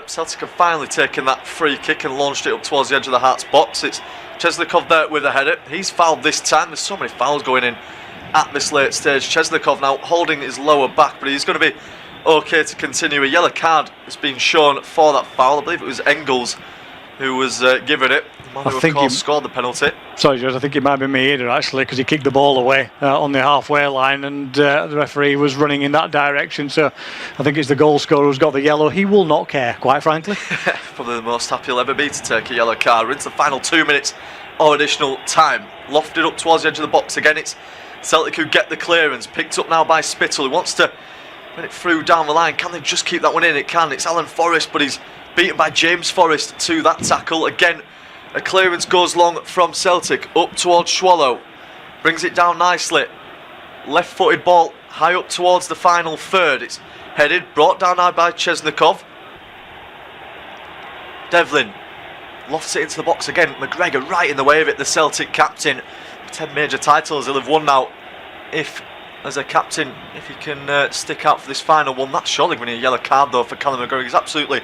Celtic have finally taken that free kick and launched it up towards the edge of the Hearts box. It's Cheslikov there with a header. He's fouled this time. There's so many fouls going in at this late stage. Cheslikov now holding his lower back, but he's going to be okay to continue. A yellow card has been shown for that foul. I believe it was Engels who was given it. The man who, of course, scored the penalty. Sorry, Jez, I think it might be Maeda, actually, because he kicked the ball away on the halfway line, and the referee was running in that direction. So I think it's the goal scorer who's got the yellow. He will not care, quite frankly. Probably the most happy he'll ever be to take a yellow card. We're into the final 2 minutes of additional time. Lofted up towards the edge of the box again. It's Celtic who get the clearance. Picked up now by Spittle, who wants to win it through down the line. Can they just keep that one in? It can. It's Alan Forrest, but he's beaten by James Forrest to that tackle. Again, a clearance goes long from Celtic up towards Swallow. Brings it down nicely. Left-footed ball high up towards the final third. It's headed, brought down now by Chesnikov. Devlin lofts it into the box again. McGregor right in the way of it, the Celtic captain. 10 major titles he'll have won now if, as a captain, if he can stick out for this final one. That's surely winning a yellow card though for Callum McGregor. He's absolutely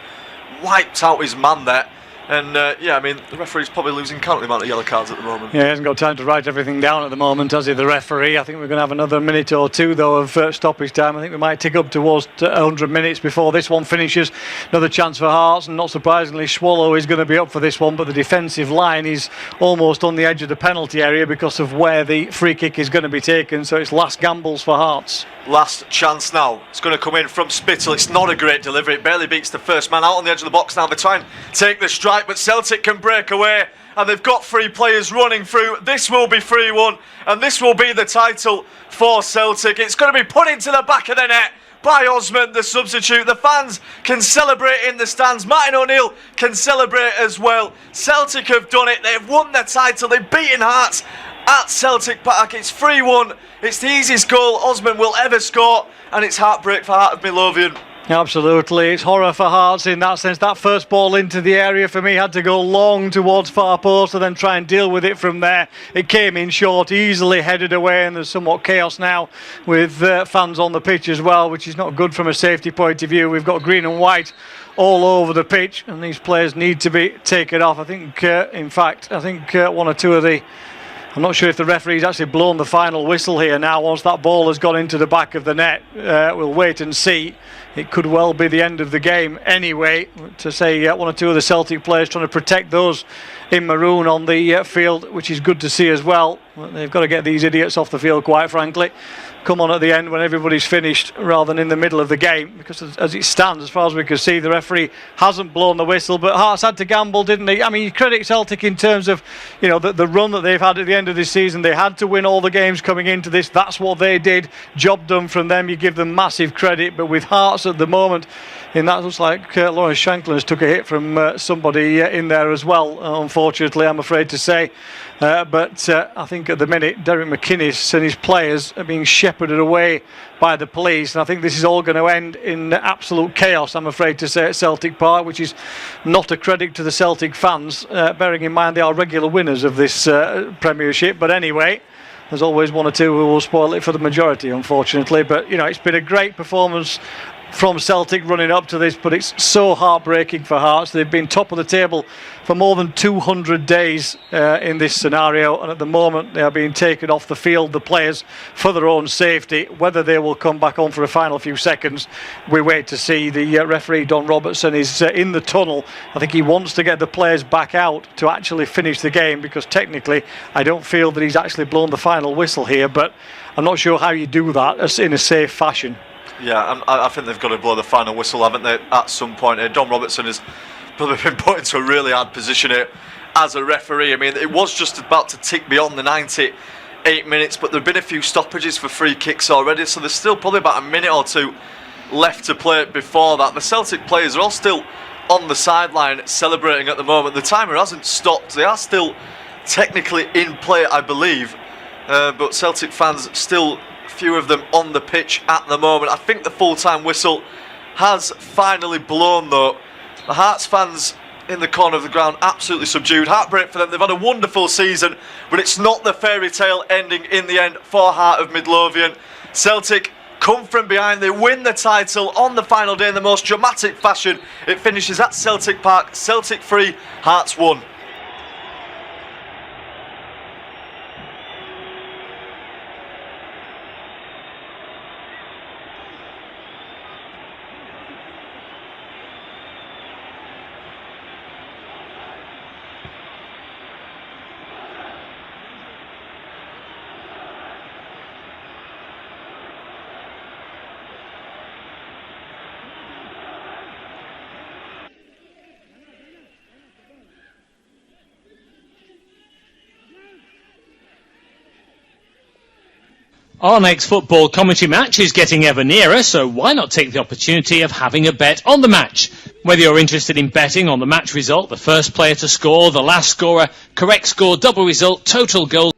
wiped out his man there. And yeah, I mean, the referee's probably losing count of the amount of yellow cards at the moment. Yeah, he hasn't got time to write everything down at the moment, has he, the referee? I think we're going to have another minute or two, though, of stoppage time. I think we might tick up towards 100 minutes before this one finishes. Another chance for Hearts, and not surprisingly, Swallow is going to be up for this one, but the defensive line is almost on the edge of the penalty area because of where the free kick is going to be taken, so it's last gambles for Hearts. Last chance now. It's going to come in from Spittle. It's not a great delivery. It barely beats the first man out on the edge of the box now. They try and take the strike, but Celtic can break away, and they've got three players running through. This will be 3-1, and this will be the title for Celtic. It's going to be put into the back of the net by Osman, the substitute. The fans can celebrate in the stands. Martin O'Neill can celebrate as well. Celtic have done it. They've won their title. They've beaten Hearts at Celtic Park. It's 3-1. It's the easiest goal Osman will ever score, and it's heartbreak for Heart of Midlothian. Absolutely, it's horror for Hearts in that sense. That first ball into the area for me had to go long towards far post and then try and deal with it from there. It came in short, easily headed away, and there's somewhat chaos now with fans on the pitch as well, which is not good from a safety point of view. We've got green and white all over the pitch, and these players need to be taken off. I think, in fact, one or two of the... I'm not sure if the referee's actually blown the final whistle here now once that ball has gone into the back of the net. We'll wait and see. It could well be the end of the game anyway. To say one or two of the Celtic players trying to protect those in maroon on the field, which is good to see as well. They've got to get these idiots off the field, quite frankly. Come on at the end when everybody's finished rather than in the middle of the game, because as it stands, as far as we can see, the referee hasn't blown the whistle, but Hearts had to gamble, didn't they? I mean, you credit Celtic in terms of, you know, the run that they've had at the end of this season. They had to win all the games coming into this. That's what they did. Job done from them. You give them massive credit, but with Hearts at the moment, and that looks like Lawrence Shankland has took a hit from somebody in there as well, unfortunately, I'm afraid to say. But I think at the minute, Derek McInnes and his players are being shepherded away by the police, and I think this is all going to end in absolute chaos, I'm afraid to say, at Celtic Park, which is not a credit to the Celtic fans, bearing in mind they are regular winners of this Premiership. But anyway, there's always one or two who will spoil it for the majority, unfortunately. But, you know, it's been a great performance from Celtic running up to this, but it's so heartbreaking for Hearts. They've been top of the table for more than 200 days in this scenario, and at the moment they are being taken off the field, the players, for their own safety. Whether they will come back on for a final few seconds, we wait to see. The referee Don Robertson is in the tunnel. I think he wants to get the players back out to actually finish the game, because technically I don't feel that he's actually blown the final whistle here, but I'm not sure how you do that in a safe fashion. Yeah, I think they've got to blow the final whistle, haven't they, at some point here. Don Robertson has probably been put into a really hard position here as a referee. I mean, it was just about to tick beyond the 98 minutes, but there have been a few stoppages for free kicks already, so there's still probably about a minute or two left to play before that. The Celtic players are all still on the sideline celebrating at the moment. The timer hasn't stopped. They are still technically in play, I believe, but Celtic fans still... few of them on the pitch at the moment. I think the full-time whistle has finally blown though. The Hearts fans in the corner of the ground absolutely subdued. Heartbreak for them. They've had a wonderful season, but it's not the fairy tale ending in the end for Heart of Midlothian. Celtic come from behind. They win the title on the final day in the most dramatic fashion. It finishes at Celtic Park. Celtic 3, Hearts 1. Our next football commentary match is getting ever nearer, so why not take the opportunity of having a bet on the match? Whether you're interested in betting on the match result, the first player to score, the last scorer, correct score, double result, total goal.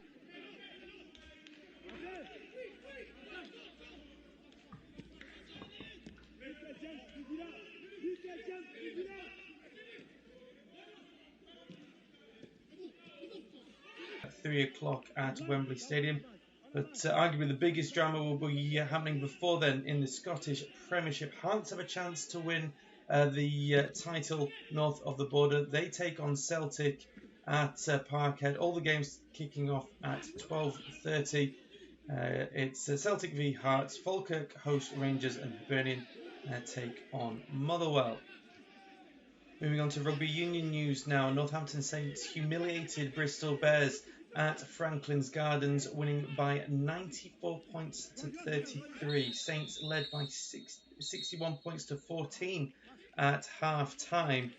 At 3 o'clock at Wembley Stadium. But arguably the biggest drama will be happening before then in the Scottish Premiership. Hearts have a chance to win the title north of the border. They take on Celtic at Parkhead. All the games kicking off at 12:30. It's Celtic v Hearts. Falkirk host Rangers, and Hibernian take on Motherwell. Moving on to rugby union news now. Northampton Saints humiliated Bristol Bears at Franklin's Gardens, winning by 94 points to 33. Saints led by 61 points to 14 at half-time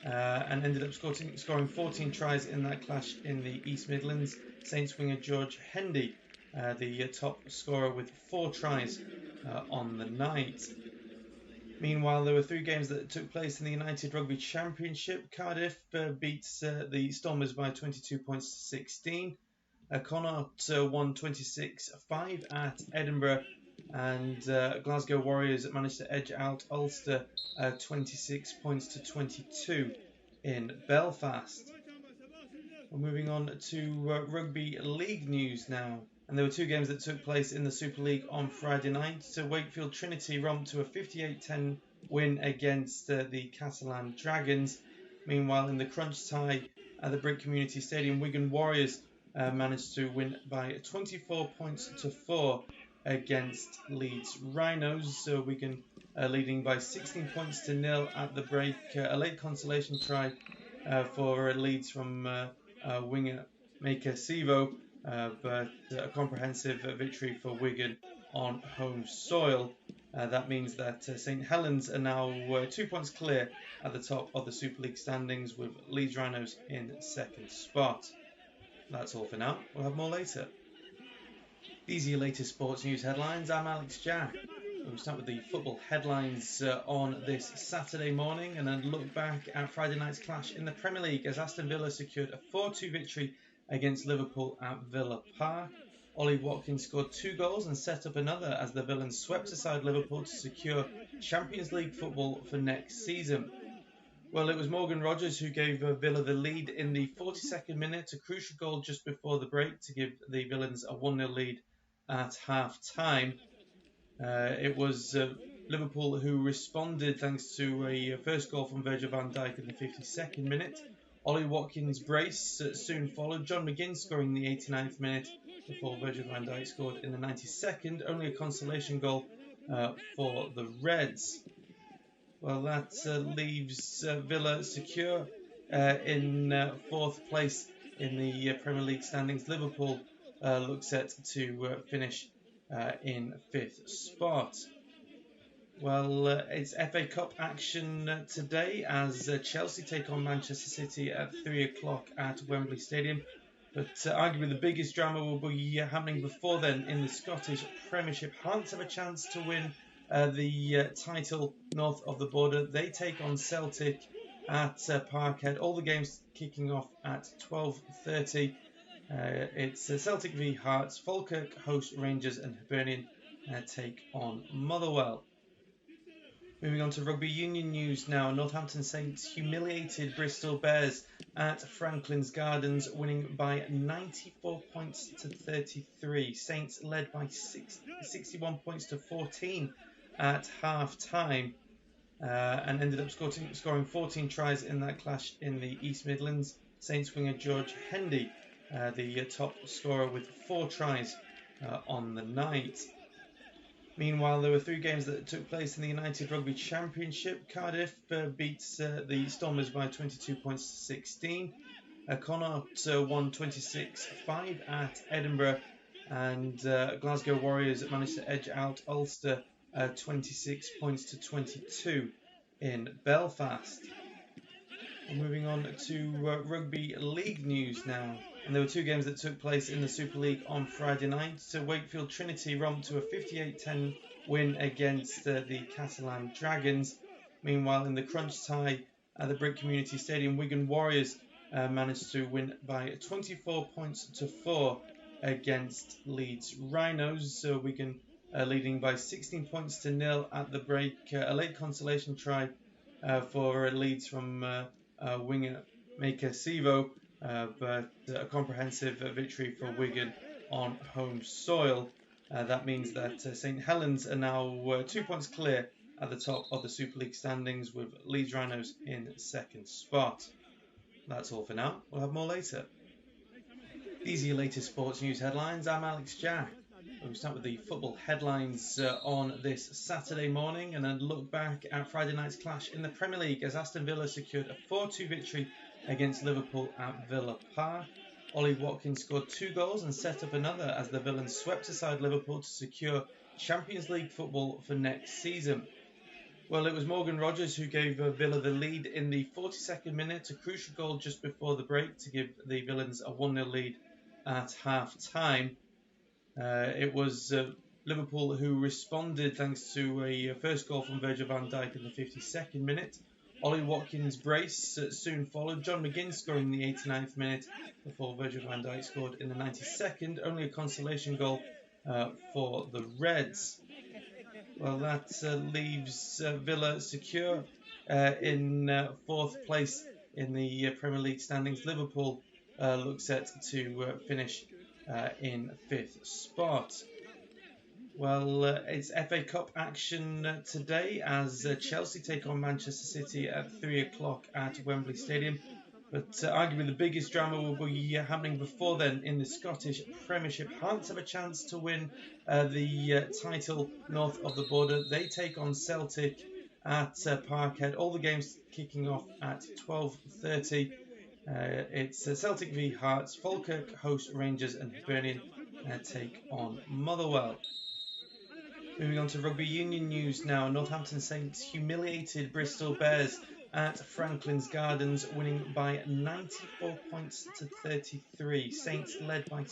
and ended up scoring 14 tries in that clash in the East Midlands. Saints winger George Hendy, the top scorer with 4 tries on the night. Meanwhile, there were 3 games that took place in the United Rugby Championship. Cardiff beats the Stormers by 22 points to 16. Connaught won 26-5 at Edinburgh, and Glasgow Warriors managed to edge out Ulster 26 points to 22 in Belfast. We're moving on to Rugby League news now. And there were 2 games that took place in the Super League on Friday night. So Wakefield Trinity romped to a 58-10 win against the Catalan Dragons. Meanwhile, in the crunch tie at the Brick Community Stadium, Wigan Warriors managed to win by 24 points to 4 against Leeds Rhinos. So Wigan leading by 16 points to 0 at the break. A late consolation try for Leeds from winger Maker Sivo. But a comprehensive victory for Wigan on home soil. That means that St Helens are now 2 points clear at the top of the Super League standings, with Leeds Rhinos in second spot. That's all for now. We'll have more later. These are your latest sports news headlines. I'm Alex Jack. We'll start with the football headlines on this Saturday morning, and then look back at Friday night's clash in the Premier League as Aston Villa secured a 4-2 victory against Liverpool at Villa Park. Ollie Watkins scored 2 goals and set up another as the Villains swept aside Liverpool to secure Champions League football for next season. Well, it was Morgan Rogers who gave Villa the lead in the 42nd minute, a crucial goal just before the break to give the Villains a 1-0 lead at half-time. It was Liverpool who responded thanks to a first goal from Virgil van Dijk in the 52nd minute. Ollie Watkins' brace soon followed, John McGinn scoring in the 89th minute before Virgil van Dijk scored in the 92nd, only a consolation goal for the Reds. Well, that leaves Villa secure in 4th place in the Premier League standings. Liverpool look set to finish in 5th spot. Well, it's FA Cup action today as Chelsea take on Manchester City at 3 o'clock at Wembley Stadium. But arguably the biggest drama will be happening before then in the Scottish Premiership. Hearts have a chance to win the title north of the border. They take on Celtic at Parkhead. All the games kicking off at 12:30. It's Celtic v Hearts. Falkirk host Rangers, and Hibernian take on Motherwell. Moving on to rugby union news now. Northampton Saints humiliated Bristol Bears at Franklin's Gardens, winning by 94 points to 33. Saints led by 61 points to 14 at half-time and ended up scoring 14 tries in that clash in the East Midlands. Saints winger George Hendy, the top scorer with 4 tries on the night. Meanwhile, there were 3 games that took place in the United Rugby Championship. Cardiff beats the Stormers by 22 points to 16. Connaught won 26-5 at Edinburgh, and Glasgow Warriors managed to edge out Ulster 26 points to 22 in Belfast. We're moving on to Rugby League news now. And there were 2 games that took place in the Super League on Friday night. So Wakefield Trinity romped to a 58-10 win against the Catalan Dragons. Meanwhile, in the crunch tie at the Brick Community Stadium, Wigan Warriors managed to win by 24 points to 4 against Leeds Rhinos. So Wigan leading by 16 points to 0 at the break. A late consolation try for Leeds from winger Maker Sivo. But a comprehensive victory for Wigan on home soil. That means that St Helens are now 2 points clear at the top of the Super League standings, with Leeds Rhinos in second spot. That's all for now. We'll have more later. These are your latest sports news headlines. I'm Alex Jack. We'll start with the football headlines on this Saturday morning, and then look back at Friday night's clash in the Premier League as Aston Villa secured a 4-2 victory against Liverpool at Villa Park. Ollie Watkins scored 2 goals and set up another as the Villains swept aside Liverpool to secure Champions League football for next season. Well, it was Morgan Rogers who gave Villa the lead in the 42nd minute, a crucial goal just before the break to give the Villains a 1-0 lead at half-time. It was Liverpool who responded thanks to a first goal from Virgil van Dijk in the 52nd minute. Ollie Watkins' brace soon followed, John McGinn scoring in the 89th minute before Virgil van Dijk scored in the 92nd, only a consolation goal for the Reds. Well, that leaves Villa secure in 4th place in the Premier League standings. Liverpool look set to finish in 5th spot. Well, it's FA Cup action today as Chelsea take on Manchester City at 3 o'clock at Wembley Stadium. But arguably the biggest drama will be happening before then in the Scottish Premiership. Hearts have a chance to win the title north of the border. They take on Celtic at Parkhead. All the games kicking off at 12:30. It's Celtic v Hearts, Falkirk host Rangers, and Hibernian take on Motherwell. Moving on to rugby union news now. Northampton Saints humiliated Bristol Bears at Franklin's Gardens, winning by 94 points to 33. Saints led by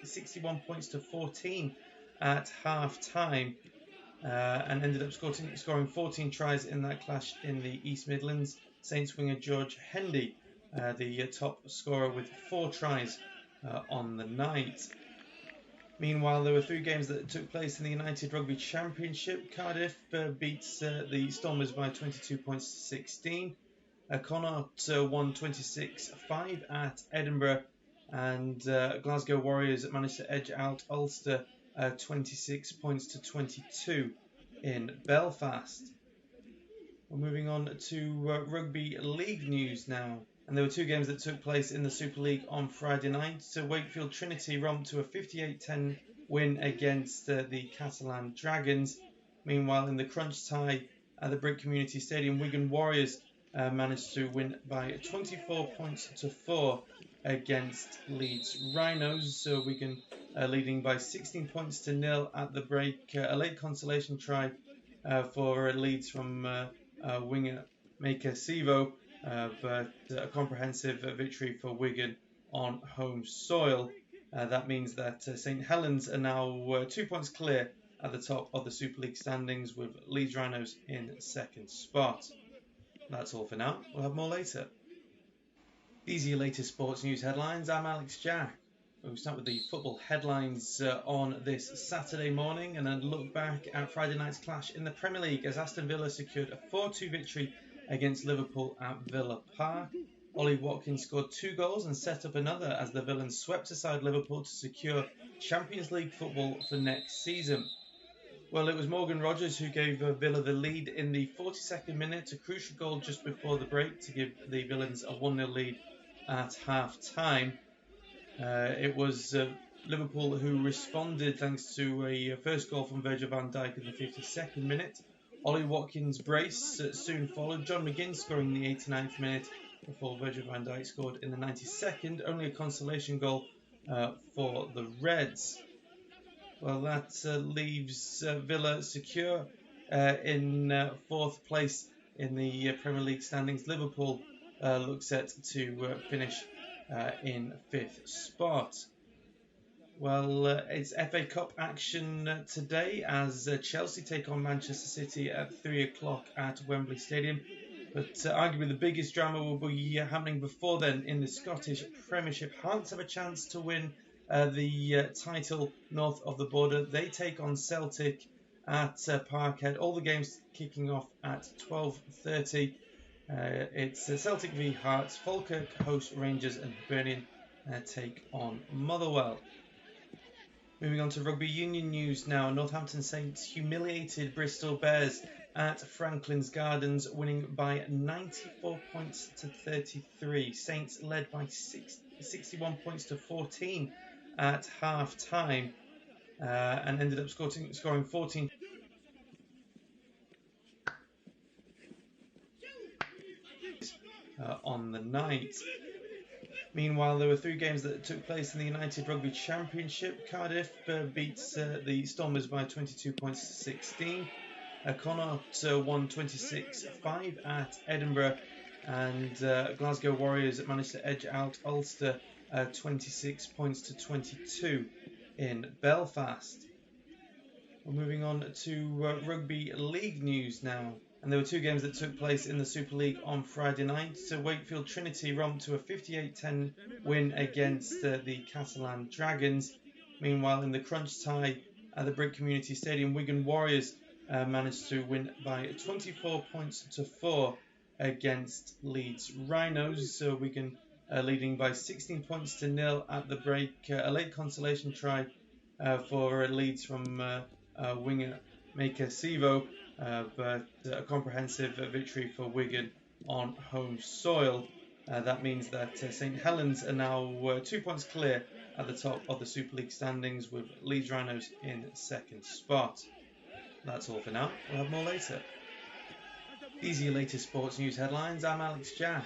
61 points to 14 at half-time and ended up scoring 14 tries in that clash in the East Midlands. Saints winger George Hendy, the top scorer with 4 tries on the night. Meanwhile, there were 3 games that took place in the United Rugby Championship. Cardiff beats the Stormers by 22 points to 16. Connaught won 26-5 at Edinburgh, and Glasgow Warriors managed to edge out Ulster 26 points to 22 in Belfast. We're moving on to Rugby League news now. And there were 2 games that took place in the Super League on Friday night. So Wakefield Trinity romped to a 58-10 win against the Catalan Dragons. Meanwhile, in the crunch tie at the Brick Community Stadium, Wigan Warriors managed to win by 24 points to 4 against Leeds Rhinos. So Wigan leading by 16 points to 0 at the break. A late consolation try for Leeds from winger Maker Sivo. But a comprehensive victory for Wigan on home soil. That means that St Helens are now 2 points clear at the top of the Super League standings, with Leeds Rhinos in second spot. That's all for now. We'll have more later. These are your latest sports news headlines. I'm Alex Jack. We'll start with the football headlines on this Saturday morning and then look back at Friday night's clash in the Premier League as Aston Villa secured a 4-2 victory against Liverpool at Villa Park. Ollie Watkins scored 2 goals and set up another as the Villains swept aside Liverpool to secure Champions League football for next season. Well, it was Morgan Rogers who gave Villa the lead in the 42nd minute, a crucial goal just before the break to give the Villains a 1-0 lead at half-time. It was Liverpool who responded thanks to a first goal from Virgil van Dijk in the 52nd minute. Ollie Watkins' brace soon followed, John McGinn scoring in the 89th minute before Virgil van Dijk scored in the 92nd, only a consolation goal for the Reds. Well, that leaves Villa secure in fourth place in the Premier League standings. Liverpool look set to finish in fifth spot. Well, it's FA Cup action today as Chelsea take on Manchester City at 3 o'clock at Wembley Stadium. But arguably the biggest drama will be happening before then in the Scottish Premiership. Hearts have a chance to win the title north of the border. They take on Celtic at Parkhead. All the games kicking off at 12:30. It's Celtic v Hearts. Falkirk host Rangers and Hibernian take on Motherwell. Moving on to rugby union news now. Northampton Saints humiliated Bristol Bears at Franklin's Gardens, winning by 94 points to 33. Saints led by 61 points to 14 at half-time and ended up scoring 14 on the night. Meanwhile, there were 3 games that took place in the United Rugby Championship. Cardiff beats the Stormers by 22 points to 16. Connaught won 26-5 at Edinburgh, and Glasgow Warriors managed to edge out Ulster 26 points to 22 in Belfast. We're moving on to Rugby League news now. And there were 2 games that took place in the Super League on Friday night. So Wakefield Trinity romped to a 58-10 win against the Catalan Dragons. Meanwhile, in the crunch tie at the Brick Community Stadium, Wigan Warriors managed to win by 24 points to 4 against Leeds Rhinos. So Wigan leading by 16 points to 0 at the break. A late consolation try for Leeds from winger Maker Sivo. But a comprehensive victory for Wigan on home soil. That means that St Helens are now 2 points clear at the top of the Super League standings with Leeds Rhinos in second spot. That's all for now. We'll have more later. These are your latest sports news headlines. I'm Alex Jack.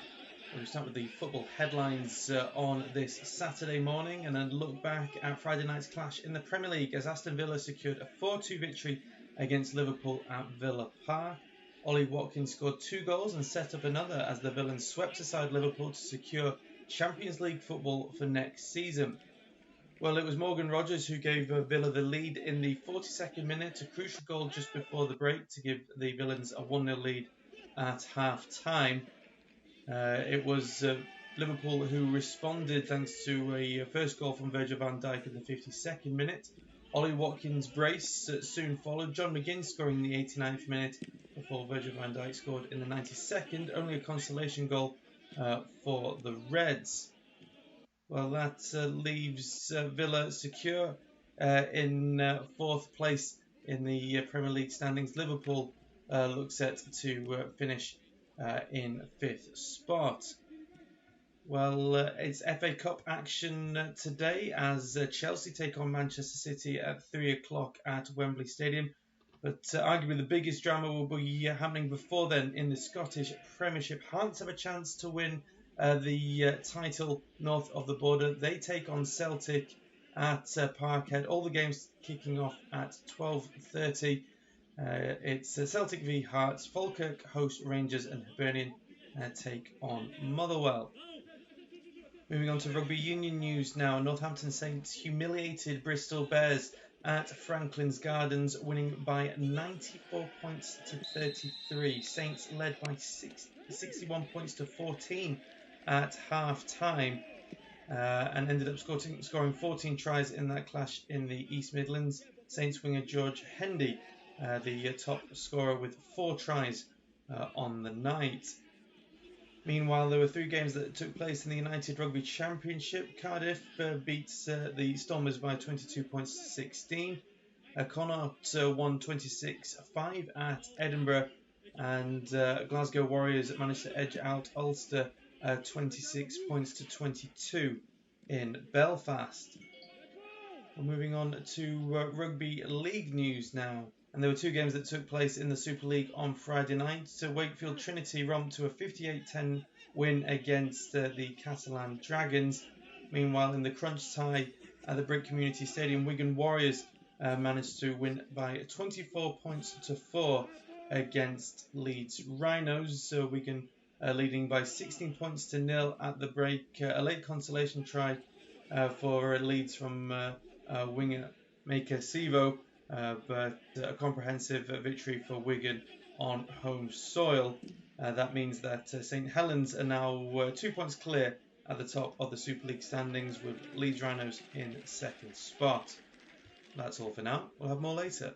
We'll start with the football headlines on this Saturday morning and then look back at Friday night's clash in the Premier League as Aston Villa secured a 4-2 victory against Liverpool at Villa Park. Ollie Watkins scored 2 goals and set up another as the Villains swept aside Liverpool to secure Champions League football for next season. Well, it was Morgan Rogers who gave Villa the lead in the 42nd minute, a crucial goal just before the break to give the Villains a 1-0 lead at half-time. It was Liverpool who responded thanks to a first goal from Virgil van Dijk in the 52nd minute. Ollie Watkins' brace soon followed, John McGinn scoring in the 89th minute before Virgil van Dijk scored in the 92nd, only a consolation goal for the Reds. Well, that leaves Villa secure in fourth place in the Premier League standings. Liverpool look set to finish in fifth spot. Well, it's FA Cup action today as Chelsea take on Manchester City at 3 o'clock at Wembley Stadium. But arguably the biggest drama will be happening before then in the Scottish Premiership. Hearts have a chance to win the title north of the border. They take on Celtic at Parkhead. All the games kicking off at 12:30. It's Celtic v Hearts. Falkirk host Rangers and Hibernian take on Motherwell. Moving on to rugby union news now. Northampton Saints humiliated Bristol Bears at Franklin's Gardens, winning by 94 points to 33. Saints led by 61 points to 14 at half-time. and ended up scoring 14 tries in that clash in the East Midlands. Saints winger George Hendy, the top scorer with 4 tries on the night. Meanwhile, there were 3 games that took place in the United Rugby Championship. Cardiff beats the Stormers by 22 points to 16. Connaught won 26-5 at Edinburgh, and Glasgow Warriors managed to edge out Ulster 26 points to 22 in Belfast. We're moving on to Rugby League news now. And there were 2 games that took place in the Super League on Friday night. So Wakefield Trinity romped to a 58-10 win against the Catalan Dragons. Meanwhile, in the crunch tie at the Brick Community Stadium, Wigan Warriors managed to win by 24 points to 4 against Leeds Rhinos. So Wigan leading by 16 points to 0 at the break. A late consolation try for Leeds from winger Maker Sivo. But a comprehensive victory for Wigan on home soil. That means that St Helens are now 2 points clear at the top of the Super League standings, with Leeds Rhinos in second spot. That's all for now. We'll have more later.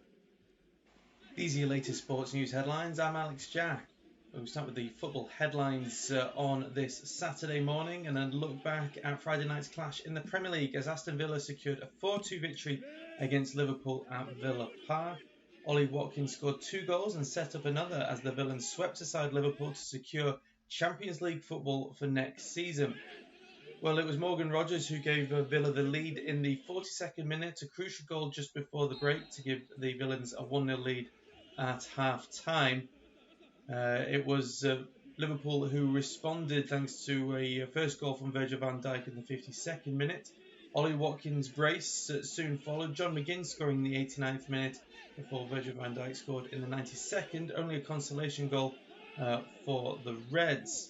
These are your latest sports news headlines. I'm Alex Jack. We'll start with the football headlines on this Saturday morning, and then look back at Friday night's clash in the Premier League as Aston Villa secured a 4-2 victory against Liverpool at Villa Park. Ollie Watkins scored 2 goals and set up another as the Villains swept aside Liverpool to secure Champions League football for next season. Well, it was Morgan Rogers who gave Villa the lead in the 42nd minute, a crucial goal just before the break to give the Villains a 1-0 lead at half-time. It was Liverpool who responded thanks to a first goal from Virgil van Dijk in the 52nd minute. Ollie Watkins' brace soon followed, John McGinn scoring in the 89th minute before Virgil van Dijk scored in the 92nd, only a consolation goal for the Reds.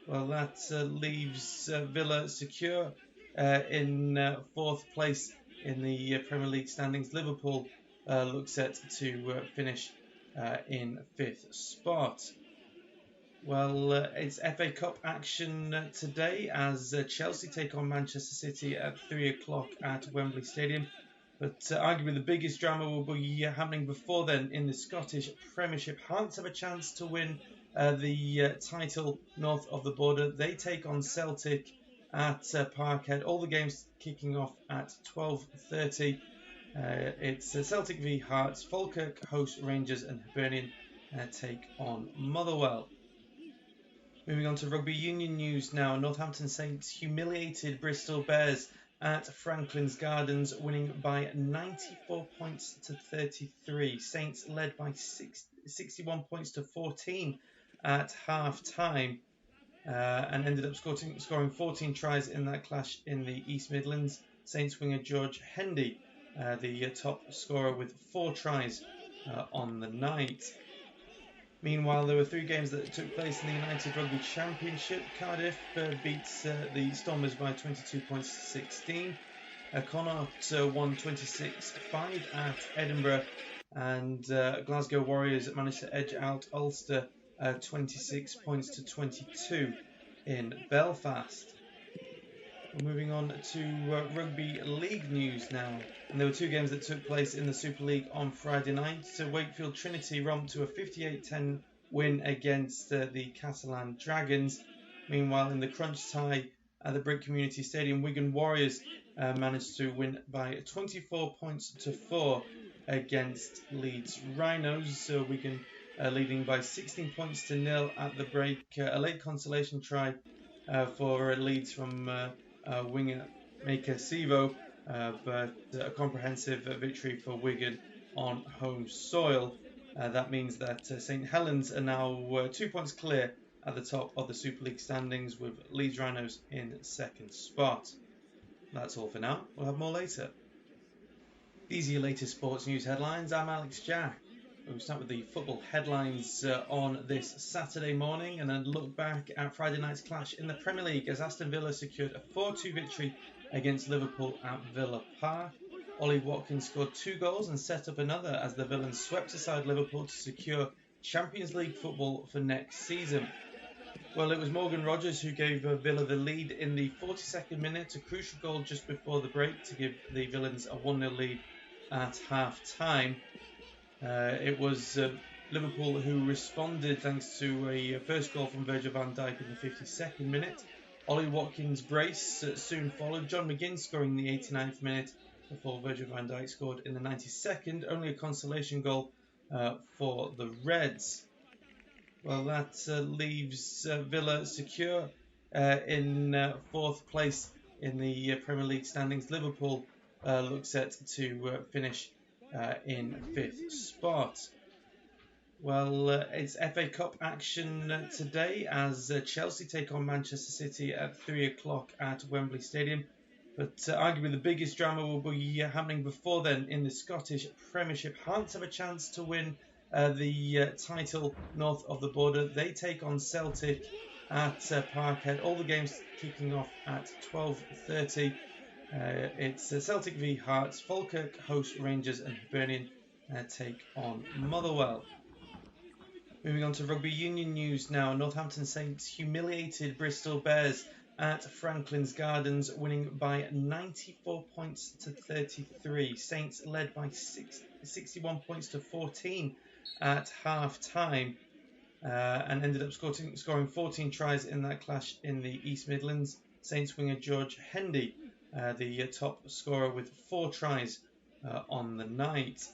Well, that leaves Villa secure in 4th place in the Premier League standings. Liverpool look set to finish in 5th spot. Well, it's FA Cup action today as Chelsea take on Manchester City at 3 o'clock at Wembley Stadium. But arguably the biggest drama will be happening before then in the Scottish Premiership. Hearts have a chance to win the title north of the border. They take on Celtic at Parkhead. All the games kicking off at 12:30. It's Celtic v Hearts, Falkirk host Rangers, and Hibernian take on Motherwell. Moving on to rugby union news now. Northampton Saints humiliated Bristol Bears at Franklin's Gardens, winning by 94 points to 33. Saints led by 61 points to 14 at half-time and ended up scoring 14 tries in that clash in the East Midlands. Saints winger George Hendy, the top scorer with 4 tries on the night. Meanwhile, there were 3 games that took place in the United Rugby Championship. Cardiff beats the Stormers by 22 points to 16. Connaught won 26-5 at Edinburgh, and Glasgow Warriors managed to edge out Ulster 26 points to 22 in Belfast. We're moving on to Rugby League news now. And there were 2 games that took place in the Super League on Friday night. So Wakefield Trinity romped to a 58-10 win against the Catalan Dragons. Meanwhile, in the crunch tie at the Brick Community Stadium, Wigan Warriors managed to win by 24 points to 4 against Leeds Rhinos. So Wigan leading by 16 points to 0 at the break. A late consolation try for Leeds from winger Maker Sivo, but a comprehensive victory for Wigan on home soil. That means that St Helens are now 2 points clear at the top of the Super League standings, with Leeds Rhinos in second spot. That's all for now. We'll have more later. These are your latest sports news headlines. I'm Alex Jack. We'll start with the football headlines on this Saturday morning, and then look back at Friday night's clash in the Premier League as Aston Villa secured a 4-2 victory against Liverpool at Villa Park. Ollie Watkins scored 2 goals and set up another as the Villains swept aside Liverpool to secure Champions League football for next season. Well, it was Morgan Rogers who gave Villa the lead in the 42nd minute, a crucial goal just before the break to give the Villains a 1-0 lead at half-time. It was Liverpool who responded thanks to a first goal from Virgil van Dijk in the 52nd minute. Ollie Watkins' brace soon followed, John McGinn scoring in the 89th minute before Virgil van Dijk scored in the 92nd, only a consolation goal for the Reds. Well, that leaves Villa secure in fourth place in the Premier League standings. Liverpool look set to finish in fifth spot. Well, it's FA Cup action today as Chelsea take on Manchester City at 3 o'clock at Wembley Stadium. But arguably the biggest drama will be happening before then in the Scottish Premiership. Hearts have a chance to win the title north of the border. They take on Celtic at Parkhead. All the games kicking off at 12:30. It's Celtic v Hearts. Falkirk host Rangers, and Hibernian take on Motherwell. Moving on to rugby union news now. Northampton Saints humiliated Bristol Bears at Franklin's Gardens, winning by 94 points to 33. Saints led by 61 points to 14 at half-time and ended up scoring 14 tries in that clash in the East Midlands. Saints winger George Hendy, the top scorer with 4 tries on the night.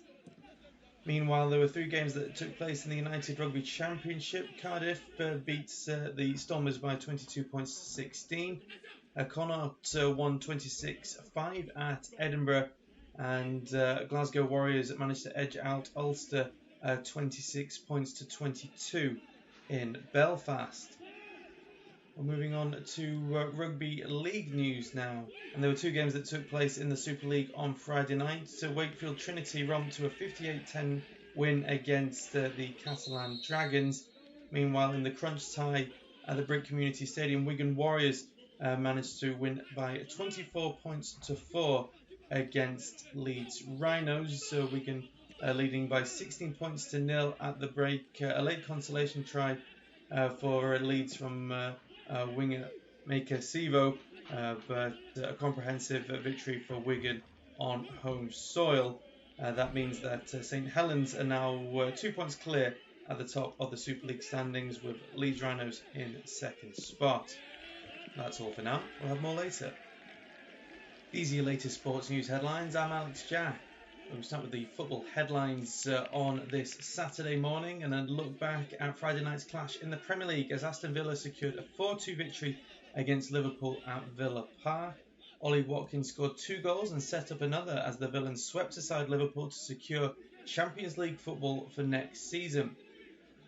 Meanwhile, there were 3 games that took place in the United Rugby Championship. Cardiff beats the Stormers by 22 points to 16. Connaught won 26-5 at Edinburgh, and Glasgow Warriors managed to edge out Ulster 26 points to 22 in Belfast. We're moving on to Rugby League news now. And there were 2 games that took place in the Super League on Friday night. So Wakefield Trinity romped to a 58-10 win against the Catalan Dragons. Meanwhile, in the crunch tie at the Brick Community Stadium, Wigan Warriors managed to win by 24 points to 4 against Leeds Rhinos. So Wigan leading by 16 points to 0 at the break. A late consolation try for Leeds from winger maker Sivo, but a comprehensive victory for Wigan on home soil. That means that St Helens are now 2 points clear at the top of the Super League standings, with Leeds Rhinos in second spot. That's all for now. We'll have more later. These are your latest sports news headlines. I'm Alex Jack. We'll start with the football headlines on this Saturday morning, and then look back at Friday night's clash in the Premier League as Aston Villa secured a 4-2 victory against Liverpool at Villa Park. Ollie Watkins scored 2 goals and set up another as the Villains swept aside Liverpool to secure Champions League football for next season.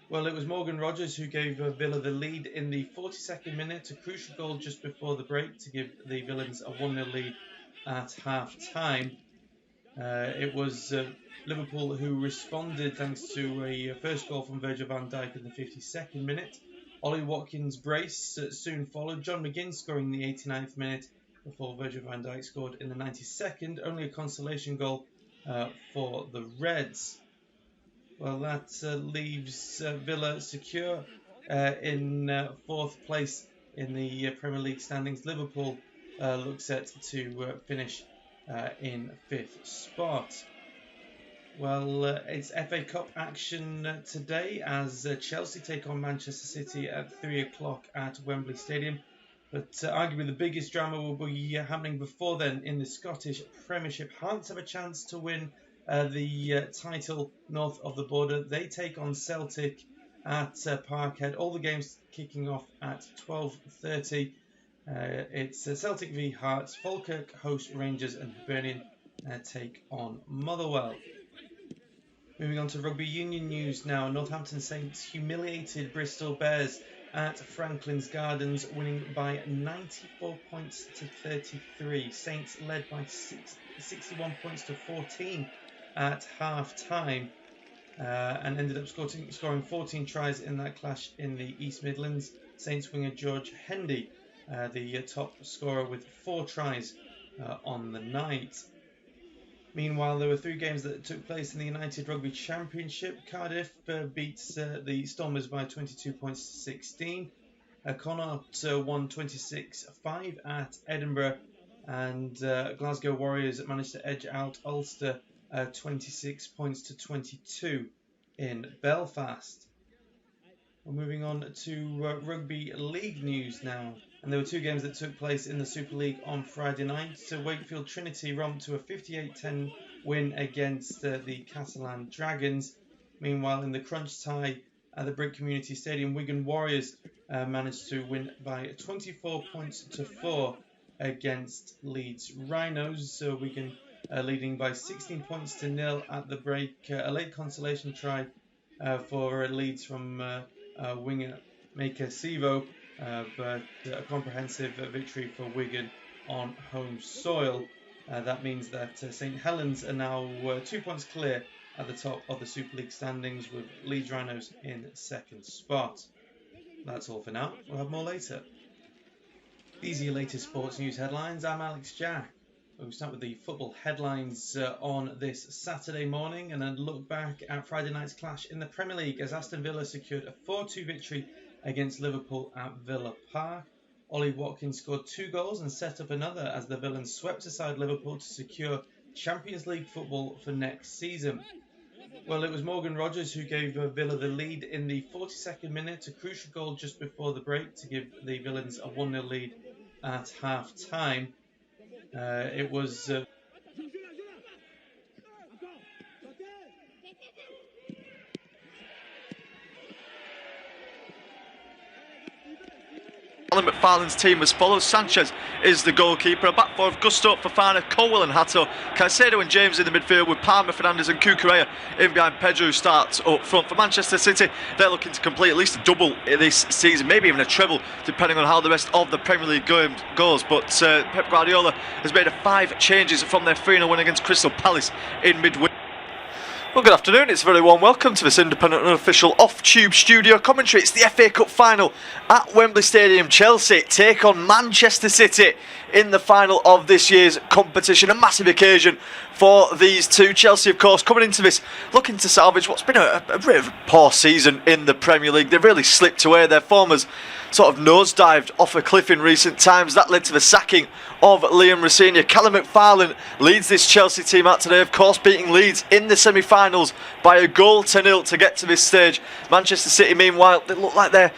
Well, it was Morgan Rogers who gave Villa the lead in the 42nd minute, a crucial goal just before the break to give the Villains a 1-0 lead at half-time. It was Liverpool who responded thanks to a first goal from Virgil van Dijk in the 52nd minute. Ollie Watkins' brace soon followed, John McGinn scoring in the 89th minute before Virgil van Dijk scored in the 92nd, only a consolation goal for the Reds. Well, that leaves Villa secure in fourth place in the Premier League standings. Liverpool look set to finish in fifth spot. Well, it's FA Cup action today as Chelsea take on Manchester City at 3 o'clock at Wembley Stadium. But arguably the biggest drama will be happening before then in the Scottish Premiership. Hearts have a chance to win the title north of the border. They take on Celtic at Parkhead. All the games kicking off at 12:30. It's Celtic v Hearts. Falkirk host Rangers, and Hibernian take on Motherwell. Moving on to rugby union news now. Northampton Saints humiliated Bristol Bears at Franklin's Gardens, winning by 94 points to 33. Saints led by 61 points to 14 at half-time and ended up scoring 14 tries in that clash in the East Midlands. Saints winger George Hendy, the top scorer with 4 tries on the night. Meanwhile, there were 3 games that took place in the United Rugby Championship. Cardiff beats the Stormers by 22 points to 16. Connaught won 26-5 at Edinburgh, and Glasgow Warriors managed to edge out Ulster 26 points to 22 in Belfast. We're moving on to Rugby League news now. And there were two games that took place in the Super League on Friday night. So Wakefield Trinity romped to a 58-10 win against the Catalan Dragons. Meanwhile, in the crunch tie at the Brick Community Stadium, Wigan Warriors managed to win by 24 points to 4 against Leeds Rhinos. So Wigan leading by 16 points to 0 at the break. A late consolation try for Leeds from winger maker Sivo, but a comprehensive victory for Wigan on home soil. That means that St Helens are now 2 points clear at the top of the Super League standings, with Leeds Rhinos in second spot. That's all for now. We'll have more later. These are your latest sports news headlines. I'm Alex Jack. We'll start with the football headlines on this Saturday morning, and then look back at Friday night's clash in the Premier League as Aston Villa secured a 4-2 victory against Liverpool at Villa Park. Ollie Watkins scored 2 goals and set up another as the Villains swept aside Liverpool to secure Champions League football for next season. Well, it was Morgan Rogers who gave Villa the lead in the 42nd minute, a crucial goal just before the break to give the Villains a 1-0 lead at half-time. It was... Alan McFarlane's team as follows. Sanchez is the goalkeeper. A back four of Gusto, Fofana, Colwell and Hato. Caicedo and James in the midfield, with Palmer, Fernandes and Cucurella in behind. Pedro starts up front. For Manchester City, they're looking to complete at least a double this season, maybe even a treble, depending on how the rest of the Premier League goes. But Pep Guardiola has made 5 changes from their 3-0 win against Crystal Palace in midweek. Well, good afternoon. It's a very warm welcome to this independent and unofficial off-tube studio commentary. It's the FA Cup final at Wembley Stadium. Chelsea take on Manchester City in the final of this year's competition. A massive occasion for these two. Chelsea, of course, coming into this looking to salvage what's been a bit of a poor season in the Premier League. They've really slipped away. Their form has sort of nosedived off a cliff in recent times. That led to the sacking of Liam Rosenior. Callum McFarlane leads this Chelsea team out today, of course, beating Leeds in the semi-finals by a goal to 0 to get to this stage. Manchester City, meanwhile, they look like their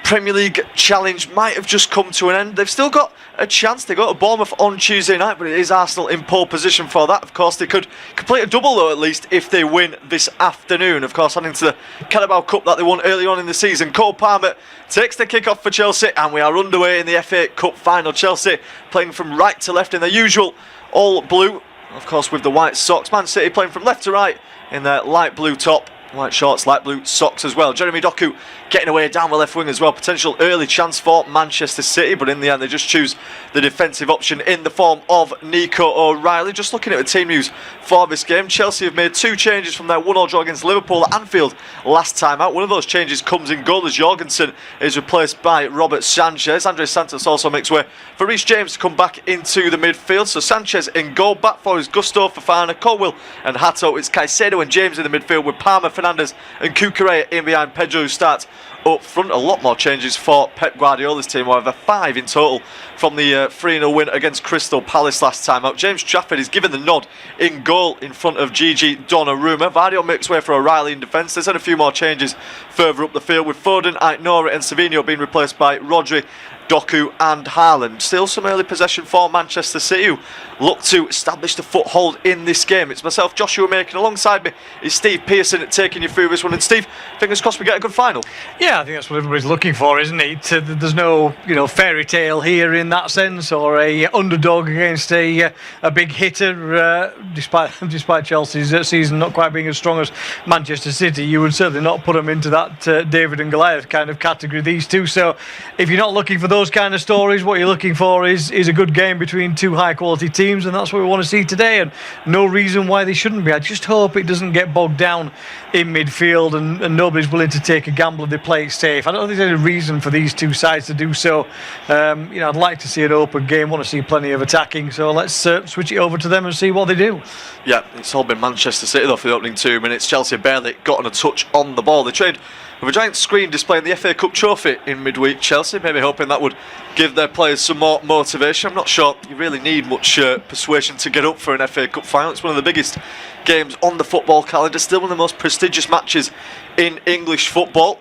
Premier League challenge might have just come to an end. They've still got a chance. They go to Bournemouth on Tuesday night, but it is Arsenal in pole position for that. Of course, they could complete a double, though, at least, if they win this afternoon. Of course, heading to the Carabao Cup that they won early on in the season. Cole Palmer takes the kick-off for Chelsea, and we are underway in the FA Cup final. Chelsea playing from right to left in their usual all blue, of course, with the white socks. Man City playing from left to right in their light blue top, white shorts, light blue socks as well. Jeremy Doku getting away down the left wing as well. Potential early chance for Manchester City, but in the end they just choose the defensive option in the form of Nico O'Reilly. Just looking at the team news for this game, Chelsea have made 2 changes from their 1-1 draw against Liverpool at Anfield last time out. One of those changes comes in goal as Jorgensen is replaced by Robert Sanchez. Andres Santos also makes way for Reece James to come back into the midfield. So Sanchez in goal, back for is Gusto, Fofana, Colwell and Hato. It's Caicedo and James in the midfield, with Palmer, Fernandes and Cucurella in behind. Pedro who starts up front. A lot more changes for Pep Guardiola's team, however, 5 in total from the 3-0 win against Crystal Palace last time out. James Trafford is given the nod in goal in front of Gigi Donnarumma. Vardio makes way for O'Reilly in defence. There's had a few more changes further up the field, with Foden, Aït-Nouri and Savinho being replaced by Rodri, Doku and Haaland. Still some early possession for Manchester City, who look to establish the foothold in this game. It's myself, Joshua Makin, alongside me is Steve Pearson taking you through this one. And Steve, fingers crossed we get a good final. Yeah, I think that's what everybody's looking for, isn't it? There's no, fairy tale here in that sense, or a underdog against a big hitter. Despite Chelsea's season not quite being as strong as Manchester City, you would certainly not put them into that David and Goliath kind of category, these two. So if you're not looking for those kind of stories, what you're looking for is a good game between two high quality teams, and that's what we want to see today, and no reason why they shouldn't be. I just hope it doesn't get bogged down in midfield and nobody's willing to take a gamble if they play fairly safe. I don't think there's any reason for these two sides to do so. I'd like to see an open game, want to see plenty of attacking, so let's switch it over to them and see what they do. Yeah, it's all been Manchester City though for the opening 2 minutes. Chelsea barely gotten a touch on the ball. They trained with a giant screen displaying the FA Cup trophy in midweek. Chelsea maybe hoping that would give their players some more motivation. I'm not sure you really need much persuasion to get up for an FA Cup final. It's one of the biggest games on the football calendar, still one of the most prestigious matches in English football.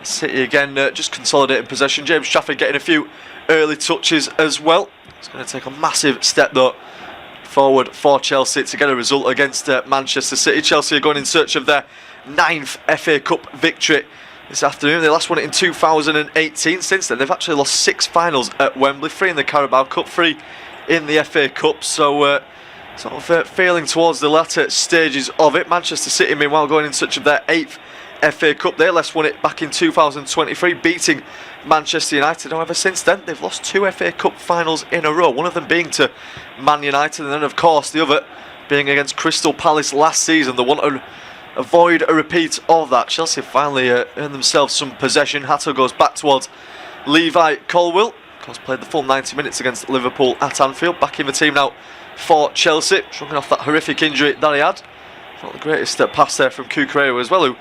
City again just consolidating possession. James Trafford getting a few early touches as well. It's going to take a massive step though forward for Chelsea to get a result against Manchester City. Chelsea are going in search of their 9th FA Cup victory this afternoon. They last won it in 2018. Since then they've actually lost 6 finals at Wembley, 3 in the Carabao Cup, 3 in the FA Cup, so sort of failing towards the latter stages of it. Manchester City meanwhile going in search of their 8th FA Cup. They last won it back in 2023, beating Manchester United. However, since then they've lost 2 FA Cup finals in a row, one of them being to Man United, and then of course the other being against Crystal Palace last season. They want to avoid a repeat of that. Chelsea finally earned themselves some possession. Hato goes back towards Levi Colwill. Of course, played the full 90 minutes against Liverpool at Anfield. Back in the team now for Chelsea, shrugging off that horrific injury that he had. Not the greatest pass there from Cucurella as well, who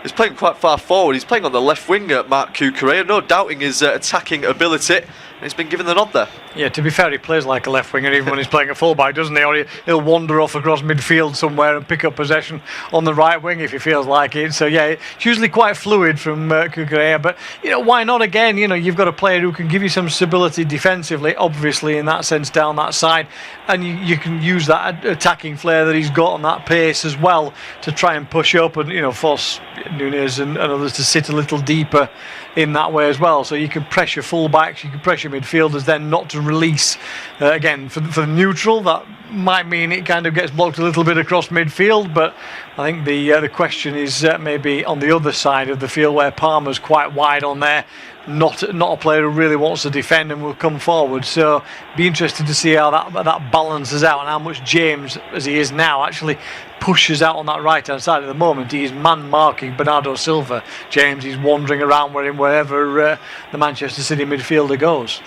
is playing quite far forward. He's playing on the left wing, Mark Cucurella, no doubting his attacking ability, and he's been given the nod there. Yeah, to be fair, he plays like a left winger even when he's playing a fullback, doesn't he? Or he'll wander off across midfield somewhere and pick up possession on the right wing if he feels like it. So yeah, it's usually quite fluid from Cucurella, but why not again? You've got a player who can give you some stability defensively, obviously in that sense down that side, and you can use that attacking flair that he's got on that pace as well to try and push up and force Núñez and others to sit a little deeper in that way as well. So you can pressure fullbacks, you can pressure midfielders, then not to release. Again, for the neutral, that might mean it kind of gets blocked a little bit across midfield, but I think the question is maybe on the other side of the field where Palmer's quite wide on there. Not a player who really wants to defend and will come forward. So be interested to see how that balances out and how much James, as he is now, actually pushes out on that right hand side. At the moment he is man marking Bernardo Silva. James is wandering around wherever the Manchester City midfielder goes.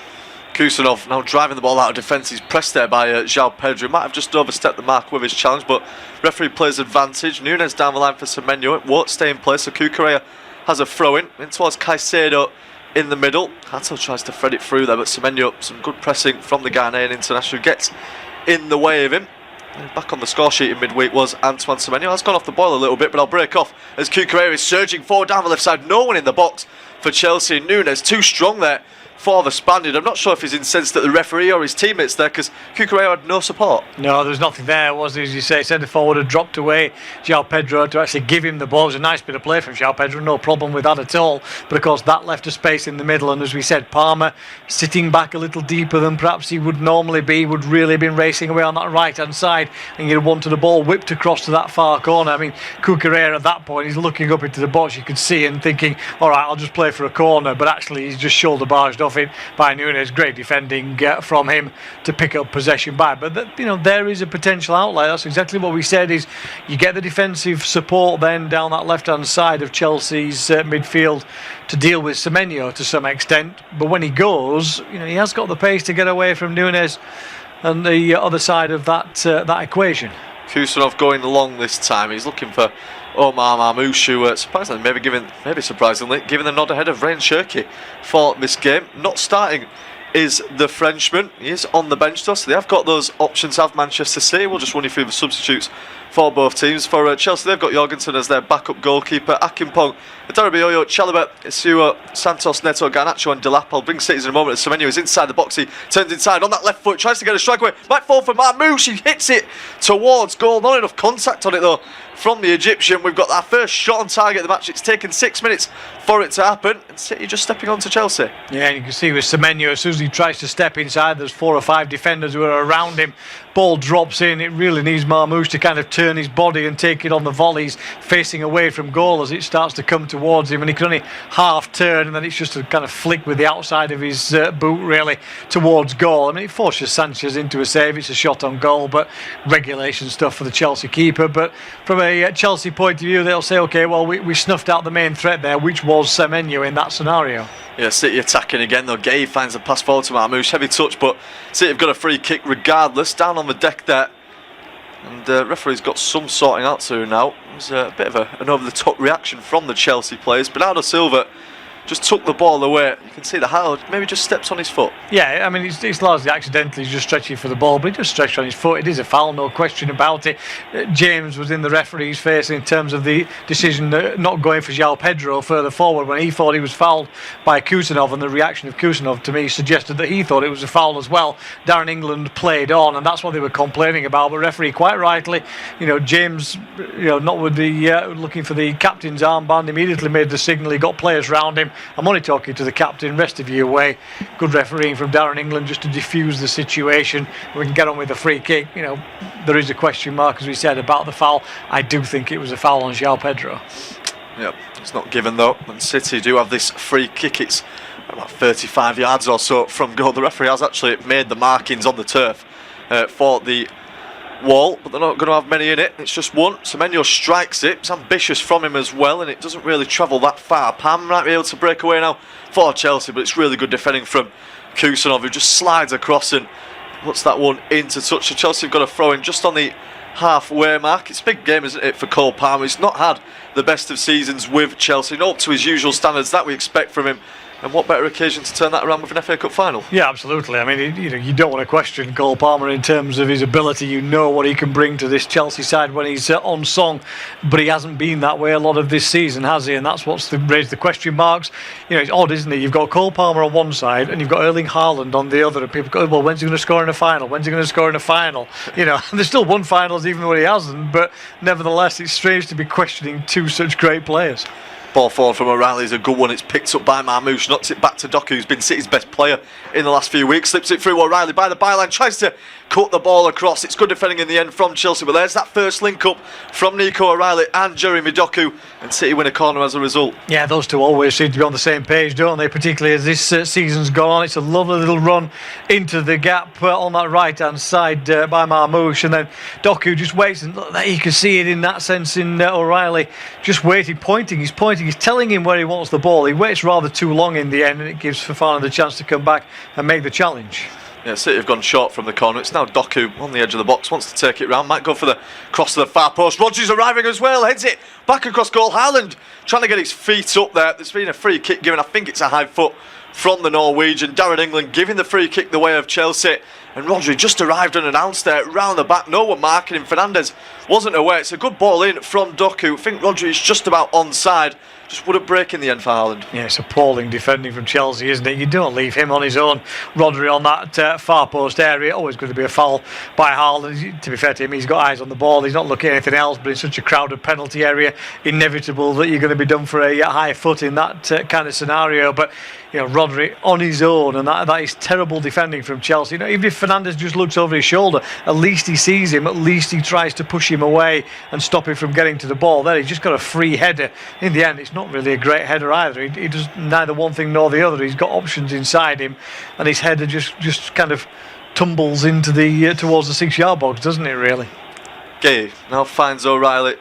Kusanov now driving the ball out of defence. He's pressed there by João Pedro. Might have just overstepped the mark with his challenge, but referee plays advantage. Núñez down the line for Semenyo. It won't stay in place, so Cucurella has a throw in towards Caicedo in the middle. Hato tries to thread it through there, but Semenyo, some good pressing from the Ghanaian international, gets in the way of him. And back on the score sheet in midweek was Antoine Semenyo. Has gone off the boil a little bit, but I'll break off as Cucurella is surging forward down the left side. No one in the box for Chelsea. Núñez too strong there for the Spaniard. I'm not sure if he's incensed at the referee or his teammates there, because Cucurella had no support. No, there was nothing there, was there? As you say, centre forward had dropped away João Pedro to actually give him the ball. It was a nice bit of play from João Pedro, no problem with that at all, but of course that left a space in the middle, and as we said, Palmer sitting back a little deeper than perhaps he would normally be, would really have been racing away on that right hand side, and you'd have wanted the ball whipped across to that far corner. I mean, Cucurella at that point, he's looking up into the box, you could see, and thinking, alright, I'll just play for a corner, but actually he's just shoulder barged off it by Núñez. Great defending from him to pick up possession back, but there is a potential outlet. That's exactly what we said, is you get the defensive support then down that left hand side of Chelsea's midfield to deal with Semenyo to some extent, but when he goes, he has got the pace to get away from Núñez and the other side of that equation. Kusanov going long this time. He's looking for Omar Marmoush, who surprisingly giving the nod ahead of Ryan Cherki for this game. Not starting is the Frenchman. He is on the bench though, so they have got those options, have Manchester City. We'll just run you through the substitutes for both teams. For Chelsea, they've got Jorgensen as their backup goalkeeper, Akimpong, Darabioyo, Chalobah, Isuo, Santos, Neto, Garnacho and Delap. I'll bring Cities in a moment as Semenyo is inside the box. He turns inside on that left foot, tries to get a strike away, might fall for Marmoush. He hits it towards goal. Not enough contact on it though from the Egyptian. We've got our first shot on target of the match. It's taken 6 minutes for it to happen, and City just stepping on to Chelsea. Yeah, and you can see with Semenyo, as soon as he tries to step inside. There's 4 or 5 defenders who are around him. Ball drops in. It really needs Marmoush to kind of turn his body and take it on the volleys, facing away from goal as it starts to come towards him. And he can only half turn, and then it's just a kind of flick with the outside of his boot, really, towards goal. I mean, it forces Sanchez into a save. It's a shot on goal, but regulation stuff for the Chelsea keeper. But from a Chelsea point of view, they'll say, OK, well, we snuffed out the main threat there, which was Semenyo in that scenario. Yeah, City attacking again though. Gay finds a pass forward to Marmoush. Heavy touch, but City have got a free kick regardless. Down on the deck there. And the referee's got some sorting out to now. It was a bit of an over-the-top reaction from the Chelsea players. Bernardo Silva just took the ball away. You can see the Howard maybe just steps on his foot. Yeah, I mean, it's largely accidentally just stretching for the ball, but he just stretched on his foot. It is a foul, no question about it. James was in the referee's face in terms of the decision not going for João Pedro further forward when he thought he was fouled by Kusanov, and the reaction of Kusanov to me suggested that he thought it was a foul as well. Darren England played on, and that's what they were complaining about. But referee, quite rightly, James, not with the looking for the captain's armband, immediately made the signal. He got players round him. I'm only talking to the captain, rest of you away. Good refereeing from Darren England just to diffuse the situation. We can get on with the free kick. There is a question mark, as we said, about the foul. I do think it was a foul on João Pedro. Yep, it's not given though. And City do have this free kick. It's about 35 yards or so from goal. The referee has actually made the markings on the turf for the wall, but they're not going to have many in it. It's just one. Semenyo strikes it. It's ambitious from him as well, and it doesn't really travel that far. Pam might be able to break away now for Chelsea, but it's really good defending from Kusanov, who just slides across and puts that one into touch. So Chelsea have got a throw in just on the halfway mark. It's a big game, isn't it, for Cole Palmer? He's not had the best of seasons with Chelsea, not up to his usual standards that we expect from him. And what better occasion to turn that around with an FA Cup final? Yeah, absolutely. I mean, you don't want to question Cole Palmer in terms of his ability. You know what he can bring to this Chelsea side when he's on song, but he hasn't been that way a lot of this season, has he? And that's what's raised the question marks. It's odd, isn't it? You've got Cole Palmer on one side and you've got Erling Haaland on the other, and people go, well, when's he going to score in a final? When's he going to score in a final? There's still won finals even when he hasn't, but nevertheless, it's strange to be questioning two such great players. Ball forward from O'Reilly is a good one. It's picked up by Marmoush, knocks it back to Doku, who's been City's best player in the last few weeks. Slips it through O'Reilly by the byline, tries to cut the ball across. It's good defending in the end from Chelsea, but there's that first link up from Nico O'Reilly and Jeremy Doku, and City win a corner as a result. Yeah, those two always seem to be on the same page, don't they? Particularly as this season's gone on. It's a lovely little run into the gap on that right hand side by Marmoush, and then Doku just waits, and you can see it in that sense in O'Reilly just waiting, pointing, he's telling him where he wants the ball. He waits rather too long in the end, and it gives Fofana the chance to come back and make the challenge. Yeah, City have gone short from the corner. It's now Doku on the edge of the box, wants to take it round, might go for the cross to the far post. Rodgers arriving as well, heads it back across goal. Haaland trying to get his feet up there. There's been a free kick given, I think it's a high foot from the Norwegian. Darren England giving the free kick the way of Chelsea, and Rodri just arrived unannounced there round the back. No one marking him. Fernandes wasn't aware. It's a good ball in from Doku. I think Rodri is just about onside. Just wouldn't break in the end for Haaland. Yeah, it's appalling defending from Chelsea, isn't it? You don't leave him on his own. Rodri on that far post area. Always going to be a foul by Haaland. To be fair to him, he's got eyes on the ball. He's not looking at anything else, but in such a crowded penalty area, inevitable that you're going to be done for a high foot in that kind of scenario. But Rodri on his own, and that is terrible defending from Chelsea. Even if Fernandes just looks over his shoulder, at least he sees him, at least he tries to push him away and stop him from getting to the ball. There, he's just got a free header. In the end, it's not really a great header either. He does neither one thing nor the other. He's got options inside him, and his header just kind of tumbles into the towards the 6-yard box, doesn't it, really? Gay now finds O'Reilly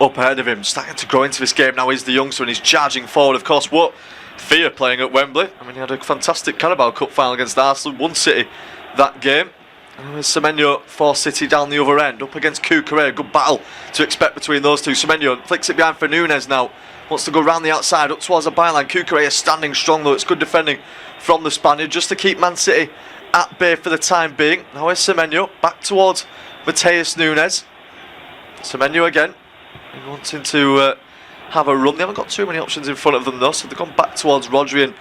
up ahead of him, starting to grow into this game now. He's the youngster and he's charging forward. Of course, what fear playing at Wembley. I mean, he had a fantastic Carabao Cup final against Arsenal, won City that game. And there's Semenyo for City down the other end, up against Kukurea. Good battle to expect between those two. Semenyo flicks it behind for Núñez now. Wants to go round the outside, up towards the byline. Kukurea standing strong though. It's good defending from the Spaniard just to keep Man City at bay for the time being. Now here's Semenyo, back towards Mateus Núñez. Semenyo again, wanting to have a run. They haven't got too many options in front of them though, so they've gone back towards Rodri, and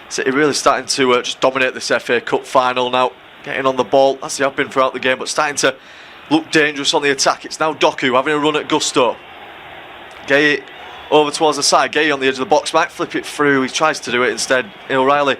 City really starting to just dominate this FA Cup final now. Getting on the ball, as they have been throughout the game, but starting to look dangerous on the attack. It's now Doku having a run at Gusto. Gay over towards the side. Gay on the edge of the box, might flip it through. He tries to do it instead. O'Reilly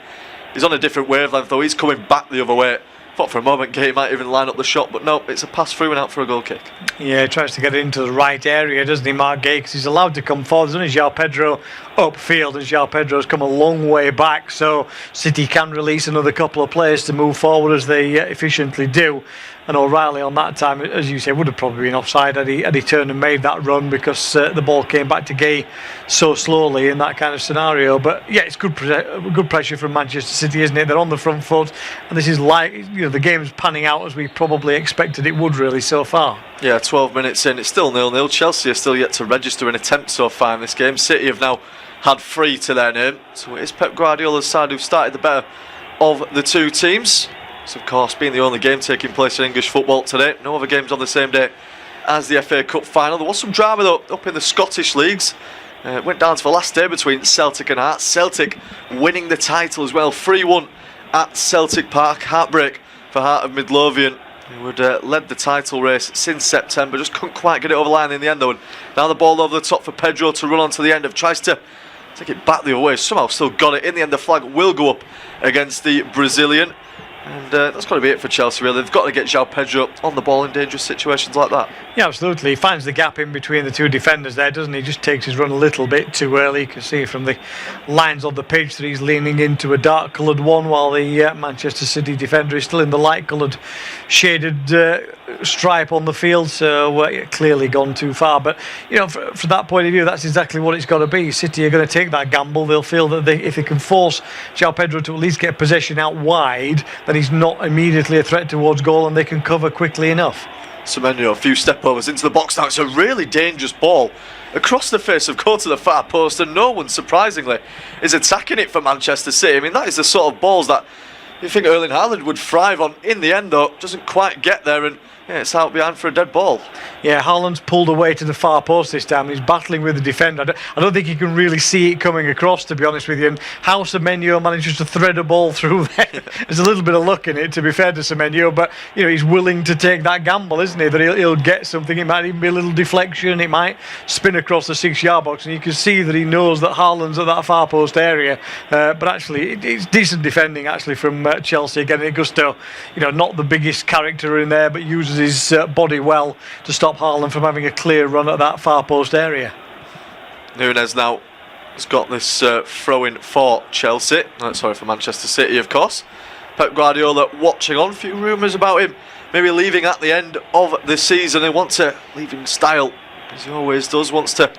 he's on a different wavelength though. He's coming back the other way. Thought for a moment Gay might even line up the shot, but no, it's a pass through and out for a goal kick. Yeah, he tries to get it into the right area, doesn't he, Mark Gay? Because he's allowed to come forward. There's only João Pedro upfield, and João Pedro's come a long way back, so City can release another couple of players to move forward as they efficiently do. And O'Reilly on that time, as you say, would have probably been offside had he turned and made that run, because the ball came back to Gay so slowly in that kind of scenario. But yeah, it's good pressure from Manchester City, isn't it? They're on the front foot, and this is like, the game's panning out as we probably expected it would, really, so far. Yeah, 12 minutes in, it's still 0-0. Chelsea are still yet to register an attempt so far in this game. City have now had 3 to their name, so it is Pep Guardiola's side who've started the better of the two teams. It's of course being the only game taking place in English football today. No other games on the same day as the FA Cup final. There was some drama though up in the Scottish leagues. It went down to the last day between Celtic and Hearts. Celtic winning the title as well, 3-1 at Celtic Park. Heartbreak for Heart of Midlothian, who had led the title race since September. Just couldn't quite get it over the line in the end though. And now the ball over the top for Pedro to run on to the end of. Tries to take it back the other way. Somehow still got it. In the end the flag will go up against the Brazilian. And that's got to be it for Chelsea, really. They've got to get João Pedro on the ball in dangerous situations like that. Yeah, absolutely. He finds the gap in between the two defenders there, doesn't he? Just takes his run a little bit too early. You can see from the lines on the pitch that he's leaning into a dark coloured one, while the Manchester City defender is still in the light coloured shaded stripe on the field. So clearly gone too far. But, from that point of view, that's exactly what it's got to be. City are going to take that gamble. They'll feel that if they can force João Pedro to at least get possession out wide, then he's not immediately a threat towards goal and they can cover quickly enough. Semenyo, a few step overs into the box now. It's a really dangerous ball across the face of goal to the far post, and no one, surprisingly, is attacking it for Manchester City. I mean, that is the sort of balls that you think Erling Haaland would thrive on. In the end, though, doesn't quite get there, and it's out behind for a dead ball. Yeah, Haaland's pulled away to the far post this time. He's battling with the defender. I don't think he can really see it coming across, to be honest with you. And how Semenyo manages to thread a ball through there, there's a little bit of luck in it, to be fair to Semenyo. But he's willing to take that gamble, isn't he? That he'll get something. It might even be a little deflection. It might spin across the 6-yard box, and you can see that he knows that Haaland's at that far post area. But actually, it's decent defending actually from Chelsea. Again, Gusto, not the biggest character in there, but uses his body well to stop Haaland from having a clear run at that far post area. Núñez now has got this throw-in for Chelsea. Sorry, for Manchester City, of course. Pep Guardiola watching on. A few rumours about him maybe leaving at the end of the season. They want to leave in style, as he always does. Wants to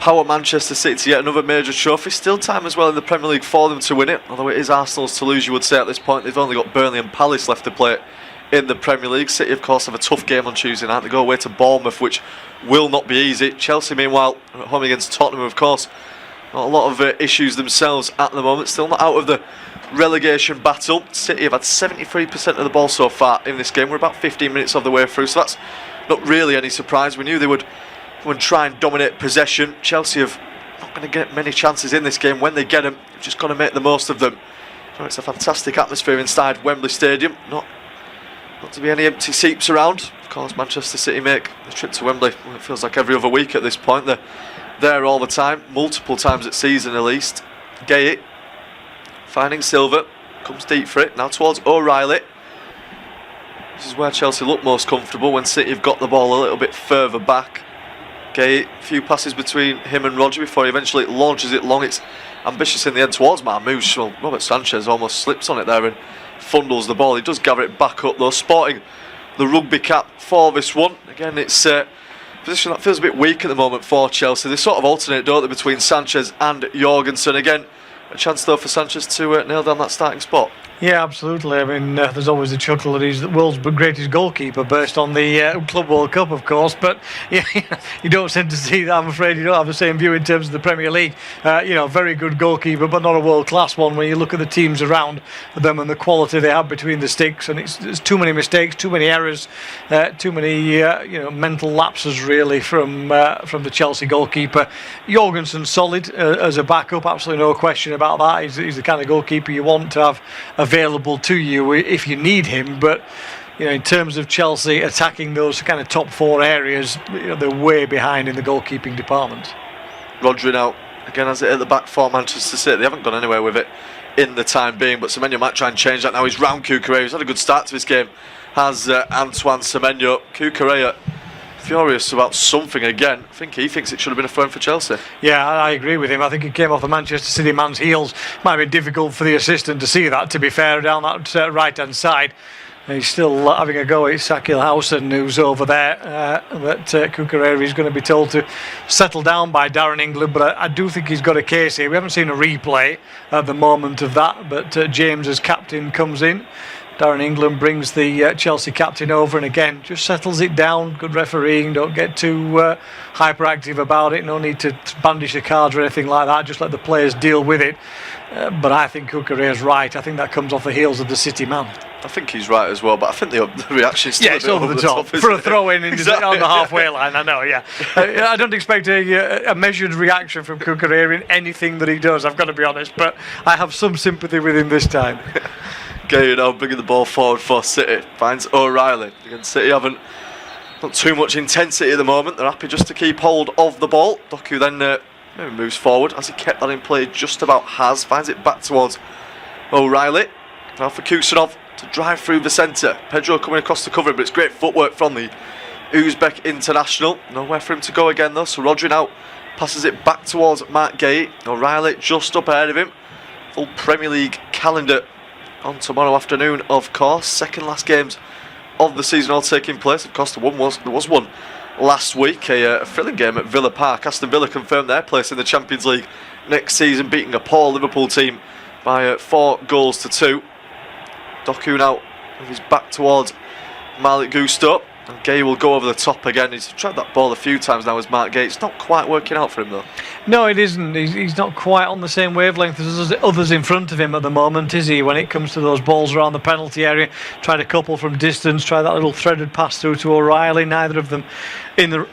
power Manchester City to get another major trophy. Still time as well in the Premier League for them to win it, although it is Arsenal's to lose, you would say, at this point. They've only got Burnley and Palace left to play in the Premier League. City, of course, have a tough game on Tuesday night. They go away to Bournemouth, which will not be easy. Chelsea, meanwhile, at home against Tottenham, of course. Not a lot of issues themselves at the moment. Still not out of the relegation battle. City have had 73% of the ball so far in this game. We're about 15 minutes of the way through, so that's not really any surprise. We knew they would try and dominate possession. Chelsea have not going to get many chances in this game. When they get them, they've just got to make the most of them. So it's a fantastic atmosphere inside Wembley Stadium. Not to be any empty seats around. Of course, Manchester City make the trip to Wembley. Well, it feels like every other week at this point. They're there all the time, multiple times at season at least. Gay finding Silva, comes deep for it. Now towards O'Reilly. This is where Chelsea look most comfortable, when City have got the ball a little bit further back. Gay, a few passes between him and Roger before he eventually launches it long. It's ambitious in the end towards Marmoush. Well, Robert Sanchez almost slips on it there and fondles the ball. He does gather it back up though, sporting the rugby cap for this one. Again, it's a position that feels a bit weak at the moment for Chelsea. They sort of alternate, don't they, between Sanchez and Jorgensen. Again, a chance though for Sanchez to nail down that starting spot. Yeah, absolutely. I mean, there's always a chuckle that he's the world's greatest goalkeeper based on the Club World Cup, of course. But yeah, you don't tend to see that. I'm afraid you don't have the same view in terms of the Premier League. Very good goalkeeper, but not a world-class one. When you look at the teams around them and the quality they have between the sticks, and it's too many mistakes, too many errors, too many mental lapses really from the Chelsea goalkeeper. Jorgensen's solid as a backup, absolutely no question about that. He's the kind of goalkeeper you want to have available to you if you need him, but in terms of Chelsea attacking those kind of top 4 areas, they're way behind in the goalkeeping department. Rodri now again has it at the back for Manchester City. They haven't gone anywhere with it in the time being, but Semenyo might try and change that now. He's round Cucurella. He's had a good start to this game, has Antoine Semenyo. Cucurella furious about something again. I think he thinks it should have been a throw for Chelsea. Yeah, I agree with him. I think he came off the Manchester City man's heels. Might be difficult for the assistant to see that, to be fair, down that right-hand side. He's still having a go at Sakil Housen, who's over there. But Cucurella is going to be told to settle down by Darren England. But I do think he's got a case here. We haven't seen a replay at the moment of that. But James, as captain, comes in. Darren England brings the Chelsea captain over, and again just settles it down. Good refereeing, don't get too hyperactive about it. No need to bandish the cards or anything like that. Just let the players deal with it. But I think Cucurella's right. I think that comes off the heels of the City man. I think he's right as well, but I think the reaction's still it's over the top for a throw-in exactly. On the halfway line. I know, yeah. I don't expect a measured reaction from Cucurella in anything that he does, I've got to be honest, but I have some sympathy with him this time. Okay, now bringing the ball forward for City. Finds O'Reilly. Again, City haven't got too much intensity at the moment. They're happy just to keep hold of the ball. Doku then maybe moves forward. As he kept that in play, just about has. Finds it back towards O'Reilly. Now for Kusanov to drive through the centre. Pedro coming across the cover, but it's great footwork from the Uzbek international. Nowhere for him to go again though, so Rodri now passes it back towards Mark Gay. O'Reilly just up ahead of him. Full Premier League calendar on tomorrow afternoon, of course. Second last games of the season all taking place. Of course, there was one last week, a thrilling game at Villa Park. Aston Villa confirmed their place in the Champions League next season, beating a poor Liverpool team by 4-2. Doku now with his back towards Malik Gusto, and Gay will go over the top again. He's tried that ball a few times now as Mark Gay. It's not quite working out for him though. No, it isn't. He's not quite on the same wavelength as others in front of him at the moment, is he? When it comes to those balls around the penalty area, tried a couple from distance, tried that little threaded pass through to O'Reilly. Neither of them in the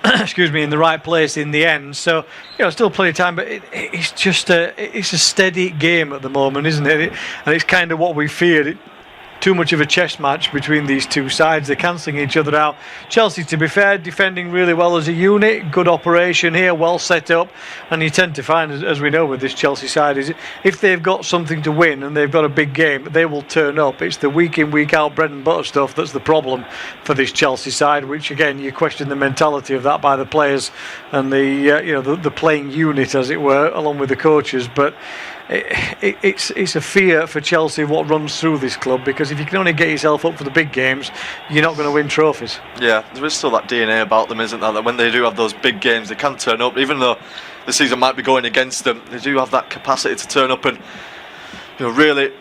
in the right place in the end. So still plenty of time, but it's just it's a steady game at the moment, isn't it? And it's kind of what we feared. Too much of a chess match between these two sides. They're cancelling each other out. Chelsea, to be fair, defending really well as a unit. Good operation here, well set up. And you tend to find, as we know with this Chelsea side, is if they've got something to win and they've got a big game, they will turn up. It's the week in, week out bread and butter stuff that's the problem for this Chelsea side, which again, you question the mentality of that by the players and the playing unit, as it were, along with the coaches. But it's a fear for Chelsea what runs through this club, because if you can only get yourself up for the big games, you're not going to win trophies. Yeah, there is still that DNA about them, isn't there? That when they do have those big games, they can turn up. Even though the season might be going against them, they do have that capacity to turn up and really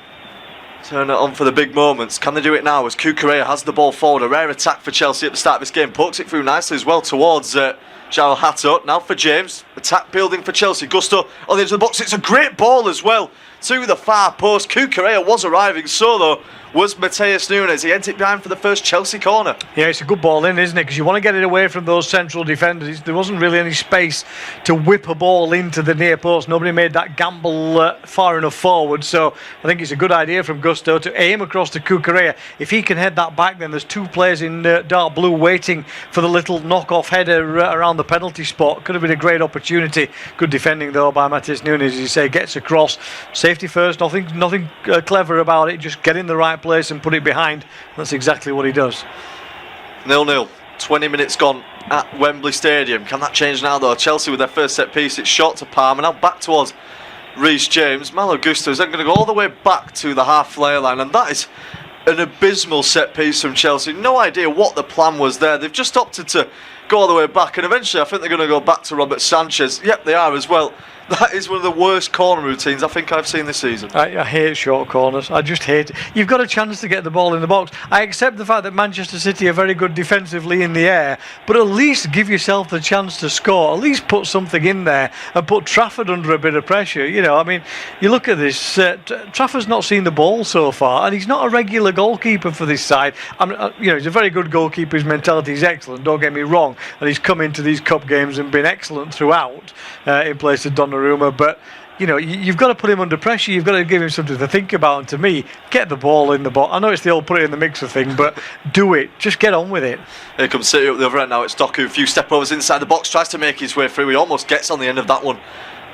turn it on for the big moments. Can they do it now as Cucurella has the ball forward? A rare attack for Chelsea at the start of this game. Pokes it through nicely as well towards Jarrell Hato. Now for James. Attack building for Chelsea. Gusto on the edge of the box. It's a great ball as well to the far post. Cucurella was arriving, so though was Mateus Nunes. He entered behind for the first Chelsea corner. Yeah, it's a good ball in, isn't it? Because you want to get it away from those central defenders. There wasn't really any space to whip a ball into the near post. Nobody made that gamble far enough forward. So I think it's a good idea from Gusto to aim across to Cucurella. If he can head that back, then there's two players in dark blue waiting for the little knock-off header around the penalty spot. Could have been a great opportunity. Good defending though by Mateus Nunes, as you say. Gets across. Safety first. Nothing clever about it. Just get in the right place and put it behind. That's exactly what he does. 0-0. 20 minutes gone at Wembley Stadium. Can that change now though? Chelsea with their first set piece. It's short to Palmer. Now back towards Reece James. Malo Gusto is then going to go all the way back to the half-flare line, and that is an abysmal set piece from Chelsea. No idea what the plan was there. They've just opted to go all the way back, and eventually I think they're going to go back to Robert Sanchez. Yep, they are as well. That is one of the worst corner routines I think I've seen this season. I hate short corners. I just hate it. You've got a chance to get the ball in the box. I accept the fact that Manchester City are very good defensively in the air, but at least give yourself the chance to score. At least put something in there and put Trafford under a bit of pressure. You look at this. Trafford's not seen the ball so far, and he's not a regular goalkeeper for this side. He's a very good goalkeeper. His mentality is excellent. Don't get me wrong, and he's come into these cup games and been excellent throughout in place of Donnarumma. But you've got to put him under pressure. You've got to give him something to think about. And to me, get the ball in the box. I know it's the old put it in the mixer thing, but do it. Just get on with it. Here comes City up the other end now. It's Doku. A few step overs inside the box. Tries to make his way through. He almost gets on the end of that one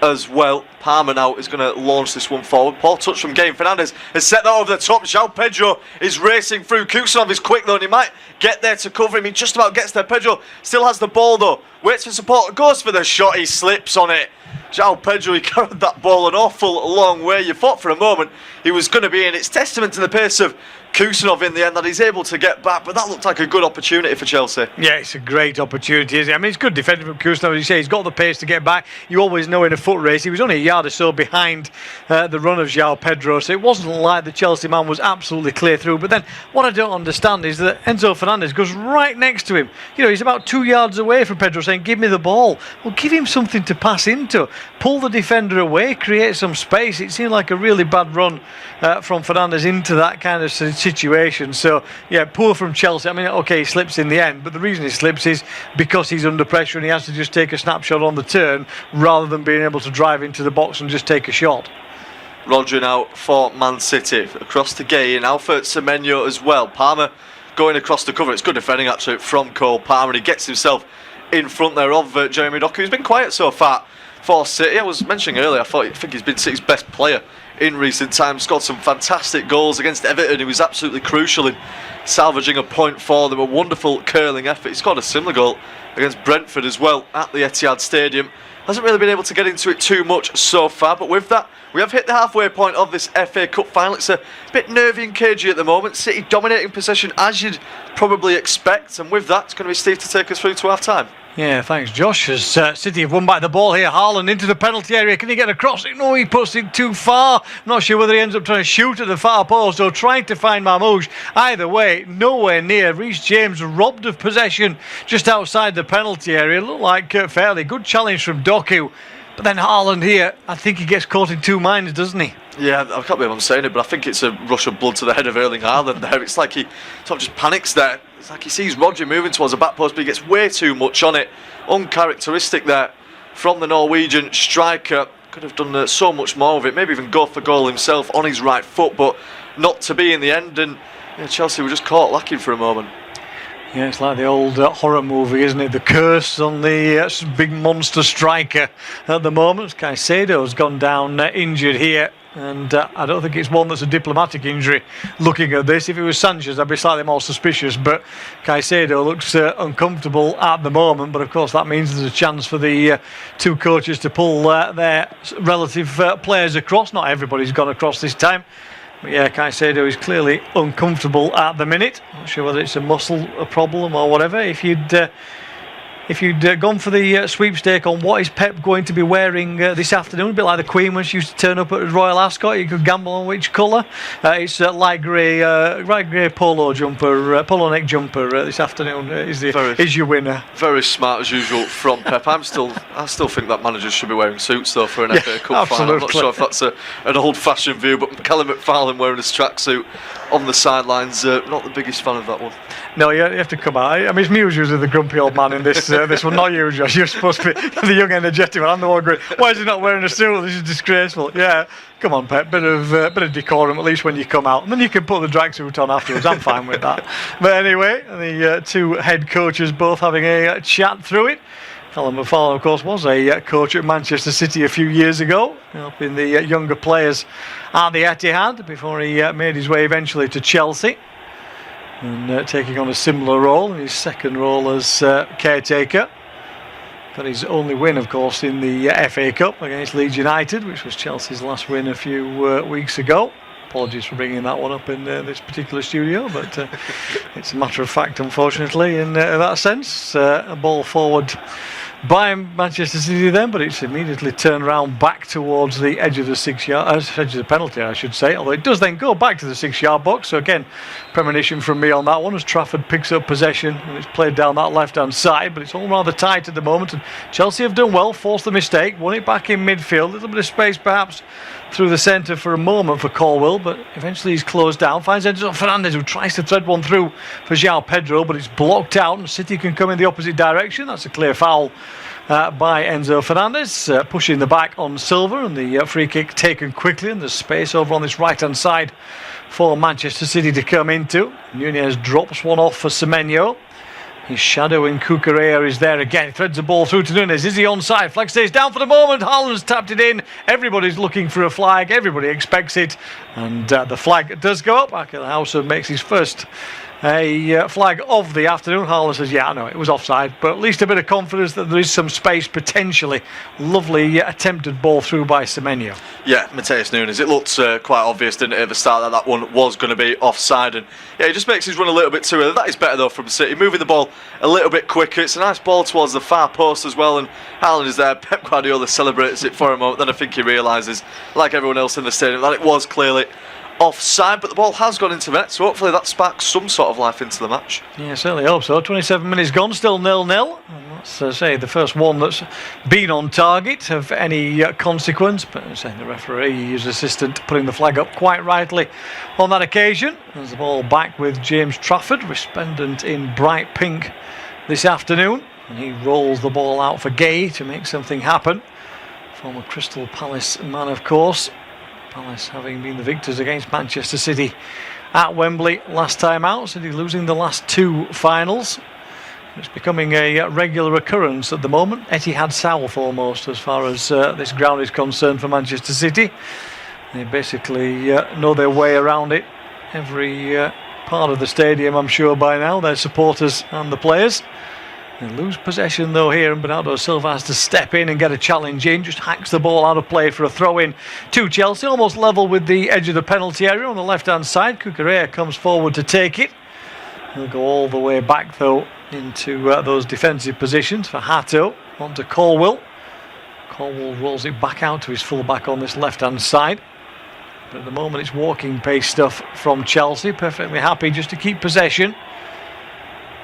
as well. Palmer now is going to launch this one forward. Poor touch from Gain. Fernandez has set that over the top. João Pedro is racing through. Kusanov is quick though, and he might get there to cover him. He just about gets there. Pedro still has the ball though. Waits for support. Goes for the shot. He slips on it. João Pedro, he carried that ball an awful long way. You thought for a moment he was going to be in. It's testament to the pace of Kusanov in the end that he's able to get back, but that looked like a good opportunity for Chelsea. Yeah, it's a great opportunity, isn't it? I mean, it's good defending from Kusanov, as you say. He's got the pace to get back. You always know in a foot race, he was only a yard or so behind the run of João Pedro, so it wasn't like the Chelsea man was absolutely clear through. But then what I don't understand is that Enzo Fernandez goes right next to him. You know, he's about 2 yards away from Pedro, saying, give me the ball. Well, give him something to pass into. Pull the defender away, create some space. It seemed like a really bad run from Fernandez into that kind of situation. So, yeah, poor from Chelsea. I mean, OK, he slips in the end, but the reason he slips is because he's under pressure and he has to just take a snapshot on the turn rather than being able to drive into the box and just take a shot. Rodri now for Man City. Across to Gay and Alfred Semenyo as well. Palmer going across the cover. It's good defending actually from Cole Palmer, and he gets himself in front there of Jeremy Doku. He's been quiet so far for City. I was mentioning earlier, I think he's been City's best player in recent times. Scored some fantastic goals against Everton. He was absolutely crucial in salvaging a point for them. A wonderful curling effort. He scored a similar goal against Brentford as well at the Etihad Stadium. Hasn't really been able to get into it too much so far, but with that, we have hit the halfway point of this FA Cup final. It's a bit nervy and cagey at the moment. City dominating possession as you'd probably expect, and with that, it's going to be Steve to take us through to half time. Yeah, thanks, Josh. As City have won back the ball here, Haaland into the penalty area. Can he get across it? No, he puts it too far. Not sure whether he ends up trying to shoot at the far post or trying to find Marmoush. Either way, nowhere near. Reece James robbed of possession just outside the penalty area. Looked like a fairly good challenge from Doku. But then Haaland here, I think he gets caught in two minds, doesn't he? Yeah, I can't believe I'm saying it, but I think it's a rush of blood to the head of Erling Haaland there. It's like he sort of just panics there. It's like he sees Rodri moving towards the back post, but he gets way too much on it. Uncharacteristic there from the Norwegian striker. Could have done so much more of it, maybe even go for goal himself on his right foot, but not to be in the end. And yeah, Chelsea were just caught lacking for a moment. Yeah, it's like the old horror movie, isn't it? The curse on the big monster striker at the moment. Caicedo's gone down injured here, and I don't think it's one that's a diplomatic injury looking at this. If it was Sanchez, I'd be slightly more suspicious, but Caicedo looks uncomfortable at the moment. But of course that means there's a chance for the two coaches to pull their relative players across. Not everybody's gone across this time. But yeah, Caicedo is clearly uncomfortable at the minute. Not sure whether it's a muscle problem or whatever. If you'd gone for the sweepstake on what is Pep going to be wearing this afternoon, a bit like the Queen when she used to turn up at Royal Ascot, you could gamble on which colour. It's light grey polo neck jumper this afternoon is your winner. Very smart as usual from Pep. I still think that managers should be wearing suits though for an FA Cup final. I'm not sure if that's an old-fashioned view, but Callum McFarlane wearing his tracksuit on the sidelines, not the biggest fan of that one. No, you have to come out. I mean, it's me who's usually the grumpy old man in this one, not you, Josh. You're supposed to be the young, energetic one. I'm the one going, why is he not wearing a suit? This is disgraceful. Yeah, come on, Pep. Bit of decorum, at least when you come out. And then you can put the drag suit on afterwards. I'm fine with that. But anyway, the two head coaches both having a chat through it. Callum McFarlane, of course, was a coach at Manchester City a few years ago, helping the younger players at the Etihad before he made his way eventually to Chelsea. And taking on a similar role, his second role as caretaker. Got his only win, of course, in the FA Cup against Leeds United, which was Chelsea's last win a few weeks ago. Apologies for bringing that one up in this particular studio, but it's a matter of fact, unfortunately, in that sense. A ball forward by Manchester City then, but it's immediately turned around back towards the edge of the edge of the penalty, I should say. Although it does then go back to the 6-yard box. So again, premonition from me on that one as Trafford picks up possession and it's played down that left-hand side. But it's all rather tight at the moment, and Chelsea have done well, forced the mistake, won it back in midfield. A little bit of space perhaps through the centre for a moment for Colwill, but eventually he's closed down. Finds Enzo Fernandez, who tries to thread one through for João Pedro, but it's blocked out and City can come in the opposite direction. That's a clear foul by Enzo Fernandez, pushing the back on Silva, and the free kick taken quickly, and there's space over on this right hand side for Manchester City to come into. Nunez drops one off for Semenyo, His shadow in Cucurella is there again. He threads the ball through to Nunes. Is he onside? Flag stays down for the moment. Haaland's tapped it in. Everybody's looking for a flag. Everybody expects it. And the flag does go up. Akil Hauser makes his first flag of the afternoon. Haaland says, yeah, I know it was offside, but at least a bit of confidence that there is some space potentially. Lovely attempted ball through by Semenyo. Yeah, Matheus Nunes. It looked quite obvious, didn't it, at the start that one was going to be offside, and yeah, he just makes his run a little bit too early. That is better though from City, moving the ball a little bit quicker. It's a nice ball towards the far post as well, and Haaland is there. Pep Guardiola celebrates it for a moment, then I think he realises, like everyone else in the stadium, that it was clearly offside, but the ball has gone into net, so hopefully that sparks some sort of life into the match. Yeah, certainly hope so. 27 minutes gone, still 0-0. And that's the first one that's been on target of any consequence, but the referee, his assistant, putting the flag up quite rightly on that occasion. There's the ball back with James Trafford, resplendent in bright pink this afternoon, and he rolls the ball out for Gay to make something happen. Former Crystal Palace man, of course. Palace having been the victors against Manchester City at Wembley last time out. City losing the last two finals. It's becoming a regular occurrence at the moment. Etihad South almost, as far as this ground is concerned for Manchester City. They basically know their way around it. Every part of the stadium, I'm sure by now, their supporters and the players. They lose possession though here, and Bernardo Silva has to step in and get a challenge in. Just hacks the ball out of play for a throw in to Chelsea, almost level with the edge of the penalty area on the left hand side. Cucurella comes forward to take it. He'll go all the way back though into those defensive positions for Hato. On to Colwill. Colwill rolls it back out to his fullback on this left hand side. But at the moment it's walking pace stuff from Chelsea. Perfectly happy just to keep possession.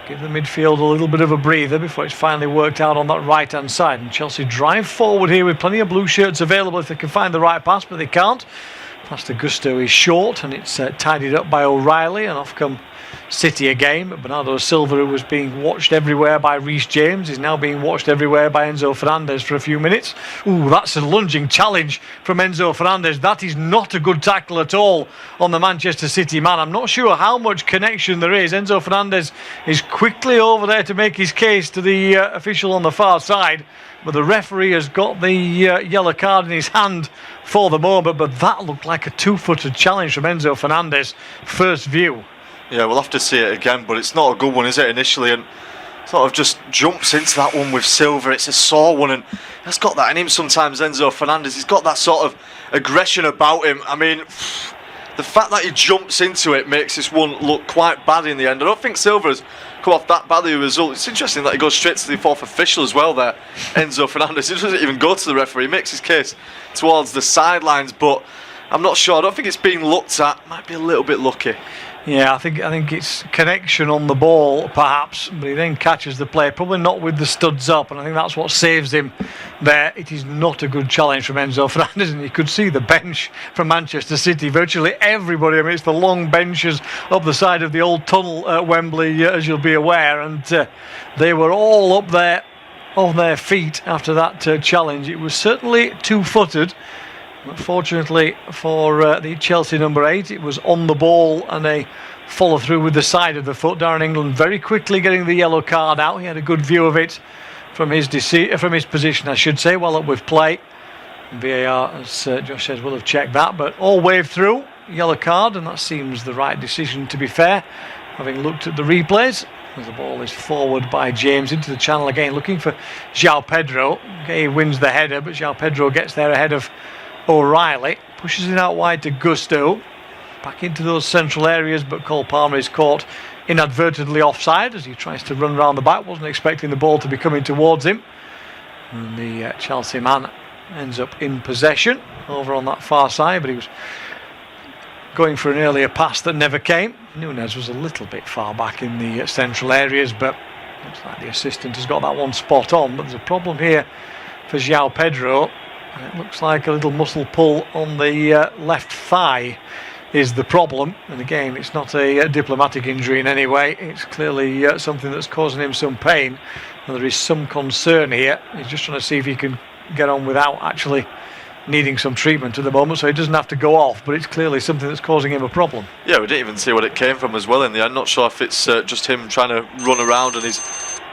Give the midfield a little bit of a breather before it's finally worked out on that right hand side. And Chelsea drive forward here with plenty of blue shirts available if they can find the right pass, but they can't. Pass to Gusto is short, and it's tidied up by O'Reilly, and off come City again. But Bernardo Silva, who was being watched everywhere by Reece James, is now being watched everywhere by Enzo Fernandez for a few minutes. Ooh, that's a lunging challenge from Enzo Fernandez. That is not a good tackle at all on the Manchester City man. I'm not sure how much connection there is. Enzo Fernandez is quickly over there to make his case to the official on the far side, but the referee has got the yellow card in his hand for the moment. But that looked like a two-footed challenge from Enzo Fernandez, first view. Yeah, we'll have to see it again, but it's not a good one, is it, initially? And sort of just jumps into that one with Silva. It's a sore one, and he's got that in him sometimes, Enzo Fernandez. He's got that sort of aggression about him. I mean, the fact that he jumps into it makes this one look quite bad in the end. I don't think Silva's come off that badly as a result. It's interesting that he goes straight to the fourth official as well there, Enzo Fernandez. He doesn't even go to the referee. He makes his case towards the sidelines, but I'm not sure. I don't think it's being looked at. Might be a little bit lucky. Yeah, I think it's connection on the ball, perhaps, but he then catches the play, probably not with the studs up, and I think that's what saves him there. It is not a good challenge from Enzo Fernandez, and you could see the bench from Manchester City, virtually everybody. I mean, it's the long benches up the side of the old tunnel at Wembley, as you'll be aware, and they were all up there on their feet after that challenge. It was certainly two-footed. But fortunately for the Chelsea number 8, it was on the ball and a follow through with the side of the foot. Darren England very quickly getting the yellow card out. He had a good view of it from his position, I should say, well up with play. VAR, as Josh said, will have checked that, but all waved through, yellow card, and that seems the right decision, to be fair, having looked at the replays. As the ball is forward by James into the channel again, looking for João Pedro. Okay, he wins the header, but João Pedro gets there ahead of O'Reilly, pushes it out wide to Gusto, back into those central areas, but Cole Palmer is caught inadvertently offside as he tries to run round the back. Wasn't expecting the ball to be coming towards him, and the Chelsea man ends up in possession over on that far side, but he was going for an earlier pass that never came. Nunes was a little bit far back in the central areas, but looks like the assistant has got that one spot on. But there's a problem here for João Pedro. It looks like a little muscle pull on the left thigh is the problem. And again, it's not a diplomatic injury in any way. It's clearly something that's causing him some pain. And there is some concern here. He's just trying to see if he can get on without actually needing some treatment at the moment, so he doesn't have to go off, but it's clearly something that's causing him a problem. Yeah, we didn't even see what it came from as well in the end. Not sure if it's just him trying to run around and he's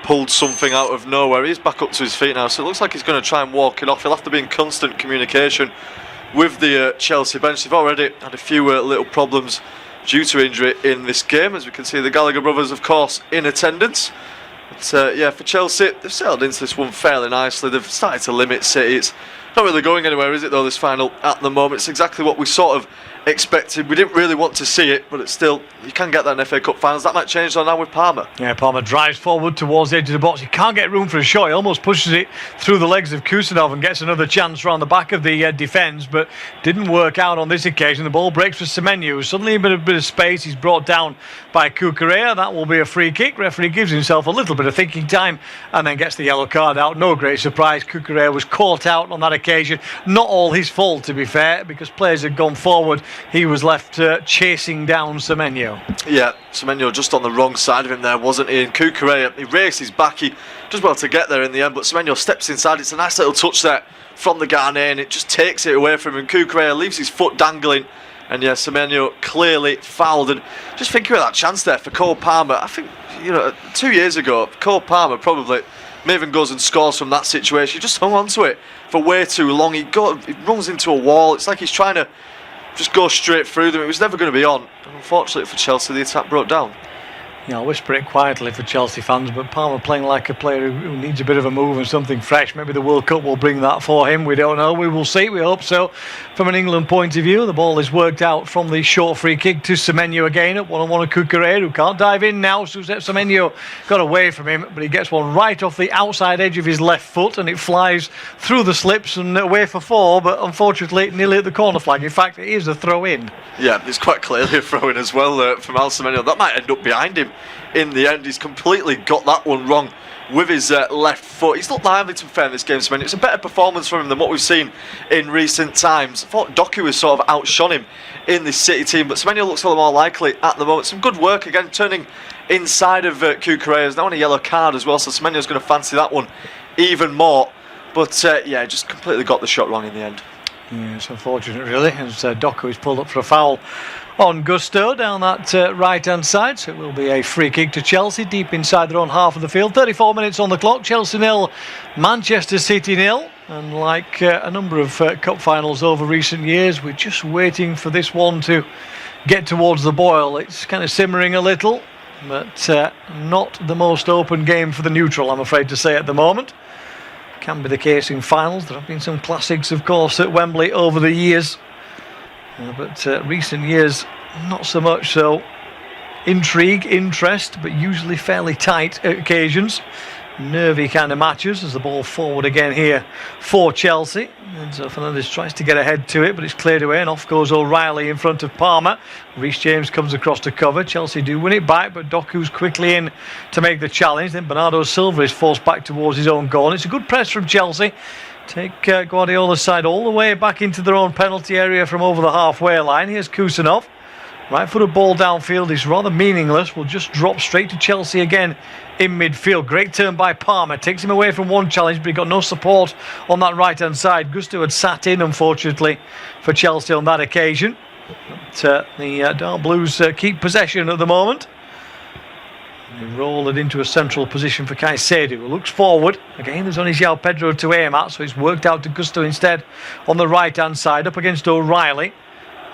pulled something out of nowhere. He's back up to his feet now, so it looks like he's going to try and walk it off. He'll have to be in constant communication with the Chelsea bench. They've already had a few little problems due to injury in this game, as we can see the Gallagher brothers, of course, in attendance. But yeah, for Chelsea, they've settled into this one fairly nicely. They've started to limit City. It's not really going anywhere, is it, though, this final at the moment? It's exactly what we sort of expected. We didn't really want to see it, but it's still, you can get that in FA Cup finals. That might change though now with Palmer. Yeah, Palmer drives forward towards the edge of the box. He can't get room for a shot. He almost pushes it through the legs of Kusanov and gets another chance around the back of the defence, but didn't work out on this occasion. The ball breaks for Semenyo. Suddenly a bit of space. He's brought down by Kukurea. That will be a free kick. Referee gives himself a little bit of thinking time and then gets the yellow card out. No great surprise. Kukurea was caught out on that occasion. Not all his fault, to be fair, because players had gone forward. He was left chasing down Semenyo. Yeah, Semenyo just on the wrong side of him there, wasn't he? And Kukurea, he races back. He does well to get there in the end, but Semenyo steps inside. It's a nice little touch there from the Ghanaian. It just takes it away from him. Kukurea leaves his foot dangling. And yeah, Semenyo clearly fouled. And just thinking about that chance there for Cole Palmer, I think, 2 years ago, Cole Palmer probably even goes and scores from that situation. He just hung on to it for way too long. He runs into a wall. It's like he's trying to just go straight through them. It was never going to be on. And unfortunately for Chelsea, the attack broke down. Yeah, I'll whisper it quietly for Chelsea fans, but Palmer playing like a player who needs a bit of a move and something fresh. Maybe the World Cup will bring that for him. We don't know. We will see. We hope so. From an England point of view, the ball is worked out from the short free kick to Semenyo again at one-on-one of Kukurea, who can't dive in now. So Semenyo got away from him, but he gets one right off the outside edge of his left foot, and it flies through the slips and away for four, but unfortunately nearly at the corner flag. In fact, it is a throw-in. Yeah, it's quite clearly a throw-in as well from Al Semenyo. That might end up behind him. In the end, he's completely got that one wrong with his left foot. He's not lively, to be fair, in this game, Semenyo. It's a better performance from him than what we've seen in recent times. I thought Doku has sort of outshone him in this City team, but Semenyo looks a little more likely at the moment. Some good work again, turning inside of Kukurea. There's now on a yellow card as well, so Semenyo's going to fancy that one even more. But yeah, just completely got the shot wrong in the end. Yeah, it's unfortunate, really, as Doku is pulled up for a foul on Gusto down that right-hand side. So it will be a free kick to Chelsea, deep inside their own half of the field. 34 minutes on the clock. Chelsea 0, Manchester City 0. And like a number of cup finals over recent years, we're just waiting for this one to get towards the boil. It's kind of simmering a little, but not the most open game for the neutral, I'm afraid to say, at the moment. Can be the case in finals. There have been some classics, of course, at Wembley over the years. But recent years, not so much so. Intrigue, interest, but usually fairly tight at occasions. Nervy kind of matches as the ball forward again here for Chelsea. And so Fernandes tries to get ahead to it, but it's cleared away, and off goes O'Reilly in front of Palmer. Reece James comes across to cover. Chelsea do win it back, but Doku's quickly in to make the challenge. Then Bernardo Silva is forced back towards his own goal. And it's a good press from Chelsea. Take Guardiola's side all the way back into their own penalty area from over the halfway line. Here's Kusanov. Right footed ball downfield is rather meaningless. Will just drop straight to Chelsea again in midfield. Great turn by Palmer. Takes him away from one challenge, but he got no support on that right-hand side. Gusto had sat in, unfortunately, for Chelsea on that occasion. But the Dark Blues keep possession at the moment. They roll it into a central position for Caicedo, who looks forward. Again, there's only João Pedro to aim at, so he's worked out to Gusto instead on the right-hand side, up against O'Reilly.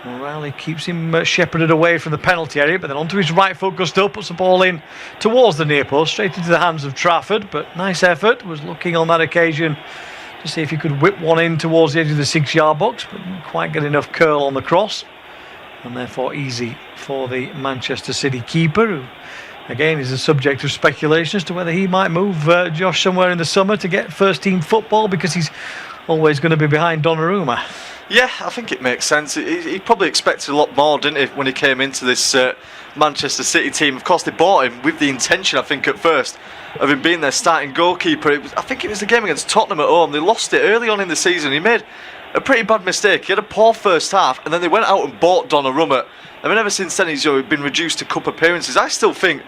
O'Reilly keeps him shepherded away from the penalty area, but then onto his right foot, Gusto puts the ball in towards the near post, straight into the hands of Trafford. But nice effort, was looking on that occasion to see if he could whip one in towards the edge of the 6-yard box, but didn't quite get enough curl on the cross. And therefore easy for the Manchester City keeper, who again is a subject of speculation as to whether he might move Josh somewhere in the summer to get first team football, because he's always going to be behind Donnarumma. Yeah, I think it makes sense. He probably expected a lot more, didn't he, when he came into this Manchester City team. Of course, they bought him with the intention, I think, at first, of him being their starting goalkeeper. I think it was the game against Tottenham at home. They lost it early on in the season. He made a pretty bad mistake. He had a poor first half, and then they went out and bought Donnarumma. I mean, ever since then, he's been reduced to cup appearances. I still think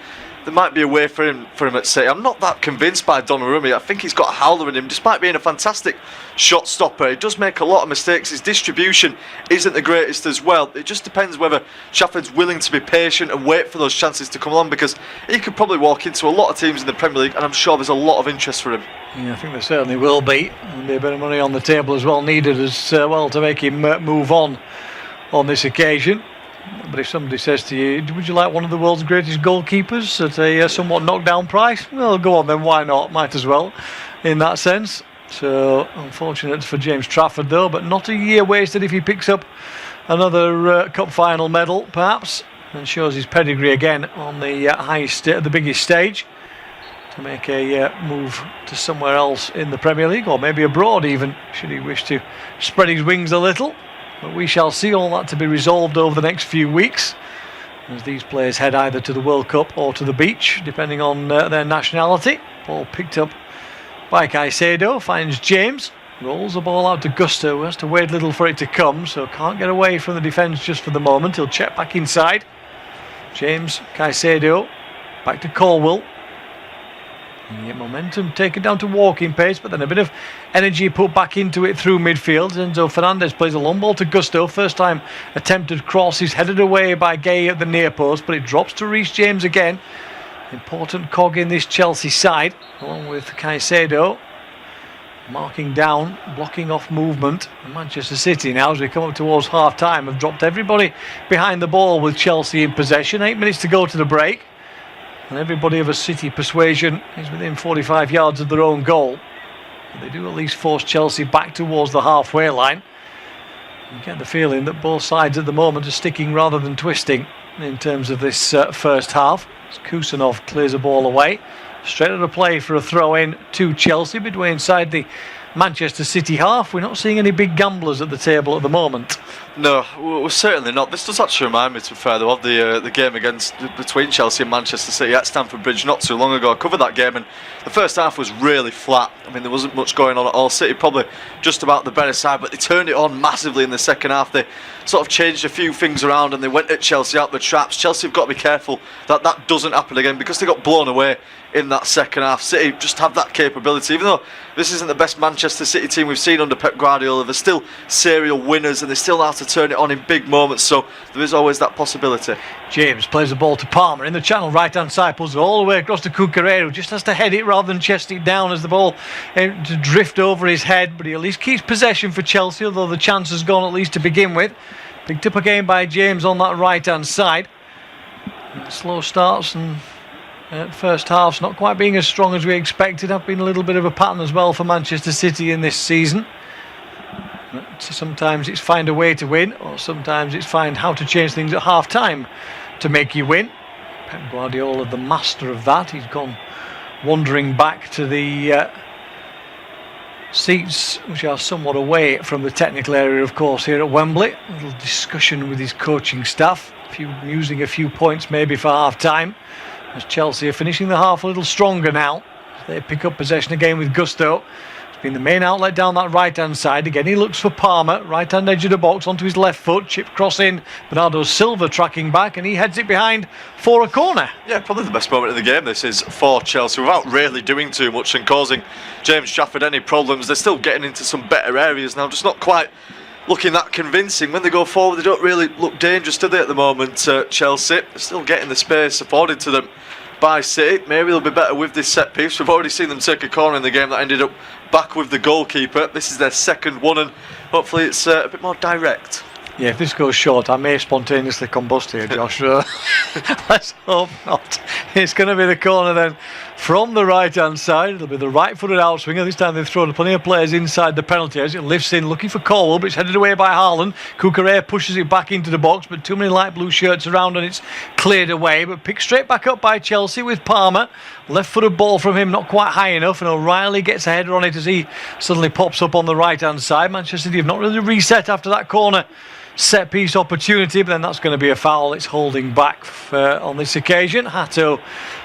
there might be a way for him at City. I'm not that convinced by Donnarumma. I think he's got a howler in him. Despite being a fantastic shot stopper, he does make a lot of mistakes. His distribution isn't the greatest as well. It just depends whether Trafford's willing to be patient and wait for those chances to come along, because he could probably walk into a lot of teams in the Premier League, and I'm sure there's a lot of interest for him. Yeah, I think there certainly will be. And a bit of money on the table as well needed as well to make him move on this occasion. But if somebody says to you, would you like one of the world's greatest goalkeepers at a somewhat knockdown price? Well, go on then, why not? Might as well, in that sense. So, unfortunate for James Trafford though, but not a year wasted if he picks up another cup final medal, perhaps, and shows his pedigree again on the biggest stage, to make a move to somewhere else in the Premier League, or maybe abroad even, should he wish to spread his wings a little. But we shall see, all that to be resolved over the next few weeks, as these players head either to the World Cup or to the beach, depending on their nationality. Ball picked up by Caicedo, finds James, rolls the ball out to Gusto, who has to wait a little for it to come, so can't get away from the defence just for the moment. He'll check back inside. James, Caicedo, back to Colwill. And get momentum taken down to walking pace, but then a bit of energy put back into it through midfield. Enzo Fernandez plays a long ball to Gusto. First time attempted cross is headed away by Gay at the near post, but it drops to Reece James again. Important cog in this Chelsea side, along with Caicedo marking down, blocking off movement. Manchester City now, as we come up towards half time, have dropped everybody behind the ball with Chelsea in possession. 8 minutes to go to the break. And everybody of a City persuasion is within 45 yards of their own goal. And they do at least force Chelsea back towards the halfway line. You get the feeling that both sides at the moment are sticking rather than twisting in terms of this first half. As Kusanov clears a ball away. Straight out of play for a throw in to Chelsea, midway inside the Manchester City half. We're not seeing any big gamblers at the table at the moment. No, we're certainly not. This does actually remind me, to be fair, though, of the game between Chelsea and Manchester City at Stamford Bridge not too long ago. I covered that game, and the first half was really flat. I mean, there wasn't much going on at all. City probably just about the better side, but they turned it on massively in the second half. They sort of changed a few things around, and they went at Chelsea out the traps. Chelsea have got to be careful that that doesn't happen again, because they got blown away in that second half. City just have that capability. Even though this isn't the best Manchester City team we've seen under Pep Guardiola, they're still serial winners, and they still know how to turn it on in big moments, so there is always that possibility. James plays the ball to Palmer in the channel, right hand side, pulls it all the way across to Cucurella, who just has to head it rather than chest it down as the ball to drift over his head, but he at least keeps possession for Chelsea, although the chance has gone at least to begin with. Picked up again by James on that right hand side. Slow starts, and first half's not quite being as strong as we expected. Have been a little bit of a pattern as well for Manchester City in this season. Sometimes it's find a way to win, or sometimes it's find how to change things at half time to make you win. Pep Guardiola, the master of that. He's gone wandering back to the seats, which are somewhat away from the technical area, of course, here at Wembley. A little discussion with his coaching staff, using a few points maybe for half time, as Chelsea are finishing the half a little stronger now. They pick up possession again with Gusto. It's been the main outlet down that right hand side. Again, he looks for Palmer, right hand edge of the box, onto his left foot, chip cross in. Bernardo Silva tracking back, and he heads it behind for a corner. Yeah, probably the best moment of the game this is for Chelsea, without really doing too much and causing James Trafford any problems. They're still getting into some better areas now, just not quite looking that convincing. When they go forward, they don't really look dangerous, do they, at the moment, Chelsea? They're still getting the space afforded to them by City. Maybe they'll be better with this set piece. We've already seen them take a corner in the game that ended up back with the goalkeeper. This is their second one, and hopefully it's a bit more direct. Yeah, if this goes short, I may spontaneously combust here, Josh. Let's hope not. It's going to be the corner then from the right-hand side. It'll be the right-footed outswinger. This time they've thrown plenty of players inside the penalty area. It lifts in, looking for Colwill, but it's headed away by Haaland. Cucurella pushes it back into the box, but too many light blue shirts around, and it's cleared away. But picked straight back up by Chelsea with Palmer. Left-footed ball from him, not quite high enough, and O'Reilly gets a header on it as he suddenly pops up on the right-hand side. Manchester City have not really reset after that corner set piece opportunity, but then that's going to be a foul. It's holding back on this occasion. Hato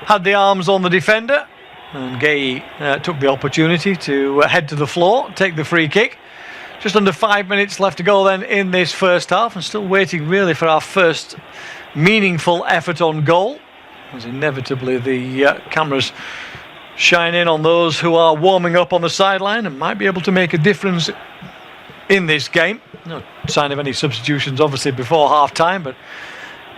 had the arms on the defender, and Gay took the opportunity to head to the floor, take the free kick. Just under 5 minutes left to go then in this first half, and still waiting really for our first meaningful effort on goal. as inevitably the cameras shine in on those who are warming up on the sideline and might be able to make a difference in this game. No sign of any substitutions obviously before half time, but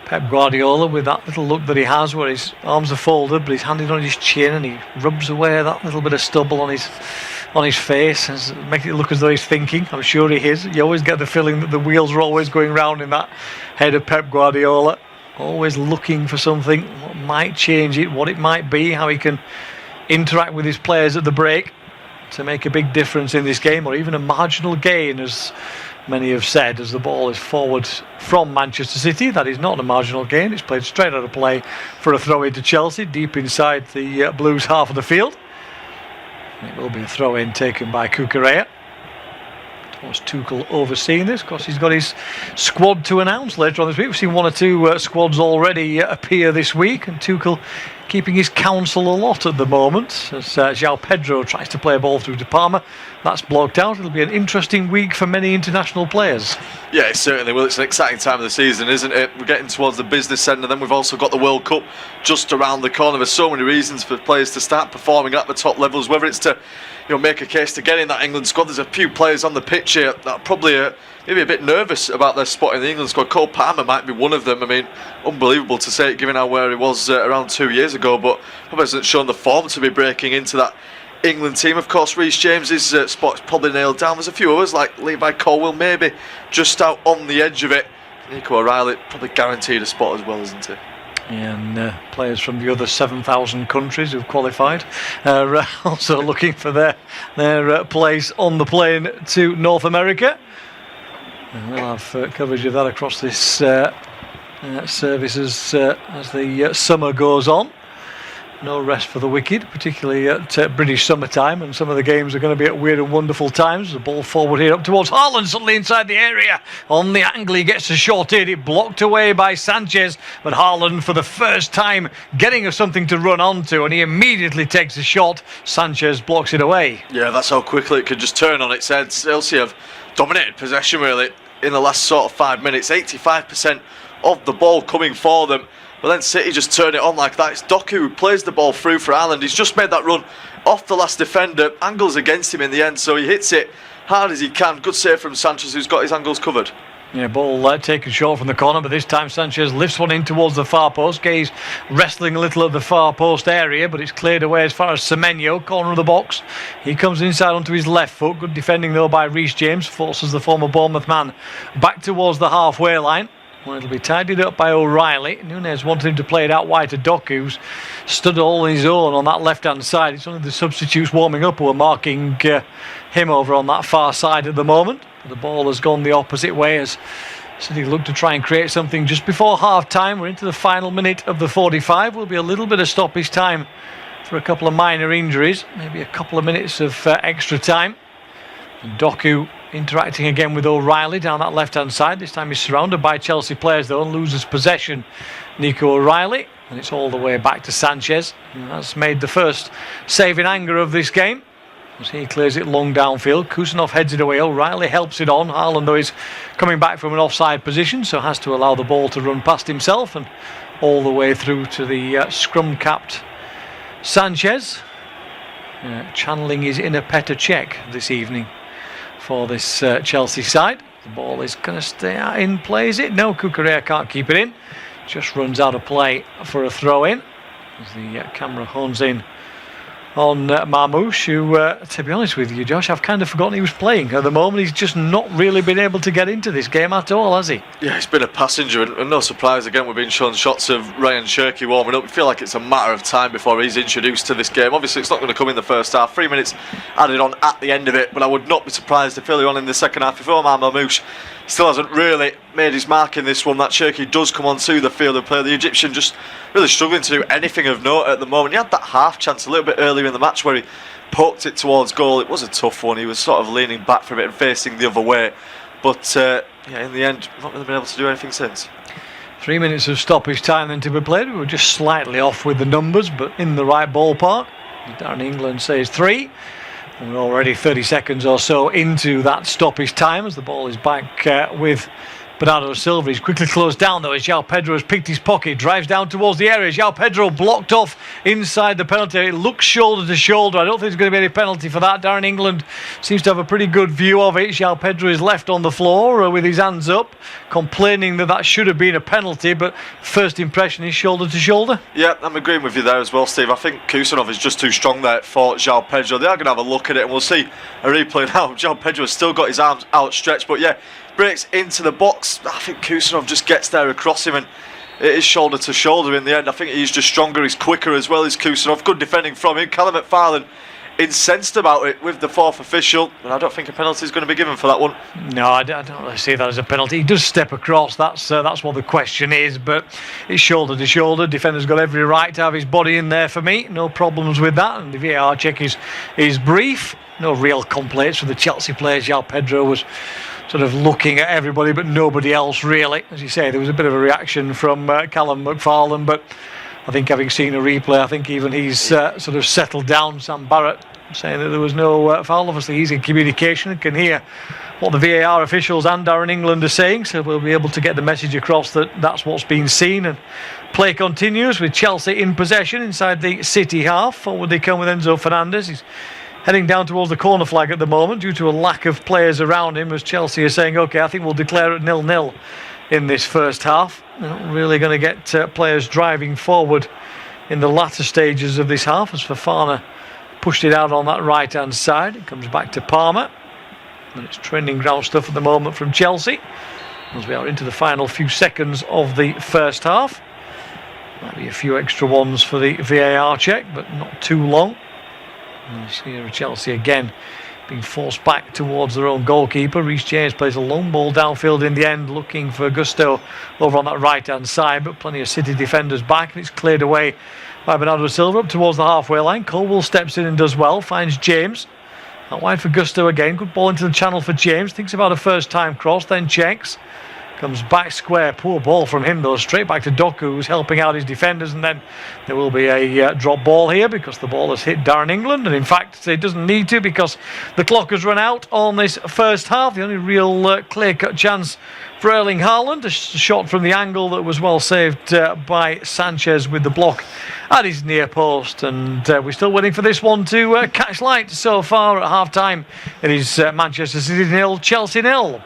Pep Guardiola, with that little look that he has where his arms are folded but he's handed on his chin and he rubs away that little bit of stubble on his face and making it look as though he's thinking. I'm sure he is. You always get the feeling that the wheels are always going round in that head of Pep Guardiola, always looking for something, what might change it, what it might be, how he can interact with his players at the break to make a big difference in this game, or even a marginal gain, as many have said, as the ball is forward from Manchester City. That is not a marginal gain. It's played straight out of play for a throw in to Chelsea, deep inside the Blues half of the field. It will be a throw in taken by Cucurella. Thomas Tuchel overseeing this. Of course, he's got his squad to announce later on this week. We've seen one or two squads already appear this week, and Tuchel keeping his counsel a lot at the moment as João Pedro tries to play a ball through to Palmer. That's blocked out. It'll be an interesting week for many international players. Yeah, it certainly will. It's an exciting time of the season, isn't it? We're getting towards the business end, and then we've also got the World Cup just around the corner. There's so many reasons for players to start performing at the top levels, whether it's to make a case to get in that England squad. There's a few players on the pitch here that are probably maybe a bit nervous about their spot in the England squad. Cole Palmer might be one of them. I mean, unbelievable to say it given how where he was around 2 years ago, but probably hasn't shown the form to be breaking into that England team. Of course, Reece James's spot's probably nailed down. There's a few others like Levi Colwill, maybe just out on the edge of it. Nico O'Reilly probably guaranteed a spot as well, isn't he? And players from the other 7,000 countries who've qualified are also looking for their place on the plane to North America. And we'll have coverage of that across this service as the summer goes on. No rest for the wicked, particularly at British summertime, and some of the games are going to be at weird and wonderful times. The ball forward here up towards Haaland, suddenly inside the area. On the angle, he gets a shot in. It blocked away by Sanchez, but Haaland for the first time getting something to run onto, and he immediately takes a shot. Sanchez blocks it away. Yeah, that's how quickly it could just turn on its head. Chelsea have dominated possession really in the last sort of 5 minutes. 85% of the ball coming for them. But then City just turn it on like that. It's Doku who plays the ball through for Ireland. He's just made that run off the last defender. Angles against him in the end, so he hits it hard as he can. Good save from Sanchez, who's got his angles covered. Yeah, ball taken short from the corner, but this time Sanchez lifts one in towards the far post. Gay's wrestling a little at the far post area, but it's cleared away as far as Semenyo, corner of the box. He comes inside onto his left foot. Good defending though by Reece James, forces the former Bournemouth man back towards the halfway line. Well, it'll be tidied up by O'Reilly. Núñez wanted him to play it out wide to Doku, who's stood all on his own on that left-hand side. It's only the substitutes warming up who are marking him over on that far side at the moment. The ball has gone the opposite way as City look to try and create something just before half-time. We're into the final minute of the 45. Will be a little bit of stoppage time for a couple of minor injuries, maybe a couple of minutes of extra time. And Doku interacting again with O'Reilly down that left-hand side. This time he's surrounded by Chelsea players though and loses possession. Nico O'Reilly, and it's all the way back to Sanchez, who has made the first save in anger of this game as he clears it long downfield. Kusanov heads it away. O'Reilly helps it on. Haaland though is coming back from an offside position, so has to allow the ball to run past himself and all the way through to the scrum-capped Sanchez, channeling his inner Petr Cech this evening for this Chelsea side. The ball is going to stay in play, is it? No, Cucurella can't keep it in. Just runs out of play for a throw-in as the camera hones in on Marmoush, who, to be honest with you, Josh, I've kind of forgotten he was playing at the moment. He's just not really been able to get into this game at all, has he? Yeah, he's been a passenger, and no surprise, again, we've been shown shots of Ryan Cherki warming up. We feel like it's a matter of time before he's introduced to this game. Obviously, it's not going to come in the first half. 3 minutes added on at the end of it, but I would not be surprised if early on in the second half, if Omar Marmoush still hasn't really made his mark in this one, that Cherki does come onto the field and play. The Egyptian just really struggling to do anything of note at the moment. He had that half chance a little bit earlier in the match where he poked it towards goal. It was a tough one. He was sort of leaning back from it and facing the other way, but yeah, in the end, not really been able to do anything since. 3 minutes of stoppage time then to be played. We were just slightly off with the numbers, but in the right ballpark. Darren England says 3. And we're already 30 seconds or so into that stoppage time as the ball is back with Bernardo Silva. He's quickly closed down though as João Pedro has picked his pocket, drives down towards the area. João Pedro blocked off inside the penalty. It looks shoulder to shoulder. I don't think there's going to be any penalty for that. Darren England seems to have a pretty good view of it. João Pedro is left on the floor with his hands up, complaining that should have been a penalty, but first impression is shoulder to shoulder. Yeah, I'm agreeing with you there as well, Steve. I think Kusanov is just too strong there for João Pedro. They are going to have a look at it, and we'll see a replay now. João Pedro has still got his arms outstretched, but yeah, breaks into the box. I think Kusanov just gets there across him, and it is shoulder to shoulder in the end. I think he's just stronger, he's quicker as well as Kusanov. Good defending from him. Callum McFarlane incensed about it with the fourth official, and I don't think a penalty is going to be given for that one. No, I don't really see that as a penalty. He does step across, that's what the question is, but it's shoulder to shoulder. Defender's got every right to have his body in there for me, no problems with that, and the VAR check is brief. No real complaints from the Chelsea players. João Pedro was sort of looking at everybody but nobody else really. As you say, there was a bit of a reaction from Callum McFarlane, but I think having seen a replay, I think even he's sort of settled down. Sam Barrett saying that there was no foul. Obviously he's in communication and can hear what the VAR officials and Darren England are saying, so we'll be able to get the message across that that's what's been seen. And play continues with Chelsea in possession inside the City half. Forward they come with Enzo Fernandez. He's heading down towards the corner flag at the moment due to a lack of players around him, as Chelsea are saying, OK, I think we'll declare it 0-0 in this first half. They're not really going to get players driving forward in the latter stages of this half, as Fofana pushed it out on that right-hand side. It comes back to Palmer, and it's trending ground stuff at the moment from Chelsea as we are into the final few seconds of the first half. Might be a few extra ones for the VAR check, but not too long. Here Chelsea again being forced back towards their own goalkeeper. Reece James plays a long ball downfield in the end, looking for Gusto over on that right hand side, but plenty of City defenders back, and it's cleared away by Bernardo Silva up towards the halfway line. Colwell steps in and does well, finds James out wide for Gusto again. Good ball into the channel for James, thinks about a first time cross, then checks, comes back square. Poor ball from him though, straight back to Doku, who's helping out his defenders, and then there will be a drop ball here because the ball has hit Darren England, and in fact it doesn't need to because the clock has run out on this first half. The only real clear-cut chance for Erling Haaland, a shot from the angle that was well saved by Sanchez with the block at his near post, and we're still waiting for this one to catch light. So far at half-time it is Manchester City 0, Chelsea 0.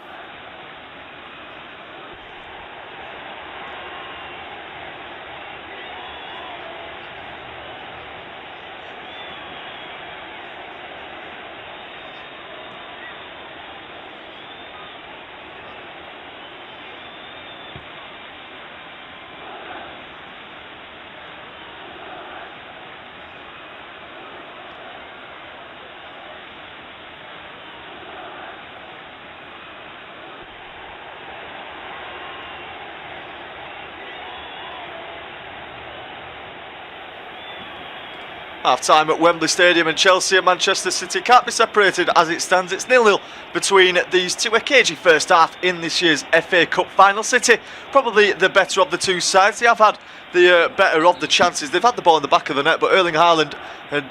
Half time at Wembley Stadium, and Chelsea and Manchester City can't be separated as it stands. It's 0-0 between these two. A cagey first half in this year's FA Cup final. City probably the better of the two sides. They have had the better of the chances. They've had the ball in the back of the net, but Erling Haaland had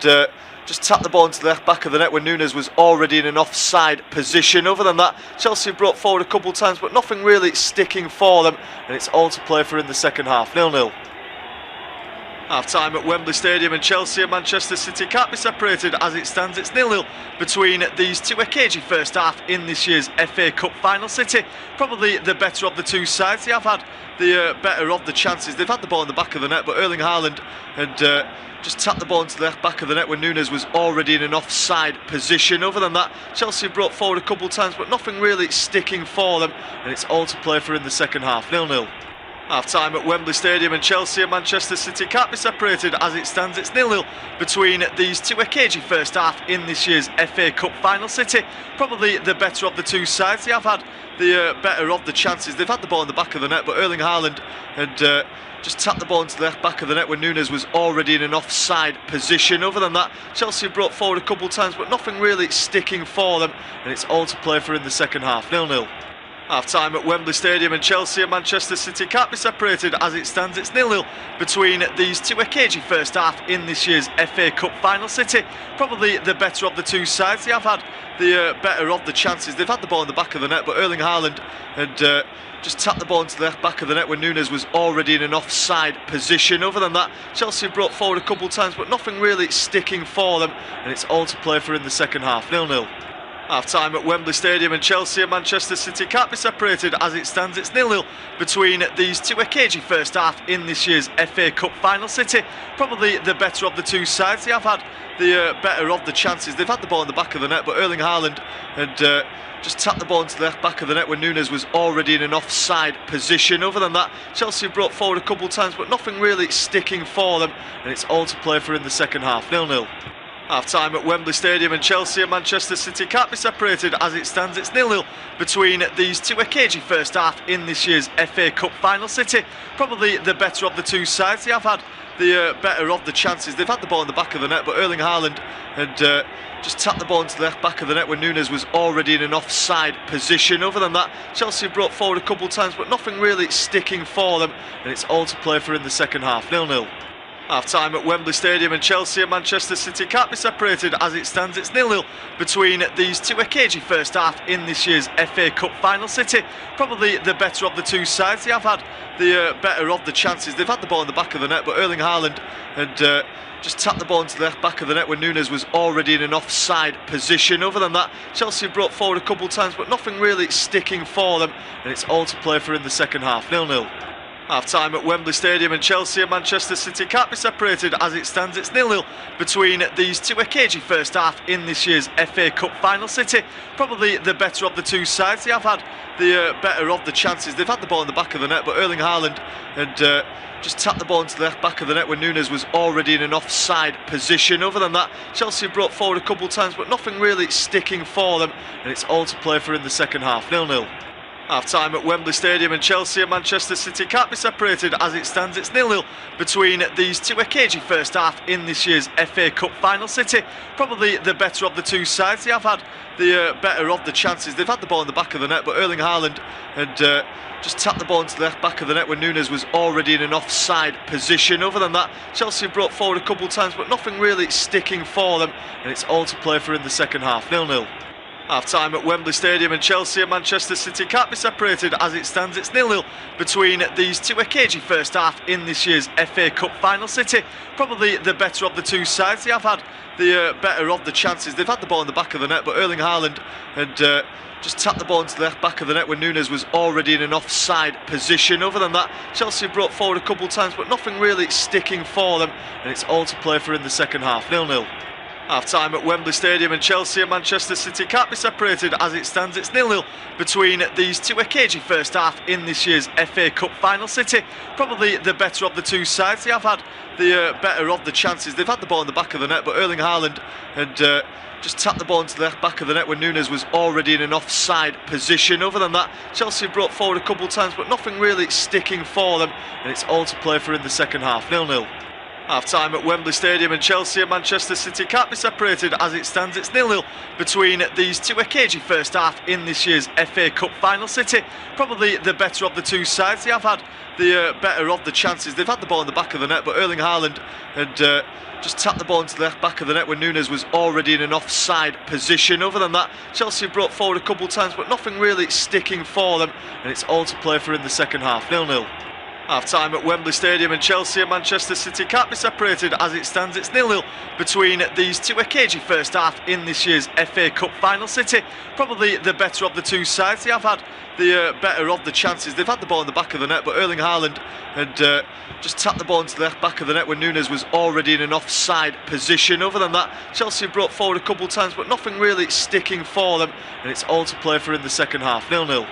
just tapped the ball into the back of the net when Nunes was already in an offside position. Other than that, Chelsea brought forward a couple of times, but nothing really sticking for them, and it's all to play for in the second half. 0-0. Half time at Wembley Stadium, and Chelsea and Manchester City can't be separated as it stands. It's 0-0 between these two. A cagey first half in this year's FA Cup final. City probably the better of the two sides. They have had the better of the chances. They've had the ball in the back of the net, but Erling Haaland had just tapped the ball into the back of the net when Nunes was already in an offside position. Other than that, Chelsea brought forward a couple of times, but nothing really sticking for them, and it's all to play for in the second half. 0-0. Half time at Wembley Stadium, and Chelsea and Manchester City can't be separated as it stands. It's 0-0 between these two. A cagey first half in this year's FA Cup final. City probably the better of the two sides. They have had the better of the chances. They've had the ball in the back of the net, but Erling Haaland had just tapped the ball into the back of the net when Nunes was already in an offside position. Other than that, Chelsea brought forward a couple of times, but nothing really sticking for them, and it's all to play for in the second half. 0-0. Half-time at Wembley Stadium, and Chelsea and Manchester City can't be separated. As it stands, it's 0-0 between these two. A cagey first half in this year's FA Cup final. City probably the better of the two sides. They have had the better of the chances. They've had the ball in the back of the net, but Erling Haaland had just tapped the ball into the back of the net when Nunes was already in an offside position. Other than that, Chelsea brought forward a couple of times, but nothing really sticking for them, and it's all to play for in the second half. 0-0. Half-time at Wembley Stadium, and Chelsea and Manchester City can't be separated. As it stands, it's 0-0 between these two. A cagey first half in this year's FA Cup final. City probably the better of the two sides. They have had the better of the chances. They've had the ball in the back of the net, but Erling Haaland had just tapped the ball into the back of the net when Nunes was already in an offside position. Other than that, Chelsea brought forward a couple of times, but nothing really sticking for them, and it's all to play for in the second half. 0-0. Half-time at Wembley Stadium, and Chelsea and Manchester City can't be separated. As it stands, it's 0-0 between these two. A cagey first half in this year's FA Cup final. City probably the better of the two sides. They have had the better of the chances. They've had the ball in the back of the net, but Erling Haaland had just tapped the ball into the back of the net when Nunes was already in an offside position. Other than that, Chelsea brought forward a couple of times, but nothing really sticking for them, and it's all to play for in the second half. 0-0. Half-time at Wembley Stadium, and Chelsea and Manchester City can't be separated. As it stands, it's 0-0 between these two. A cagey first half in this year's FA Cup final. City probably the better of the two sides. They have had the better of the chances. They've had the ball in the back of the net, but Erling Haaland had just tapped the ball into the back of the net when Nunes was already in an offside position. Other than that, Chelsea brought forward a couple of times, but nothing really sticking for them, and it's all to play for in the second half. 0-0. Half-time at Wembley Stadium, and Chelsea and Manchester City can't be separated. As it stands, it's 0-0 between these two. A cagey first half in this year's FA Cup final. City probably the better of the two sides. They have had the better of the chances. They've had the ball in the back of the net, but Erling Haaland had just tapped the ball into the back of the net when Nunes was already in an offside position. Other than that, Chelsea brought forward a couple of times, but nothing really sticking for them, and it's all to play for in the second half. 0-0. Half-time at Wembley Stadium, and Chelsea and Manchester City can't be separated. As it stands, it's 0-0 between these two. A cagey first half in this year's FA Cup final. City probably the better of the two sides. They have had the better of the chances. They've had the ball in the back of the net, but Erling Haaland had just tapped the ball into the back of the net when Nunes was already in an offside position. Other than that, Chelsea brought forward a couple of times, but nothing really sticking for them, and it's all to play for in the second half. 0-0. Half-time at Wembley Stadium, and Chelsea and Manchester City can't be separated. As it stands, it's 0-0 between these two. A cagey first half in this year's FA Cup final. City probably the better of the two sides. They have had the better of the chances. They've had the ball in the back of the net, but Erling Haaland had just tapped the ball into the back of the net when Nunes was already in an offside position. Other than that, Chelsea brought forward a couple of times, but nothing really sticking for them, and it's all to play for in the second half. 0-0. Half-time at Wembley Stadium, and Chelsea and Manchester City can't be separated. As it stands, it's 0-0 between these two. A cagey first half in this year's FA Cup final. City probably the better of the two sides. They have had the better of the chances. They've had the ball in the back of the net, but Erling Haaland had just tapped the ball into the back of the net when Nunes was already in an offside position. Other than that, Chelsea brought forward a couple of times, but nothing really sticking for them, and it's all to play for in the second half. 0-0. Half-time at Wembley Stadium, and Chelsea and Manchester City can't be separated. As it stands, it's 0-0 between these two. A cagey first half in this year's FA Cup final. City probably the better of the two sides. They have had the better of the chances. They've had the ball in the back of the net, but Erling Haaland had just tapped the ball into the back of the net when Nunes was already in an offside position. Other than that, Chelsea brought forward a couple of times, but nothing really sticking for them, and it's all to play for in the second half. 0-0. Half-time at Wembley Stadium, and Chelsea and Manchester City can't be separated. As it stands, it's 0-0 between these two. A cagey first half in this year's FA Cup final. City probably the better of the two sides. They have had the better of the chances. They've had the ball in the back of the net, but Erling Haaland had just tapped the ball into the back of the net when Nunes was already in an offside position. Other than that, Chelsea brought forward a couple of times, but nothing really sticking for them, and it's all to play for in the second half. 0-0.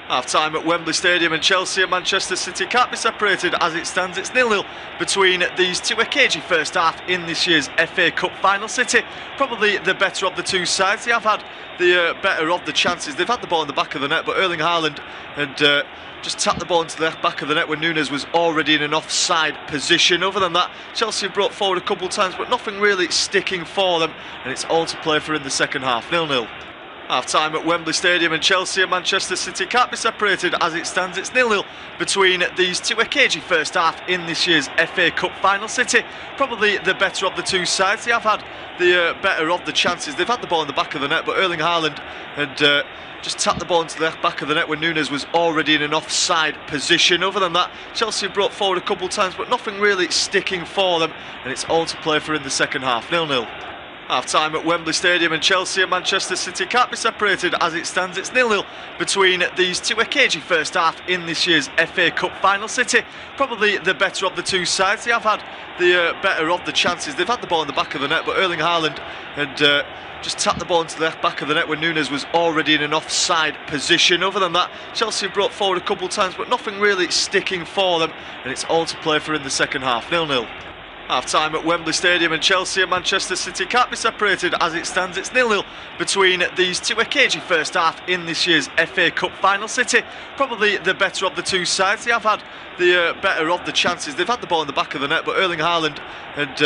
Half-time at Wembley Stadium, and Chelsea and Manchester City can't be separated. As it stands, it's 0-0 between these two. A cagey first half in this year's FA Cup final. City probably the better of the two sides. They have had the better of the chances. They've had the ball in the back of the net, but Erling Haaland had just tapped the ball into the back of the net when Nunes was already in an offside position. Other than that, Chelsea brought forward a couple of times, but nothing really sticking for them, and it's all to play for in the second half. 0-0. Half-time at Wembley Stadium, and Chelsea and Manchester City can't be separated. As it stands, it's 0-0 between these two. A cagey first half in this year's FA Cup final. City probably the better of the two sides. They have had the better of the chances. They've had the ball in the back of the net, but Erling Haaland had just tapped the ball into the back of the net when Nunes was already in an offside position. Other than that, Chelsea brought forward a couple of times, but nothing really sticking for them, and it's all to play for in the second half. 0-0. Half-time at Wembley Stadium, and Chelsea and Manchester City can't be separated. As it stands, it's 0-0 between these two. A cagey first half in this year's FA Cup final. City probably the better of the two sides. They have had the better of the chances. They've had the ball in the back of the net, but Erling Haaland had just tapped the ball into the back of the net when Nunes was already in an offside position. Other than that, Chelsea brought forward a couple of times, but nothing really sticking for them, and it's all to play for in the second half. 0-0. Half-time at Wembley Stadium, and Chelsea and Manchester City can't be separated. As it stands, it's 0-0 between these two. A cagey first half in this year's FA Cup final. City probably the better of the two sides. They have had the better of the chances. They've had the ball in the back of the net, but Erling Haaland had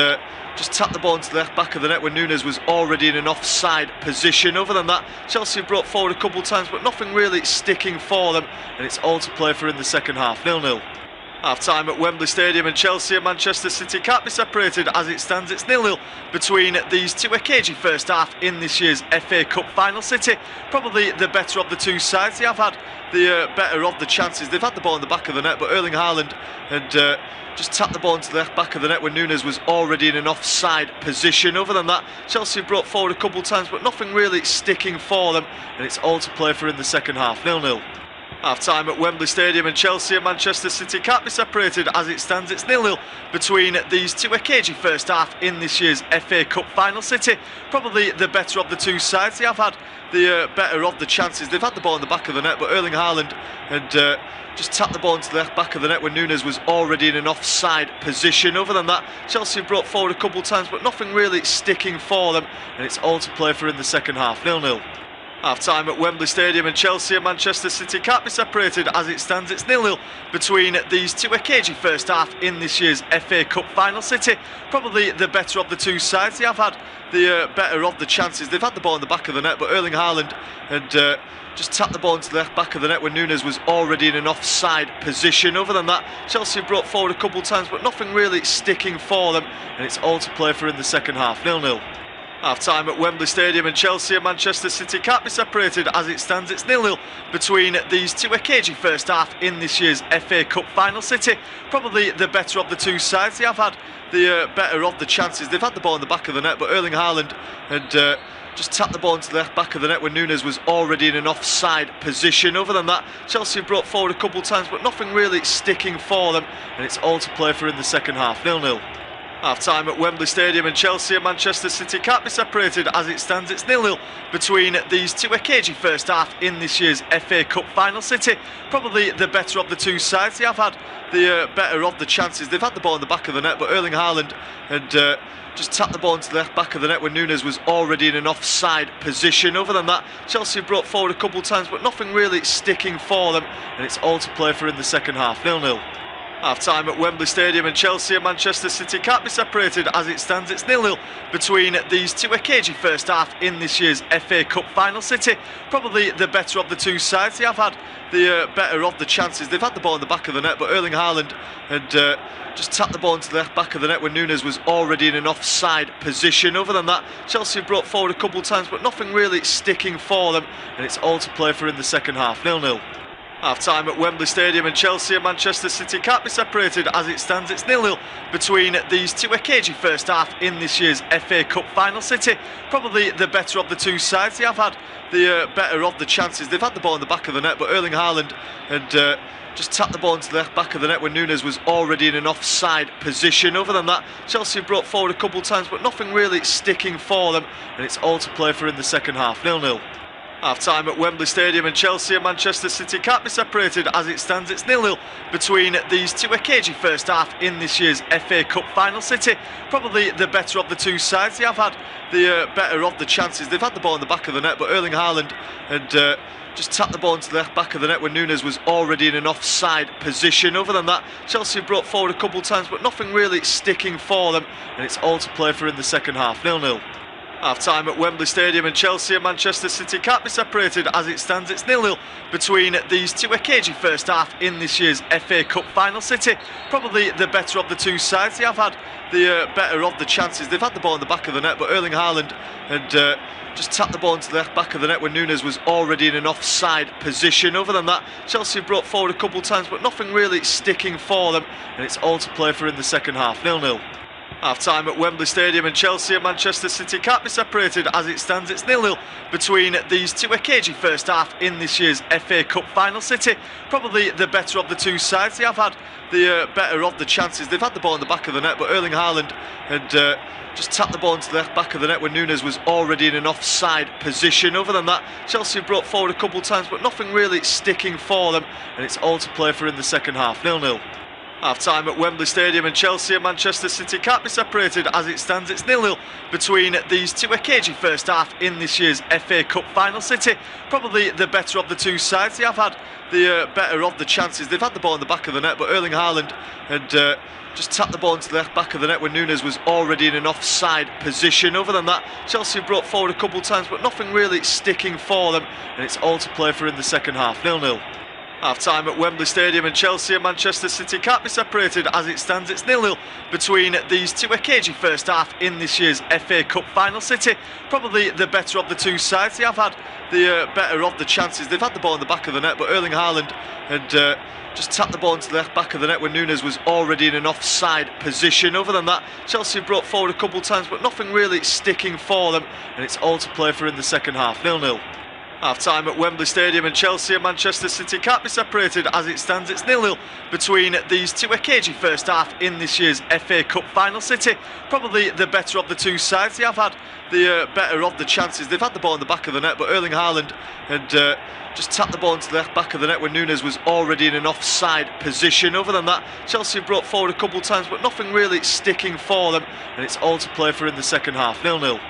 just tapped the ball into the back of the net when Nunes was already in an offside position. Other than that, Chelsea brought forward a couple of times, but nothing really sticking for them, and it's all to play for in the second half. 0-0. Half-time at Wembley Stadium, and Chelsea and Manchester City can't be separated. As it stands, it's 0-0 between these two. A cagey first half in this year's FA Cup final. City probably the better of the two sides. They have had the better of the chances. They've had the ball in the back of the net, but Erling Haaland had just tapped the ball into the back of the net when Nunes was already in an offside position. Other than that, Chelsea brought forward a couple of times, but nothing really sticking for them, and it's all to play for in the second half. 0-0. Half-time at Wembley Stadium, and Chelsea and Manchester City can't be separated. As it stands, it's 0-0 between these two. A cagey first half in this year's FA Cup final. City probably the better of the two sides. They have had the better of the chances. They've had the ball in the back of the net, but Erling Haaland had just tapped the ball into the back of the net when Nunes was already in an offside position. Other than that, Chelsea brought forward a couple of times, but nothing really sticking for them, and it's all to play for in the second half. 0-0. Half-time at Wembley Stadium, and Chelsea and Manchester City can't be separated. As it stands, it's 0-0 between these two. A cagey first half in this year's FA Cup final. City probably the better of the two sides. They have had the better of the chances. They've had the ball in the back of the net, but Erling Haaland had just tapped the ball into the back of the net when Nunes was already in an offside position. Other than that, Chelsea brought forward a couple of times, but nothing really sticking for them, and it's all to play for in the second half. 0-0. Half-time at Wembley Stadium, and Chelsea and Manchester City can't be separated. As it stands, it's 0-0 between these two. A cagey first half in this year's FA Cup final. City probably the better of the two sides. They have had the better of the chances. They've had the ball in the back of the net, but Erling Haaland had just tapped the ball into the back of the net when Nunes was already in an offside position. Other than that, Chelsea brought forward a couple of times, but nothing really sticking for them, and it's all to play for in the second half. 0-0. Half-time at Wembley Stadium, and Chelsea and Manchester City can't be separated. As it stands, it's 0-0 between these two. A cagey first half in this year's FA Cup final. City probably the better of the two sides. They have had the better of the chances. They've had the ball in the back of the net, but Erling Haaland had just tapped the ball into the back of the net when Nunes was already in an offside position. Other than that, Chelsea brought forward a couple of times, but nothing really sticking for them, and it's all to play for in the second half. 0-0. Half-time at Wembley Stadium, and Chelsea and Manchester City can't be separated. As it stands, it's 0-0 between these two. A cagey first half in this year's FA Cup final. City probably the better of the two sides. They have had the better of the chances. They've had the ball in the back of the net, but Erling Haaland had just tapped the ball into the back of the net when Nunes was already in an offside position. Other than that, Chelsea brought forward a couple of times, but nothing really sticking for them, and it's all to play for in the second half. 0-0. Half-time at Wembley Stadium, and Chelsea and Manchester City can't be separated. As it stands, it's 0-0 between these two. A cagey first half in this year's FA Cup final. City probably the better of the two sides. They have had the better of the chances. They've had the ball in the back of the net, but Erling Haaland had just tapped the ball into the back of the net when Nunes was already in an offside position. Other than that, Chelsea brought forward a couple of times, but nothing really sticking for them, and it's all to play for in the second half. 0-0. Half-time at Wembley Stadium, and Chelsea and Manchester City can't be separated. As it stands, it's 0-0 between these two. A cagey first half in this year's FA Cup final. City probably the better of the two sides. They have had the better of the chances. They've had the ball in the back of the net, but Erling Haaland had just tapped the ball into the back of the net when Nunes was already in an offside position. Other than that, Chelsea brought forward a couple of times, but nothing really sticking for them, and it's all to play for in the second half. 0-0. Half-time at Wembley Stadium, and Chelsea and Manchester City can't be separated. As it stands, it's 0-0 between these two. A cagey first half in this year's FA Cup final. City probably the better of the two sides. They have had the better of the chances. They've had the ball in the back of the net, but Erling Haaland had just tapped the ball into the back of the net when Nunes was already in an offside position. Other than that, Chelsea brought forward a couple of times, but nothing really sticking for them, and it's all to play for in the second half. 0-0. Half-time at Wembley Stadium, and Chelsea and Manchester City can't be separated. As it stands, it's 0-0 between these two. A cagey first half in this year's FA Cup final. City probably the better of the two sides. They have had the better of the chances. They've had the ball in the back of the net, but Erling Haaland had just tapped the ball into the back of the net when Nunes was already in an offside position. Other than that, Chelsea brought forward a couple of times, but nothing really sticking for them, and it's all to play for in the second half. 0-0. Half-time at Wembley Stadium, and Chelsea and Manchester City can't be separated. As it stands, it's 0-0 between these two. A cagey first half in this year's FA Cup final. City probably the better of the two sides. They have had the better of the chances. They've had the ball in the back of the net, but Erling Haaland had just tapped the ball into the back of the net when Nunes was already in an offside position. Other than that, Chelsea brought forward a couple of times, but nothing really sticking for them, and it's all to play for in the second half. 0-0. Half-time at Wembley Stadium, and Chelsea and Manchester City can't be separated. As it stands, it's 0-0 between these two. A cagey first half in this year's FA Cup final. City probably the better of the two sides. They have had the better of the chances. They've had the ball in the back of the net, but Erling Haaland had just tapped the ball into the back of the net when Nunes was already in an offside position. Other than that, Chelsea brought forward a couple of times, but nothing really sticking for them, and it's all to play for in the second half. 0-0. Half-time at Wembley Stadium, and Chelsea and Manchester City can't be separated. As it stands, it's 0-0 between these two. A cagey first half in this year's FA Cup final. City probably the better of the two sides. They have had the better of the chances. They've had the ball in the back of the net, but Erling Haaland had just tapped the ball into the back of the net when Nunes was already in an offside position. Other than that, Chelsea brought forward a couple of times, but nothing really sticking for them, and it's all to play for in the second half. 0-0.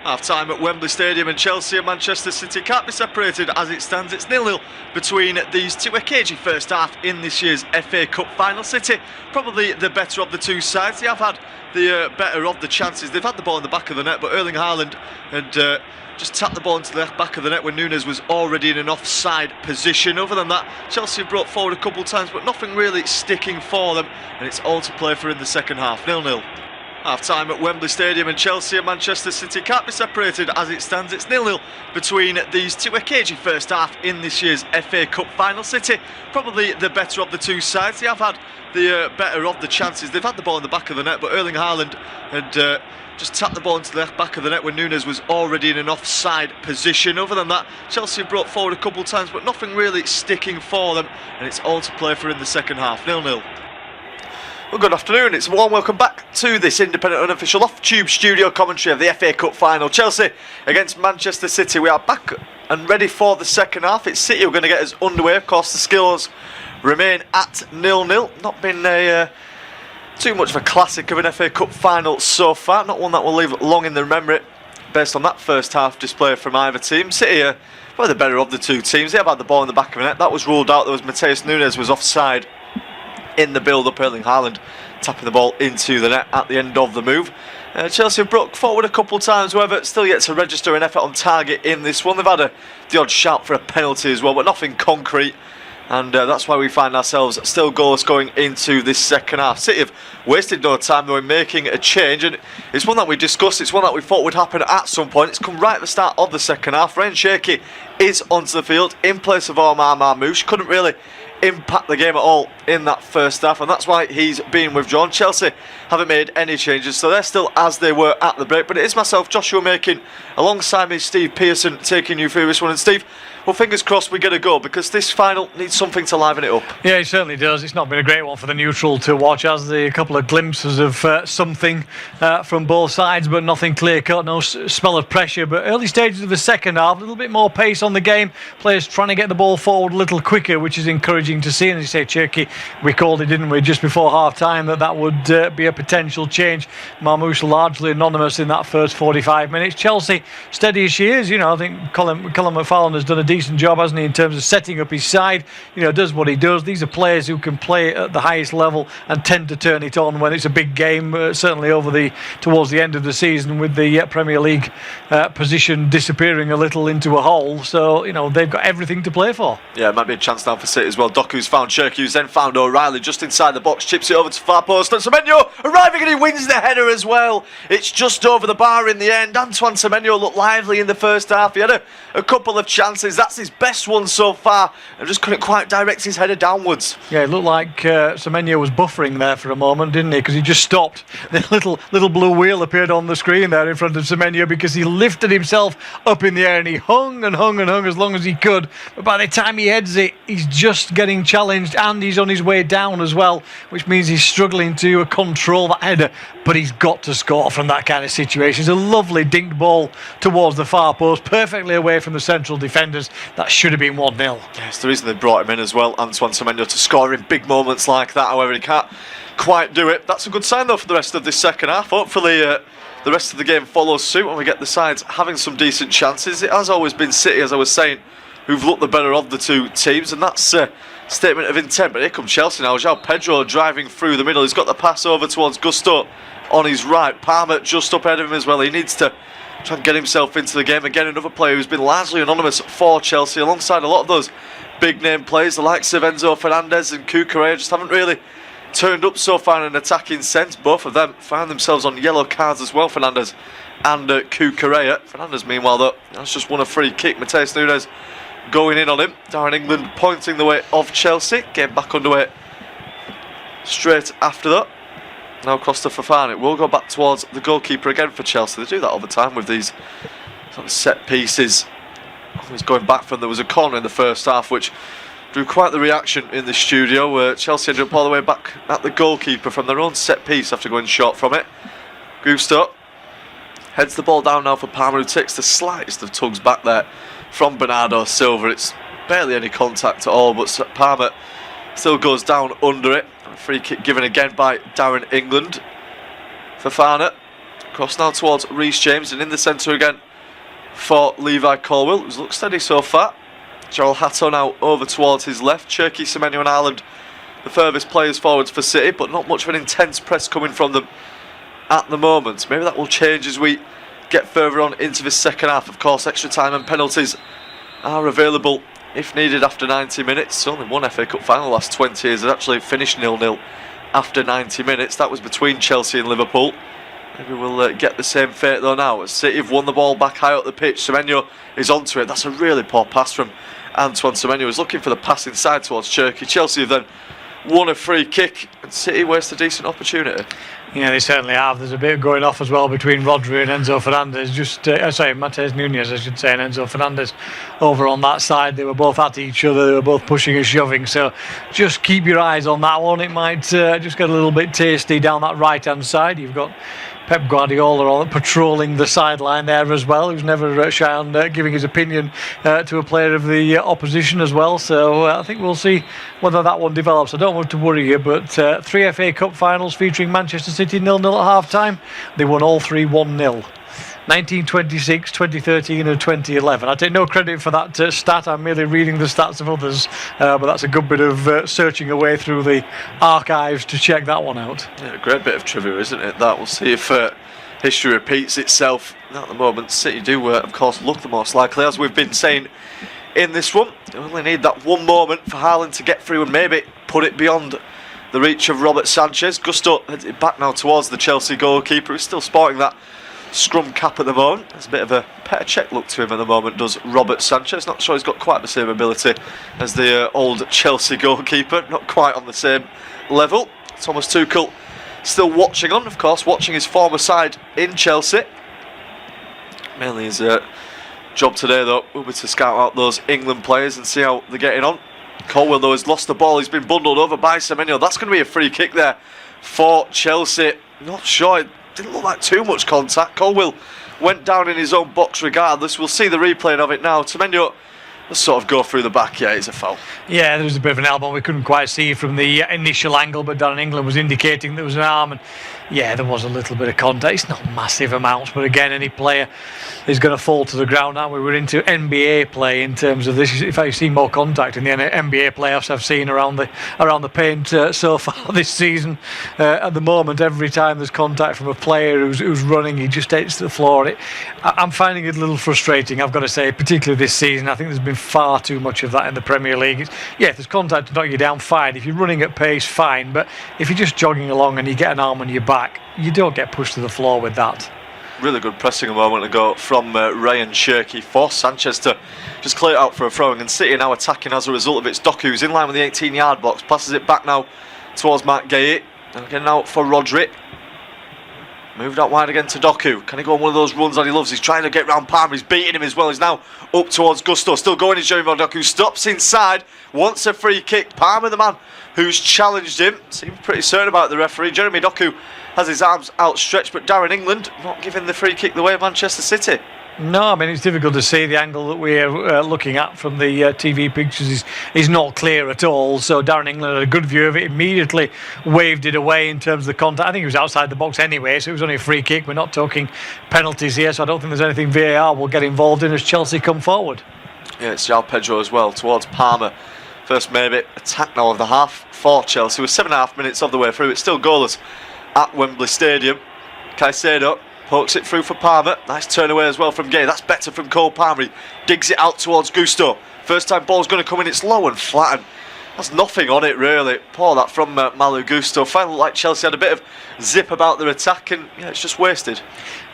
Half-time at Wembley Stadium, and Chelsea and Manchester City can't be separated. As it stands, it's 0-0 between these two. A cagey first half in this year's FA Cup final. City probably the better of the two sides. They have had the better of the chances. They've had the ball in the back of the net, but Erling Haaland had just tapped the ball into the back of the net when Nunes was already in an offside position. Other than that, Chelsea brought forward a couple of times, but nothing really sticking for them, and it's all to play for in the second half. 0-0. Half-time at Wembley Stadium, and Chelsea and Manchester City can't be separated. As it stands, it's 0-0 between these two. A cagey first half in this year's FA Cup final. City probably the better of the two sides. They have had the better of the chances. They've had the ball in the back of the net, but Erling Haaland had just tapped the ball into the back of the net when Nunes was already in an offside position. Other than that, Chelsea brought forward a couple of times, but nothing really sticking for them, and it's all to play for in the second half. 0-0. Well, good afternoon, it's a warm welcome back to this independent unofficial off-tube studio commentary of the FA Cup final. Chelsea against Manchester City. We are back and ready for the second half. It's City who are going to get us underway. Of course, the scores remain at 0-0. Not been too much of a classic of an FA Cup final so far. Not one that will leave long in the memory based on that first half display from either team. City are probably the better of the two teams. They have had the ball in the back of the net. That was ruled out. There was Matheus Nunes was offside in the build-up. Erling Haaland tapping the ball into the net at the end of the move. Chelsea broke forward a couple of times, however, still yet to register an effort on target in this one. They've had the odd shout for a penalty as well, but nothing concrete. And that's why we find ourselves still goalless going into this second half. City have wasted no time though in making a change, and it's one that we discussed, it's one that we thought would happen at some point. It's come right at the start of the second half. Ryan Shaky is onto the field in place of Omar Marmoush. Couldn't really impact the game at all in that first half, and that's why he's been withdrawn. Chelsea haven't made any changes, so they're still as they were at the break. But it is myself, Joshua Making, alongside me Steve Pearson, taking you through this one. And Steve, well, fingers crossed we get a go, because this final needs something to liven it up. Yeah, it certainly does. It's not been a great one for the neutral to watch, has there? A couple of glimpses of something from both sides, but nothing clear-cut, no smell of pressure. But early stages of the second half, a little bit more pace on the game, players trying to get the ball forward a little quicker, which is encouraging to see. And as you say, Cherky, we called it, didn't we, just before half-time, that would be a potential change. Marmoush largely anonymous in that first 45 minutes. Chelsea, steady as she is, I think Colin McFarlane has done a decent job, hasn't he, in terms of setting up his side. Does what he does. These are players who can play at the highest level and tend to turn it on when it's a big game, certainly towards the end of the season, with the Premier League position disappearing a little into a hole. So, they've got everything to play for. Yeah, it might be a chance now for City as well. Doku's found Cherky, who's then found O'Reilly just inside the box, chips it over to far post, and Semenyo arriving, and he wins the header as well. It's just over the bar in the end. Antoine Semenyo looked lively in the first half. He had a couple of chances. That's his best one so far, and just couldn't quite direct his header downwards. Yeah, it looked like Semenyo was buffering there for a moment, didn't he? Because he just stopped. The little blue wheel appeared on the screen there in front of Semenyo, because he lifted himself up in the air and he hung and hung and hung as long as he could. But by the time he heads it, he's just getting challenged, and he's on his way down as well, which means he's struggling to control that header. But he's got to score from that kind of situation. It's a lovely dinked ball towards the far post, perfectly away from the central defenders. That should have been 1-0. Yeah, it's the reason they brought him in as well, Antoine Semenyo, to score in big moments like that. However, he can't quite do it. That's a good sign though for the rest of this second half. Hopefully the rest of the game follows suit when we get the sides having some decent chances. It has always been City, as I was saying, who've looked the better of the two teams, and that's a statement of intent. But here comes Chelsea now. João Pedro driving through the middle. He's got the pass over towards Gusto on his right. Palmer just up ahead of him as well. He needs to try and get himself into the game. Again, another player who's been largely anonymous for Chelsea, alongside a lot of those big name players, the likes of Enzo Fernandez and Cucurella, just haven't really turned up so far in an attacking sense. Both of them found themselves on yellow cards as well, Fernandez and Cucurella. Fernandez, meanwhile, though, has just won a free kick. Mateus Nunes going in on him. Darren England pointing the way of Chelsea, getting back underway straight after that. Now across to Fofana. It will go back towards the goalkeeper again for Chelsea. They do that all the time with these sort of set pieces. Always going back from, there was a corner in the first half which drew quite the reaction in the studio, where Chelsea ended up all the way back at the goalkeeper from their own set piece after going short from it. Gusto heads the ball down now for Palmer, who takes the slightest of tugs back there from Bernardo Silva. It's barely any contact at all, but Palmer still goes down under it. A free kick given again by Darren England. Fofana cross now towards Reece James, and in the centre again for Levi Colwill, who's looked steady so far. Joel Hatto now over towards his left. Cherky, Semenyo and Ireland, the furthest players forwards for City, but not much of an intense press coming from them at the moment. Maybe that will change as we get further on into the second half. Of course, extra time and penalties are available if needed after 90 minutes. Only one FA Cup final the last 20 years has actually finished 0-0 after 90 minutes. That was between Chelsea and Liverpool. Maybe we'll get the same fate though now, as City have won the ball back high up the pitch. Semenyo is onto it. That's a really poor pass from Antoine Semenyo. He's looking for the pass inside towards Cherky. Chelsea have then won a free kick, and City waste a decent opportunity. Yeah, they certainly have. There's a bit going off as well between Rodri and Enzo Fernandez. Mateus Nunes, I should say, and Enzo Fernandez over on that side. They were both at each other. They were both pushing and shoving. So just keep your eyes on that one. It might just get a little bit tasty down that right-hand side. You've got Pep Guardiola patrolling the sideline there as well, who's never shy on giving his opinion to a player of the opposition as well. So I think we'll see whether that one develops. I don't want to worry you, but 3 FA Cup finals featuring Manchester City 0-0 at half-time. They won all 3 1-0. 1926, 2013 and 2011. I take no credit for that stat. I'm merely reading the stats of others, but that's a good bit of searching away through the archives to check that one out. Yeah, a great bit of trivia, isn't it? That we'll see if history repeats itself. At the moment, City do, of course, look the most likely, as we've been saying in this one. They only need that one moment for Haaland to get through and maybe put it beyond the reach of Robert Sanchez. Gusto heads it back now towards the Chelsea goalkeeper, who's still sporting that scrum cap at the moment. There's a bit of a Petr Cech look to him at the moment, does Robert Sanchez. Not sure he's got quite the same ability as the old Chelsea goalkeeper, not quite on the same level. Thomas Tuchel still watching on, of course, watching his former side in Chelsea. Mainly his job today though will be to scout out those England players and see how they're getting on. Colwill though has lost the ball. He's been bundled over by Semenyo. That's going to be a free kick there for Chelsea. Not sure, it didn't look like too much contact. Colwill went down in his own box regardless. We'll see the replay of it now. Semenyo, let's sort of go through the back. Yeah, it's a foul. Yeah, there was a bit of an elbow. We couldn't quite see from the initial angle, but Darren England was indicating there was an arm. And Yeah, there was a little bit of contact. It's not massive amounts, but again, any player is going to fall to the ground. Now we were into NBA play in terms of this. If I've seen more contact in the NBA playoffs I've seen around the paint so far this season. At the moment, every time there's contact from a player who's running, he just hits the floor. I'm finding it a little frustrating, I've got to say, particularly this season. I think there's been far too much of that in the Premier League. If there's contact to knock you down, fine. If you're running at pace, fine. But if you're just jogging along and you get an arm on your back, you don't get pushed to the floor with that. Really good pressing a moment ago from Ryan Sk. Forced Sanchez to just clear it out for a throwing, and City now attacking as a result of it. It's Doku who's in line with the 18-yard box, passes it back now towards Matt Gay. Again out for Rodri. Moved out wide again to Doku. Can he go on one of those runs that he loves? He's trying to get round Palmer. He's beating him as well. He's now up towards Gusto. Still going is Jeremy Doku. Stops inside. Wants a free kick. Palmer, the man who's challenged him, seems pretty certain about the referee. Jeremy Doku has his arms outstretched, but Darren England not giving the free kick the way of Manchester City. No, I mean, it's difficult to see. The angle that we're looking at from the TV pictures is not clear at all. So Darren England had a good view of it, immediately waved it away in terms of the contact. I think he was outside the box anyway, so it was only a free kick. We're not talking penalties here, so I don't think there's anything VAR will get involved in as Chelsea come forward. Yeah, it's João Pedro as well towards Palmer. First maybe attack now of the half for Chelsea. We're 7.5 minutes of the way through. It's still goalless at Wembley Stadium. Caicedo pokes it through for Palmer. Nice turn away as well from Gay. That's better from Cole Palmer. He digs it out towards Gusto. First time ball's going to come in. It's low and flat, and that's nothing on it really. Poor that from Malu Gusto. Felt like Chelsea had a bit of zip about their attack, and yeah, it's just wasted.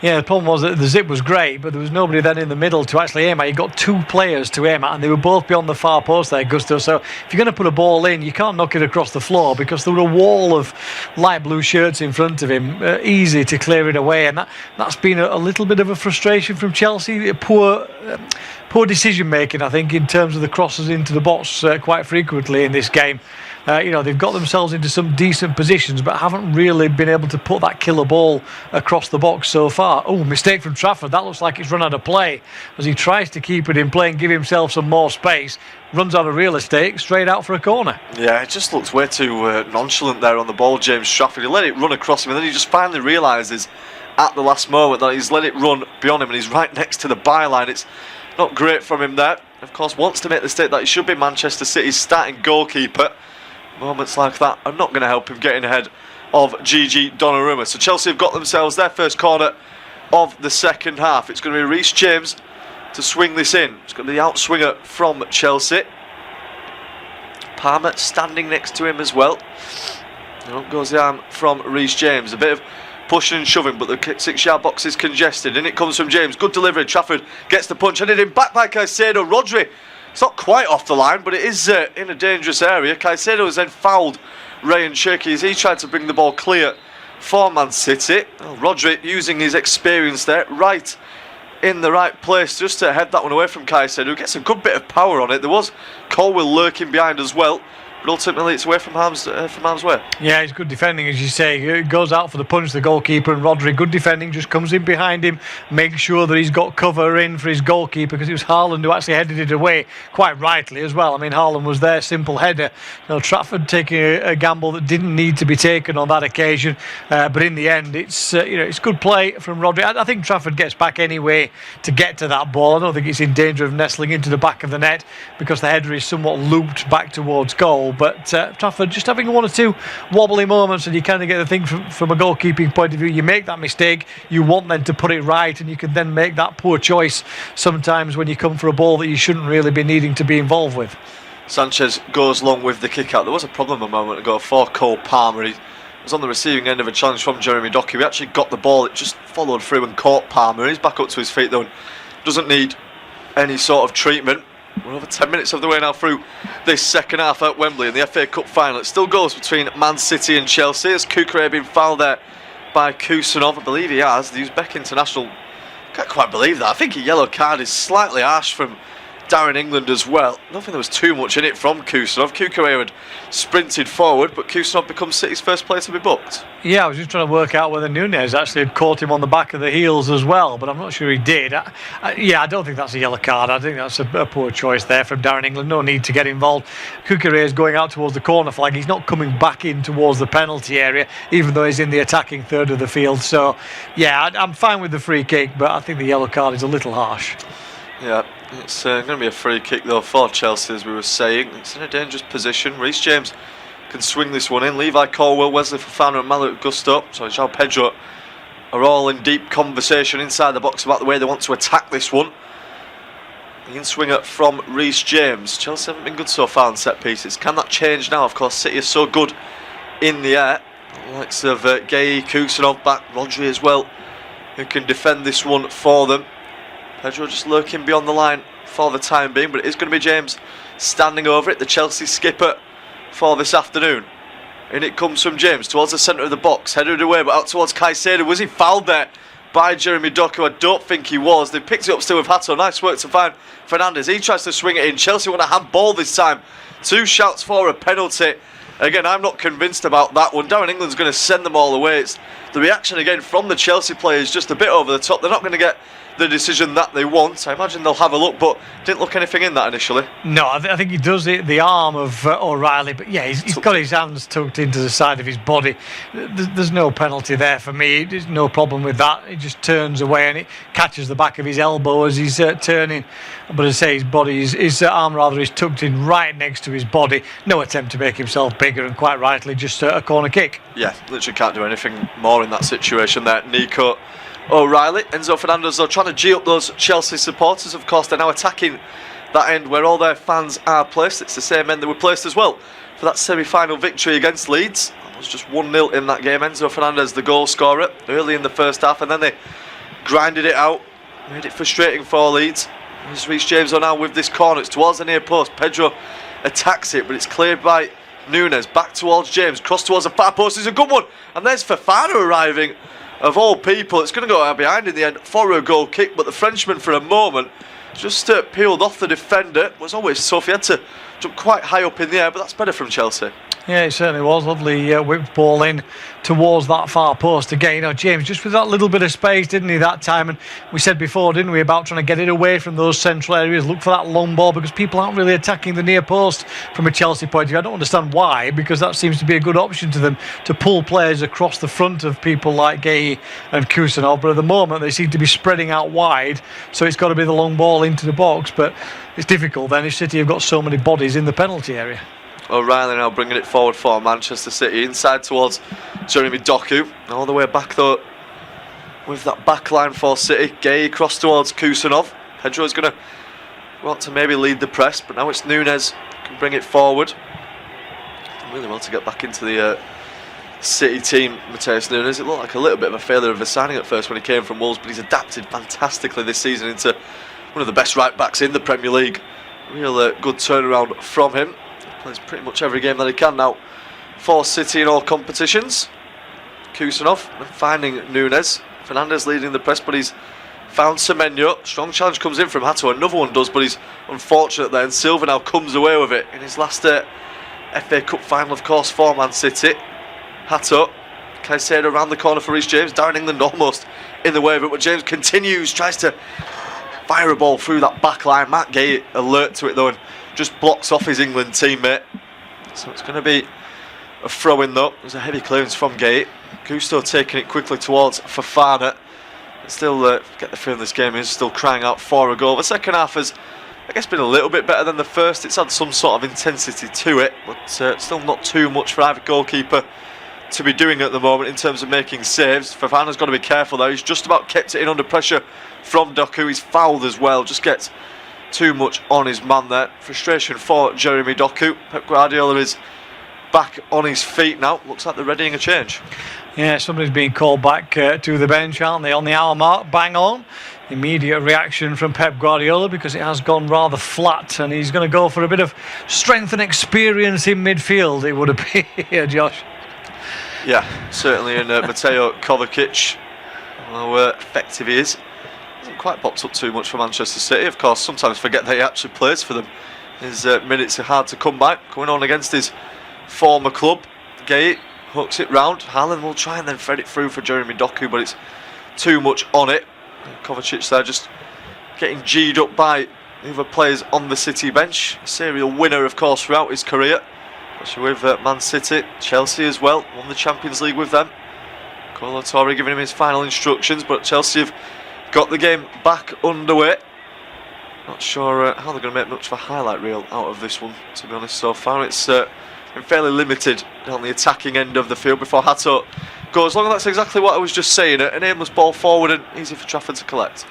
Yeah, the problem was that the zip was great, but there was nobody then in the middle to actually aim at. You got two players to aim at, and they were both beyond the far post there, Gusto. So if you're going to put a ball in, you can't knock it across the floor because there were a wall of light blue shirts in front of him, easy to clear it away, and that's been a little bit of a frustration from Chelsea. Poor decision making, I think, in terms of the crosses into the box quite frequently in this game. They've got themselves into some decent positions, but haven't really been able to put that killer ball across the box so far. Oh, mistake from Trafford. That looks like it's run out of play as he tries to keep it in play and give himself some more space. Runs out of real estate, straight out for a corner. Yeah, it just looks way too nonchalant there on the ball, James Trafford. He let it run across him, and then he just finally realises at the last moment that he's let it run beyond him, and he's right next to the byline. It's not great from him there. Of course, wants to make the statement that he should be Manchester City's starting goalkeeper. Moments like that are not going to help him getting ahead of Gigi Donnarumma. So Chelsea have got themselves their first corner of the second half. It's going to be Reece James to swing this in. It's going to be the outswinger from Chelsea. Palmer standing next to him as well. And up goes the arm from Reece James. A bit of pushing and shoving, but the 6-yard box is congested. And it comes from James. Good delivery. Trafford gets the punch. Headed in back by Caicedo. Rodri. It's not quite off the line, but it is in a dangerous area. Caicedo has then fouled Ryan Sk as he tried to bring the ball clear for Man City. Well, Rodri using his experience there, right in the right place, just to head that one away from Caicedo, who gets a good bit of power on it. There was Colwill lurking behind as well, but ultimately it's away from harm's way. Yeah, he's good defending, as you say. He goes out for the punch, the goalkeeper, and Rodri, good defending, just comes in behind him, makes sure that he's got cover in for his goalkeeper, because it was Haaland who actually headed it away, quite rightly as well. I mean, Haaland was there, simple header. Trafford taking a gamble that didn't need to be taken on that occasion, but in the end, it's good play from Rodri. I think Trafford gets back anyway to get to that ball. I don't think it's in danger of nestling into the back of the net because the header is somewhat looped back towards goal. But Trafford just having one or two wobbly moments, and you kind of get the thing from a goalkeeping point of view. You make that mistake, you want them to put it right, and you can then make that poor choice sometimes when you come for a ball that you shouldn't really be needing to be involved with. Sanchez goes long with the kick out. There was a problem a moment ago for Cole Palmer. He was on the receiving end of a challenge from Jeremy Doku. He actually got the ball, it just followed through and caught Palmer. He's back up to his feet though, and doesn't need any sort of treatment. We're over 10 minutes of the way now through this second half at Wembley in the FA Cup final. It still goes between Man City and Chelsea. Has Kukre been fouled there by Kusanov? I believe he has. The Uzbek international, can't quite believe that. I think a yellow card is slightly harsh from Darren England as well. I don't think there was too much in it from Kusanov. Kukurea had sprinted forward, but Kusanov becomes City's first player to be booked. Yeah, I was just trying to work out whether Núñez actually had caught him on the back of the heels as well, but I'm not sure he did. I don't think that's a yellow card. I think that's a poor choice there from Darren England. No need to get involved. Kukurea is going out towards the corner flag. He's not coming back in towards the penalty area, even though he's in the attacking third of the field. So, yeah, I'm fine with the free kick, but I think the yellow card is a little harsh. Yeah, it's going to be a free kick though for Chelsea, as we were saying. It's in a dangerous position. Reece James can swing this one in. Levi Colwill, Wesley Fofana and Maluk Gusto, João Pedro are all in deep conversation inside the box about the way they want to attack this one. The in-swinger from Reece James. Chelsea haven't been good so far on set pieces. Can that change now? Of course, City is so good in the air. The likes of Gay, Kusanov back, Rodri as well, who can defend this one for them. Pedro just lurking beyond the line for the time being, but it is going to be James standing over it, the Chelsea skipper for this afternoon. And it comes from James towards the centre of the box, headed away, but out towards Caicedo. Was he fouled there by Jeremy Doku? I don't think he was. They picked it up still with Hato. Nice work to find Fernandes. He tries to swing it in. Chelsea want a handball this time. 2 shouts for a penalty. Again, I'm not convinced about that one. Darren England's going to send them all away. It's the reaction again from the Chelsea players just a bit over the top. They're not going to get the decision that they want. I imagine they'll have a look, but didn't look anything in that initially. No, I think he does the arm of O'Reilly, but yeah, he's got his hands tucked into the side of his body. There's no penalty there for me. There's no problem with that. He just turns away and it catches the back of his elbow as he's turning. But as I say, his body, his arm rather, is tucked in right next to his body. No attempt to make himself bigger, and quite rightly, just a corner kick. Yeah, literally can't do anything more in that situation there. Nico O'Reilly, Enzo Fernandez though trying to G up those Chelsea supporters. Of course, they're now attacking that end where all their fans are placed. It's the same end they were placed as well for that semi-final victory against Leeds. It was just 1-0 in that game. Enzo Fernandez, the goal scorer, early in the first half, and then they grinded it out, made it frustrating for Leeds. There's Reece James on now with this corner. It's towards the near post. Pedro attacks it, but it's cleared by Núñez. Back towards James, cross towards the far post. It's a good one, and there's Fofana arriving. Of all people, it's going to go out behind in the end for a goal kick, but the Frenchman for a moment just peeled off the defender. It was always tough. He had to jump quite high up in the air, but that's better from Chelsea. Yeah, it certainly was. Lovely whipped ball in towards that far post again. James just with that little bit of space, didn't he, that time? And we said before, didn't we, about trying to get it away from those central areas, look for that long ball, because people aren't really attacking the near post from a Chelsea point of view. I don't understand why, because that seems to be a good option to them to pull players across the front of people like Gay and Kusanov, but at the moment they seem to be spreading out wide, so it's got to be the long ball into the box. But it's difficult then if City have got so many bodies in the penalty area. O'Reilly now bringing it forward for Manchester City, inside towards Jeremy Doku, all the way back though with that back line for City. Gay cross towards Kusanov. Pedro's going to want to maybe lead the press, but now it's Núñez can bring it forward. Really well to get back into the City team, Matheus Núñez. It looked like a little bit of a failure of a signing at first when he came from Wolves, but he's adapted fantastically this season into one of the best right backs in the Premier League. Real good turnaround from him. Plays pretty much every game that he can now for City in all competitions. Kusanov finding Núñez. Fernandes leading the press, but he's found Semenyo. Strong challenge comes in from Hato. Another one does, but he's unfortunate there. And Silva now comes away with it in his last FA Cup final, of course, for Man City. Hato. Caicedo around the corner for Reece James. Darren England almost in the way of it, but James continues, tries to fire a ball through that back line. Matt Gay alert to it though, and just blocks off his England teammate. So it's going to be a throw-in though. There's a heavy clearance from Gate. Gusto taking it quickly towards Fofana. Still get the feeling this game is still crying out for a goal. The second half has, I guess, been a little bit better than the first. It's had some sort of intensity to it, but still not too much for either goalkeeper to be doing at the moment in terms of making saves. Fofana's got to be careful though. He's just about kept it in under pressure from Doku. He's fouled as well. Just gets too much on his man there. Frustration for Jeremy Doku. Pep Guardiola is back on his feet now. Looks like they're readying a change. Yeah, somebody's being called back to the bench, aren't they? On the hour mark, bang on. Immediate reaction from Pep Guardiola because it has gone rather flat, and he's going to go for a bit of strength and experience in midfield, it would appear, Josh. Yeah, certainly. And Mateo Kovacic, how effective he is. Hasn't quite boxed up too much for Manchester City. Of course, sometimes forget that he actually plays for them. His minutes are hard to come by. Going on against his former club. Gay hooks it round. Haaland will try and then thread it through for Jeremy Doku, but it's too much on it. Kovacic there just getting G'd up by the other players on the City bench. A serial winner, of course, throughout his career. Especially with Man City, Chelsea as well. Won the Champions League with them. Kolo Touré giving him his final instructions, but Chelsea have got the game back underway. Not sure how they're going to make much of a highlight reel out of this one, to be honest, so far. It's been fairly limited on the attacking end of the field before Hato goes long. That's exactly what I was just saying. An aimless ball forward and easy for Trafford to collect.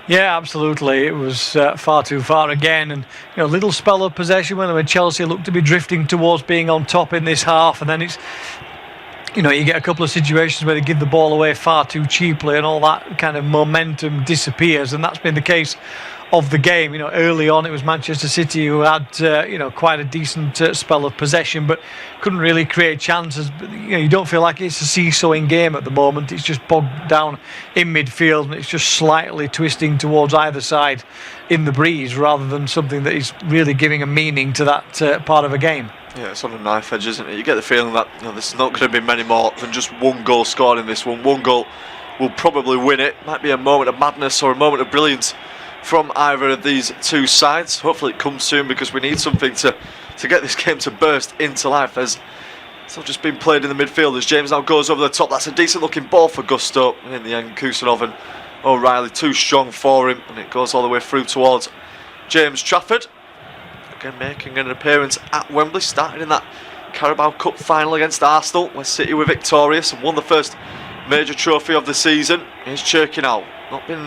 Yeah, absolutely. It was far too far again, and little spell of possession when Chelsea looked to be drifting towards being on top in this half, and then it's you get a couple of situations where they give the ball away far too cheaply, and all that kind of momentum disappears, and that's been the case of the game. Early on it was Manchester City who had quite a decent spell of possession, but couldn't really create chances. But you don't feel like it's a seesawing game at the moment. It's just bogged down in midfield, and it's just slightly twisting towards either side in the breeze, rather than something that is really giving a meaning to that part of a game. Yeah, it's on a knife edge, isn't it? You get the feeling that this is not going to be many more than just one goal scored in this one. One goal will probably win it. Might be a moment of madness or a moment of brilliance from either of these two sides. Hopefully it comes soon, because we need something to get this game to burst into life, as it's not just been played in the midfield as James now goes over the top. That's a decent looking ball for Gusto, and in the end Kusanov and O'Reilly too strong for him, and it goes all the way through towards James Trafford, again making an appearance at Wembley, starting in that Carabao Cup final against Arsenal where City were victorious and won the first major trophy of the season. He's chirking out, not been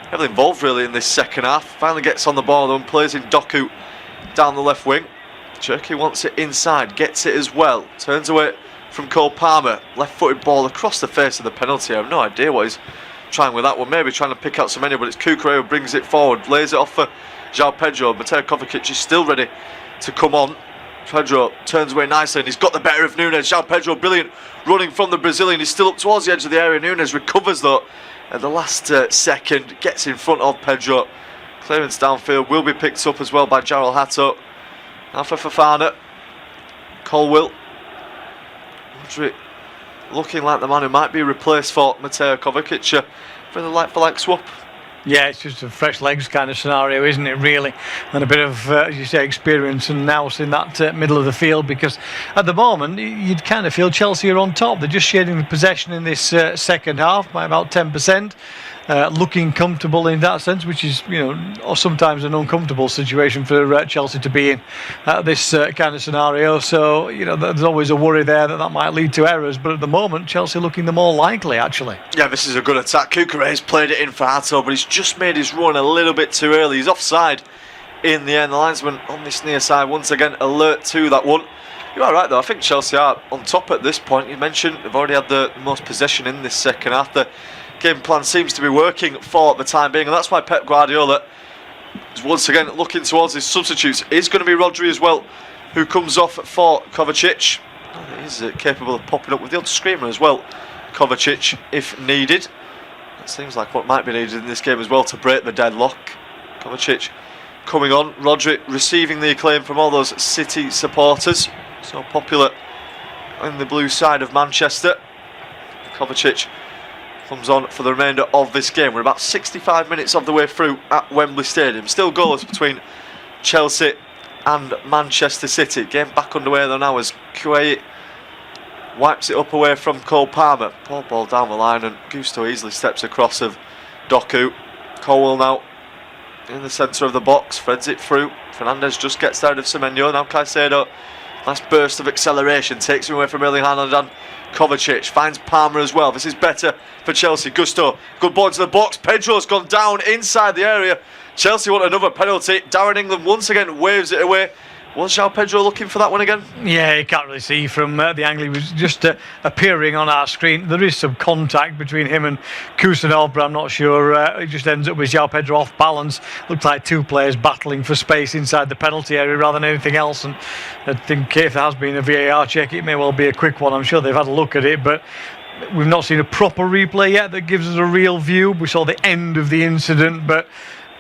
heavily involved really in this second half. Finally gets on the ball though and plays in Doku down the left wing. Cherky wants it inside, gets it as well, turns away from Cole Palmer, left footed ball across the face of the penalty. I have no idea what he's trying with that one, maybe trying to pick out some any, but it's Cucurella who brings it forward, lays it off for João Pedro. Mateo Kovacic is still ready to come on. Pedro turns away nicely and he's got the better of Nunes. João Pedro brilliant running from the Brazilian. He's still up towards the edge of the area. Nunes recovers though at the last second, gets in front of Pedro. Clearance downfield will be picked up as well by Jarrell Hato. Now for Fofana. Colwill. Rodri looking like the man who might be replaced for Mateo Kovacic for the like-for-like swap. Yeah, it's just a fresh legs kind of scenario, isn't it, really? And a bit of, as you say, experience and nous in that middle of the field, because at the moment, you'd kind of feel Chelsea are on top. They're just sharing the possession in this second half by about 10%. Looking comfortable in that sense, which is, or sometimes an uncomfortable situation for Chelsea to be in this kind of scenario. So, there's always a worry there that might lead to errors. But at the moment, Chelsea looking the more likely, actually. Yeah, this is a good attack. Cucurella's played it in for Hato, but he's just made his run a little bit too early. He's offside in the end. The linesman on this near side, once again, alert to that one. You are right, though. I think Chelsea are on top at this point. You mentioned they've already had the most possession in this second half. The game plan seems to be working for the time being, and that's why Pep Guardiola is once again looking towards his substitutes. Is going to be Rodri as well, who comes off for Kovacic. He's capable of popping up with the odd screamer as well, Kovacic, if needed. That seems like what might be needed in this game as well to break the deadlock. Kovacic coming on, Rodri receiving the acclaim from all those City supporters, so popular in the blue side of Manchester. Kovacic comes on for the remainder of this game. We're about 65 minutes of the way through at Wembley Stadium. Still goalless between Chelsea and Manchester City. Game back underway though now as Kuwait wipes it up away from Cole Palmer. Poor ball down the line and Gusto easily steps across of Doku. Colwill now in the centre of the box, threads it through. Fernandes just gets out of Semenyo. Now Caicedo, nice burst of acceleration, takes him away from Erling Haaland and Kovacic finds Palmer as well. This is better for Chelsea. Gusto, good ball into the box. Pedro's gone down inside the area. Chelsea want another penalty. Darren England once again waves it away. Was João Pedro looking for that one again? Yeah, you can't really see from the angle. He was just appearing on our screen. There is some contact between him and Kusanov, but I'm not sure. It just ends up with João Pedro off balance. Looks like two players battling for space inside the penalty area rather than anything else. And I think if there has been a VAR check, it may well be a quick one. I'm sure they've had a look at it, but We've not seen a proper replay yet that gives us a real view. We saw the end of the incident, but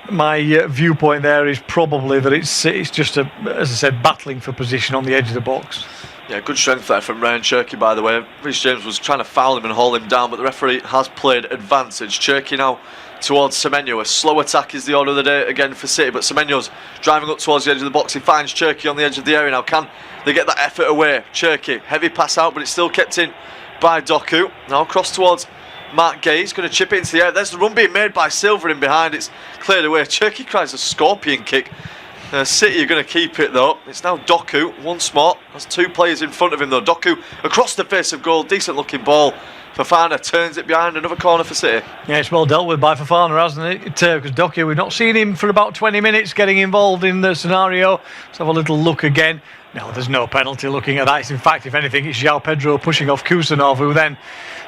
my viewpoint there is probably that it's just, as I said, battling for position on the edge of the box. Yeah, good strength there from Ryan Cherky, by the way. Rhys James was trying to foul him and haul him down, but the referee has played advantage. Cherky now towards Semenyo. A slow attack is the order of the day again for City, but Semenyo's driving up towards the edge of the box. He finds Cherky on the edge of the area now. Can they get that effort away? Cherky, heavy pass out, but it's still kept in by Doku. Now across towards Mark Gay. He's going to chip it into the air. There's the run being made by Silver in behind. It's cleared away. Cherky cries a scorpion kick. City are going to keep it though. It's now Doku once more. There's two players in front of him though. Doku across the face of goal. Decent looking ball. Fofana turns it behind. Another corner for City. Yeah, it's well dealt with by Fofana, hasn't it? Because Doku, we've not seen him for about 20 minutes getting involved in the scenario. Let's have a little look again. No, there's no penalty looking at that. It's, in fact, if anything, it's João Pedro pushing off Kusanov, who then,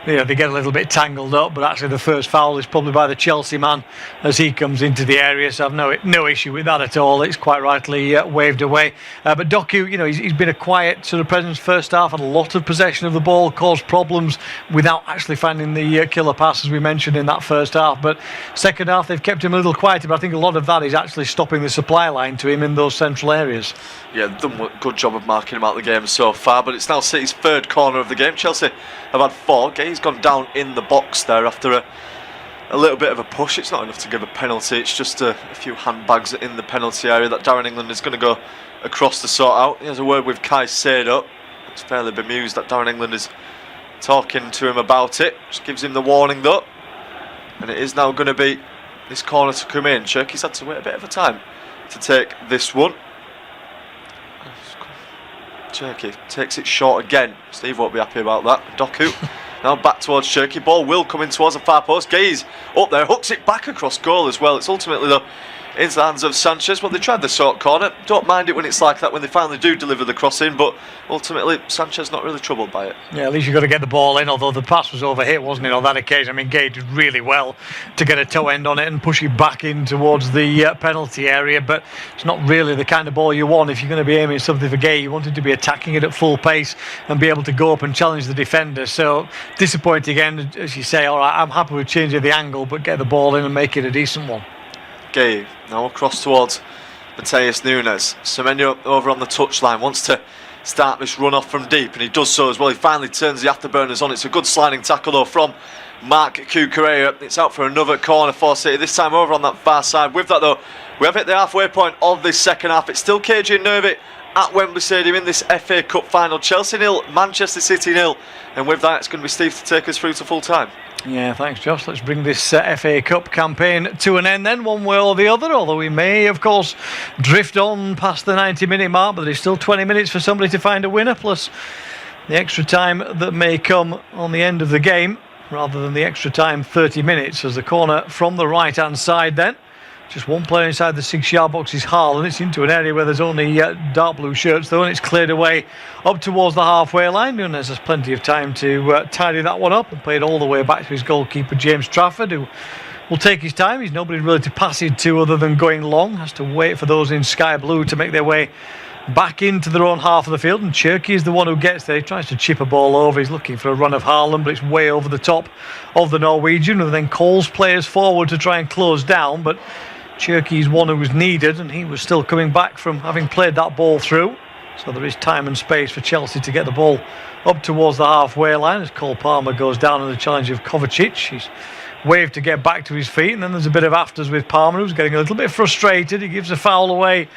they get a little bit tangled up. But actually, the first foul is probably by the Chelsea man as he comes into the area. So I've no issue with that at all. It's quite rightly waved away. But Doku, he's been a quiet sort of presence first half, had a lot of possession of the ball, caused problems without actually finding the killer pass, as we mentioned in that first half. But second half, they've kept him a little quieter. But I think a lot of that is actually stopping the supply line to him in those central areas. Yeah, done a good job of marking him out of the game so far, but it's now City's third corner of the game. Chelsea have had 4. Gay's gone down in the box there after a little bit of a push. It's not enough to give a penalty. It's just a few handbags in the penalty area that Darren England is going to go across to sort out. He has a word with Kai Sado. He's fairly bemused that Darren England is talking to him about it. Just gives him the warning though. And it is now going to be this corner to come in. Cherky's had to wait a bit of a time to take this one. Cherky takes it short again. Steve won't be happy about that. Doku now back towards Cherky. Ball will come in towards the far post. Gaze up there, hooks it back across goal as well. It's ultimately though into the hands of Sanchez. Well, they tried the short corner. Don't mind it when it's like that, when they finally do deliver the cross in, but ultimately Sanchez not really troubled by it. Yeah, at least you've got to get the ball in, although the pass was overhit, wasn't it, on that occasion? I mean, Gay did really well to get a toe end on it and push it back in towards the penalty area, but it's not really the kind of ball you want if you're going to be aiming something for Gay. You wanted to be attacking it at full pace and be able to go up and challenge the defender. So disappointing again, as you say. All right, I'm happy with changing the angle, but get the ball in and make it a decent one. Gay now across towards Mateus Nunes. Semenyo over on the touchline, wants to start this run off from deep, and he does so as well. He finally turns the afterburners on. It's a good sliding tackle though from Mark Cucurella. It's out for another corner for City, this time over on that far side. With that though, we have hit the halfway point of this second half. It's still cagey and nervy at Wembley Stadium in this FA Cup final. Chelsea 0, Manchester City 0, and with that it's going to be Steve to take us through to full time. Yeah, thanks Josh. Let's bring this FA Cup campaign to an end then, one way or the other, although we may of course drift on past the 90-minute mark, but there's still 20 minutes for somebody to find a winner, plus the extra time that may come on the end of the game, rather than the extra time 30 minutes, as the corner from the right hand side then. Just one player inside the 6-yard box is Haaland. It's into an area where there's only dark blue shirts though, and it's cleared away up towards the halfway line. Nunes has plenty of time to tidy that one up and play it all the way back to his goalkeeper James Trafford, who will take his time. He's nobody really to pass it to other than going long. Has to wait for those in sky blue to make their way back into their own half of the field, and Cherky is the one who gets there. He tries to chip a ball over. He's looking for a run of Haaland, but it's way over the top of the Norwegian, who then calls players forward to try and close down, but Cherky's one who was needed, and he was still coming back from having played that ball through. So there is time and space for Chelsea to get the ball up towards the halfway line as Cole Palmer goes down in the challenge of Kovacic. He's waved to get back to his feet, and then there's a bit of afters with Palmer, who's getting a little bit frustrated. He gives a foul away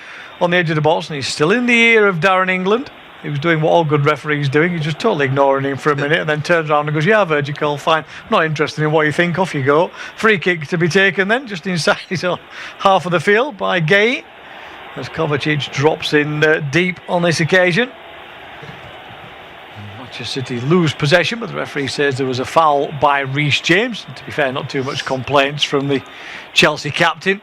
on the edge of the box, and he's still in the ear of Darren England. He was doing what all good referees doing. He's just totally ignoring him for a minute, and then turns around and goes, "Yeah, I've heard you call, fine. I'm not interested in what you think. Off you go." Free kick to be taken then, just inside his own half of the field by Gay, as Kovacic drops in deep on this occasion. Manchester City lose possession, but the referee says there was a foul by Rhys James. And to be fair, not too much complaints from the Chelsea captain.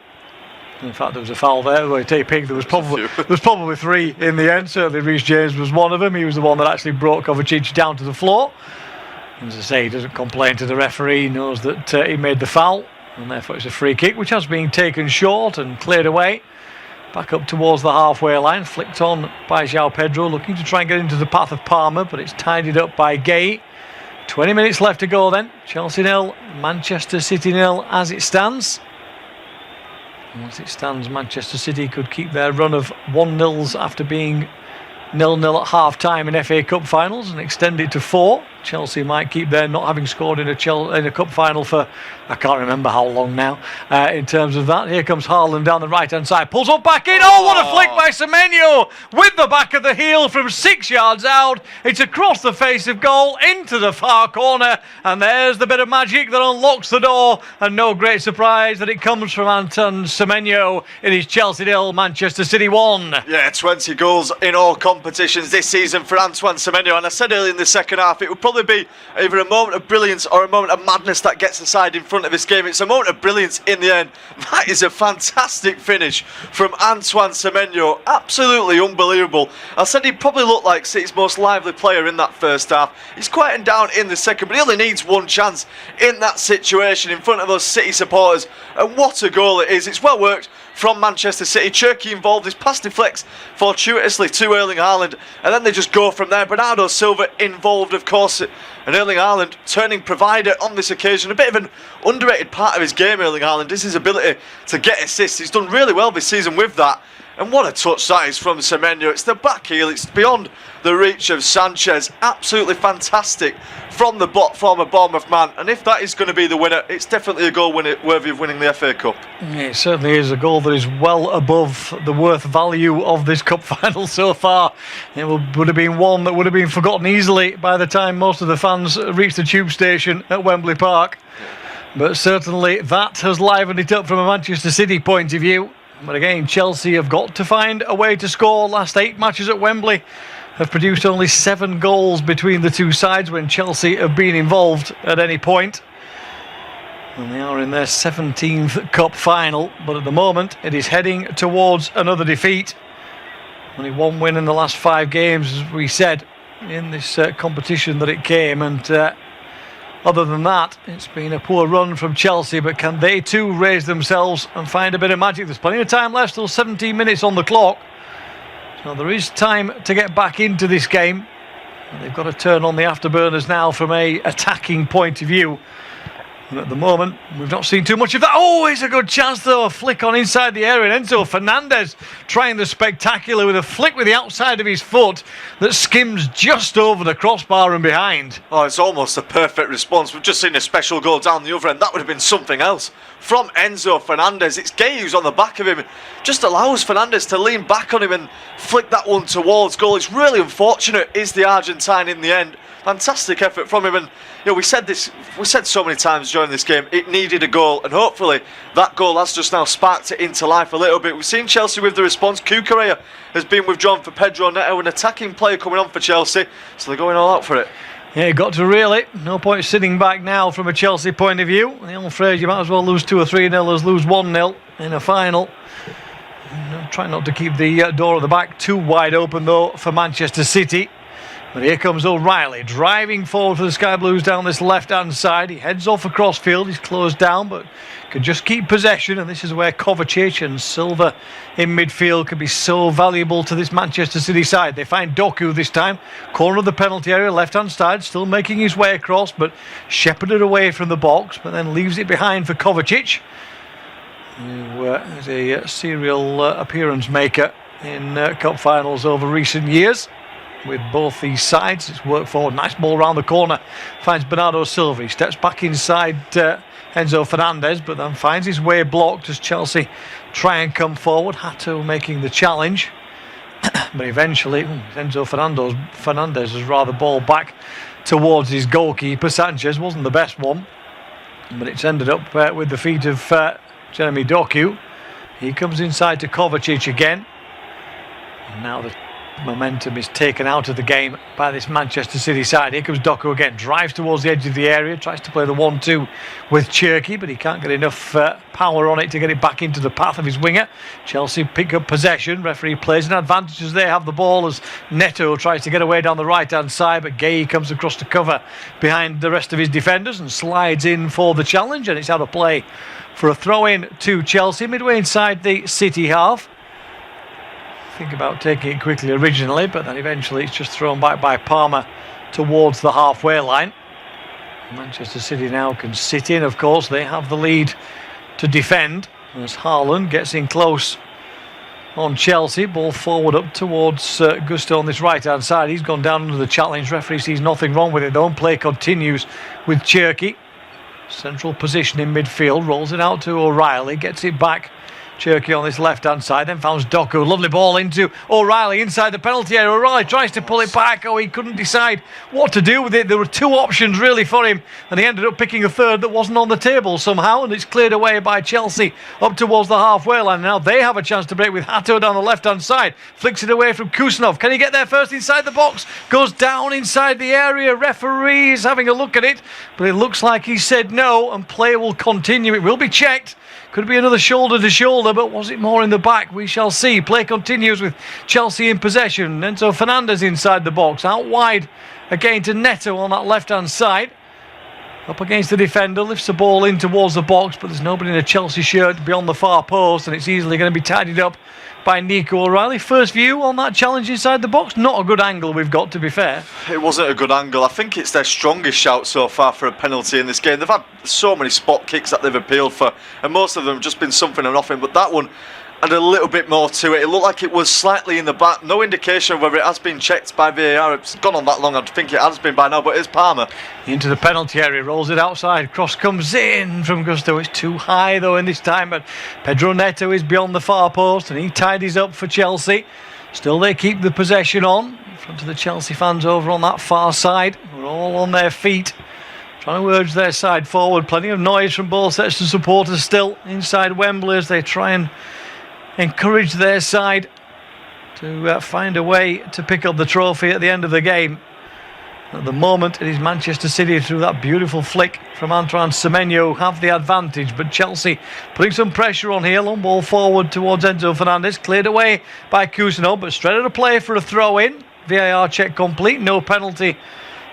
In fact, there was a foul there. Well, there was probably 3 in the end. Certainly Rhys James was one of them. He was the one that actually brought Kovacic down to the floor. And as I say, he doesn't complain to the referee. He knows that he made the foul, and therefore it's a free kick, which has been taken short and cleared away. Back up towards the halfway line, flicked on by João Pedro, looking to try and get into the path of Palmer, but it's tidied up by Gay. 20 minutes left to go then. Chelsea 0, Manchester City 0 as it stands. As it stands, Manchester City could keep their run of 1-0s after being 0-0 at half-time in FA Cup finals and extend it to 4. Chelsea might keep their not having scored in a cup final for, I can't remember how long now, in terms of that. Here comes Haaland down the right-hand side, pulls up back in. Oh, what a flick by Semenyo with the back of the heel from 6 yards out. It's across the face of goal into the far corner, and there's the bit of magic that unlocks the door, and no great surprise that it comes from Anton Semenyo. It is Chelsea 0, Manchester City 1. Yeah, 20 goals in all competitions this season for Antoine Semenyo, and I said earlier in the second half it would probably be either a moment of brilliance or a moment of madness that gets the side in front of this game. It's a moment of brilliance in the end. That is a fantastic finish from Antoine Semenyo, absolutely unbelievable. I said he probably looked like City's most lively player in that first half. He's quieting down in the second, but he only needs one chance in that situation in front of those City supporters, and what a goal it is. It's well worked from Manchester City. Cherki involved, his pass deflects fortuitously to Erling Haaland, and then they just go from there. Bernardo Silva involved, of course, and Erling Haaland turning provider on this occasion. A bit of an underrated part of his game, Erling Haaland, is his ability to get assists. He's done really well this season with that. And what a touch that is from Semenyo. It's the back heel, it's beyond the reach of Sanchez. Absolutely fantastic from the former Bournemouth man. And if that is going to be the winner, it's definitely a goal worthy of winning the FA Cup. It certainly is a goal that is well above the worth value of this cup final so far. It would have been one that would have been forgotten easily by the time most of the fans reached the tube station at Wembley Park. But certainly that has livened it up from a Manchester City point of view. But again, Chelsea have got to find a way to score. Last 8 matches at Wembley have produced only 7 goals between the two sides when Chelsea have been involved at any point. And they are in their 17th cup final, but at the moment it is heading towards another defeat. Only 1 win in the last 5 games, as we said, in this competition that it came, and other than that, it's been a poor run from Chelsea, but can they too raise themselves and find a bit of magic? There's plenty of time left, still 17 minutes on the clock. So there is time to get back into this game. And they've got to turn on the afterburners now from a attacking point of view. And at the moment, we've not seen too much of that. Oh, it's a good chance though, a flick on inside the area. And Enzo Fernandez trying the spectacular with a flick with the outside of his foot that skims just over the crossbar and behind. Oh, it's almost a perfect response. We've just seen a special goal down the other end. That would have been something else from Enzo Fernandez. It's Gay who's on the back of him. Just allows Fernandez to lean back on him and flick that one towards goal. It's really unfortunate, is the Argentine in the end. Fantastic effort from him, and we said so many times during this game, it needed a goal, and hopefully that goal has just now sparked it into life a little bit. We've seen Chelsea with the response. Cucurella has been withdrawn for Pedro Neto, an attacking player coming on for Chelsea, so they're going all out for it. Yeah, got to really. No point sitting back now from a Chelsea point of view. The old phrase, you might as well lose 2 or 3-0 as lose 1-0 in a final. Try not to keep the door at the back too wide open though for Manchester City. But here comes O'Reilly driving forward for the Sky Blues down this left-hand side. He heads off across field. He's closed down, but can just keep possession. And this is where Kovacic and Silva in midfield can be so valuable to this Manchester City side. They find Doku this time. Corner of the penalty area, left-hand side, still making his way across, but shepherded away from the box, but then leaves it behind for Kovacic, who is a serial appearance maker in cup finals over recent years. With both these sides, it's worked forward. Nice ball round the corner. Finds Bernardo Silva. He steps back inside Enzo Fernandez, but then finds his way blocked as Chelsea try and come forward. Hato making the challenge. But eventually, Enzo Fernandez has rather ball back towards his goalkeeper. Sanchez wasn't the best one, but it's ended up with the feet of Jeremy Doku. He comes inside to Kovacic again. And now the momentum is taken out of the game by this Manchester City side. Here comes Doku again, drives towards the edge of the area, tries to play the 1-2 with Cherki, but he can't get enough power on it to get it back into the path of his winger. Chelsea pick up possession. Referee plays an advantage as they have the ball as Neto tries to get away down the right hand side, but Gay comes across to cover behind the rest of his defenders and slides in for the challenge, and it's out of play for a throw in to Chelsea midway inside the City half. Think about taking it quickly originally, but then eventually it's just thrown back by Palmer towards the halfway line. Manchester City now can sit in, of course. They have the lead to defend as Haaland gets in close on Chelsea. Ball forward up towards Gusto on this right-hand side. He's gone down under the challenge. Referee sees nothing wrong with it though. Play continues with Cherki. Central position in midfield. Rolls it out to O'Reilly. Gets it back. Cherki on this left-hand side, then finds Doku. Lovely ball into O'Reilly inside the penalty area. O'Reilly tries to pull it back. Oh, he couldn't decide what to do with it. There were two options really for him, and he ended up picking a third that wasn't on the table somehow, and it's cleared away by Chelsea up towards the halfway line. Now they have a chance to break with Hato down the left-hand side. Flicks it away from Kusanov. Can he get there first inside the box? Goes down inside the area. Referee is having a look at it, but it looks like he said no, and play will continue. It will be checked. Could be another shoulder to shoulder, but was it more in the back? We shall see. Play continues with Chelsea in possession. Enzo Fernandez inside the box. Out wide again to Neto on that left-hand side. Up against the defender. Lifts the ball in towards the box, but there's nobody in a Chelsea shirt beyond the far post, and it's easily going to be tidied up by Nico O'Reilly. First view on that challenge inside the box. Not a good angle we've got, to be fair. It wasn't a good angle. I think it's their strongest shout so far for a penalty in this game. They've had so many spot kicks that they've appealed for, and most of them have just been something or nothing, but that one had a little bit more to it. It looked like it was slightly in the back. No indication of whether it has been checked by VAR. It's gone on that long. I think it has been by now, but it's Palmer. Into the penalty area, rolls it outside. Cross comes in from Gusto. It's too high though in this time, but Pedro Neto is beyond the far post and he tidies up for Chelsea. Still they keep the possession on. In front of the Chelsea fans over on that far side. We're all on their feet, trying to urge their side forward. Plenty of noise from both sets of supporters still inside Wembley as they try and encourage their side to find a way to pick up the trophy at the end of the game. At the moment it is Manchester City through that beautiful flick from Antoine Semenyo who have the advantage, but Chelsea putting some pressure on here. Long ball forward towards Enzo Fernandez, cleared away by Kusanov, but straight out of play for a throw in. VAR check complete, no penalty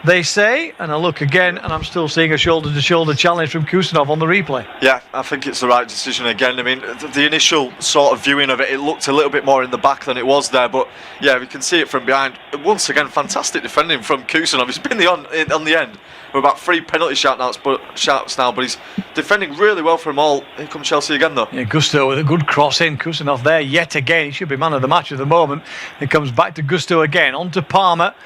they say, and I look again and I'm still seeing a shoulder to shoulder challenge from Kusanov on the replay. Yeah, I think it's the right decision again. I mean, the initial sort of viewing of it looked a little bit more in the back than it was there, but yeah, we can see it from behind. Once again, fantastic defending from Kusanov. He's been on the end with about 3 penalty shouts now, but he's defending really well for them all. Here comes Chelsea again though. Yeah, Gusto with a good cross in. Kusanov there yet again. He should be man of the match at the moment. It comes back to Gusto again, on to Palmer.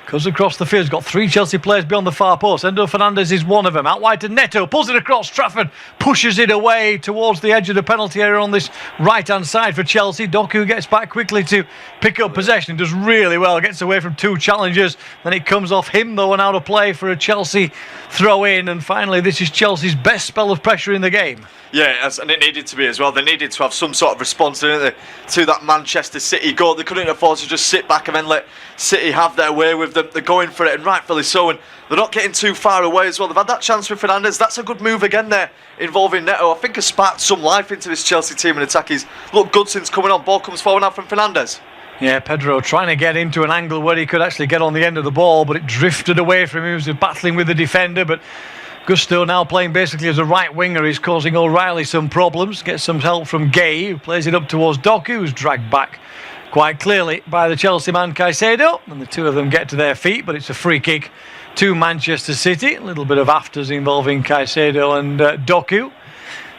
Goes across the field. He's got 3 Chelsea players beyond the far post. Enzo Fernandez is one of them. Out wide to Neto. Pulls it across. Trafford pushes it away towards the edge of the penalty area on this right-hand side for Chelsea. Doku gets back quickly to pick up possession. Does really well. Gets away from 2 challengers. Then it comes off him though and out of play for a Chelsea throw in. And finally this is Chelsea's best spell of pressure in the game. Yeah, and it needed to be as well. They needed to have some sort of response, didn't they, to that Manchester City goal. They couldn't afford to just sit back and then let City have their way with them. They're going for it, and rightfully so, and they're not getting too far away as well. They've had that chance with Fernandez. That's a good move again there, involving Neto. I think has sparked some life into this Chelsea team and attack. He's looked good since coming on. Ball comes forward now from Fernandez. Yeah, Pedro trying to get into an angle where he could actually get on the end of the ball, but it drifted away from him. He was battling with the defender, but Gusto now playing basically as a right winger. He's causing O'Reilly some problems. Gets some help from Gay, who plays it up towards Doku, who's dragged back quite clearly by the Chelsea man Caicedo, and the two of them get to their feet, but it's a free kick to Manchester City. A little bit of afters involving Caicedo and Doku.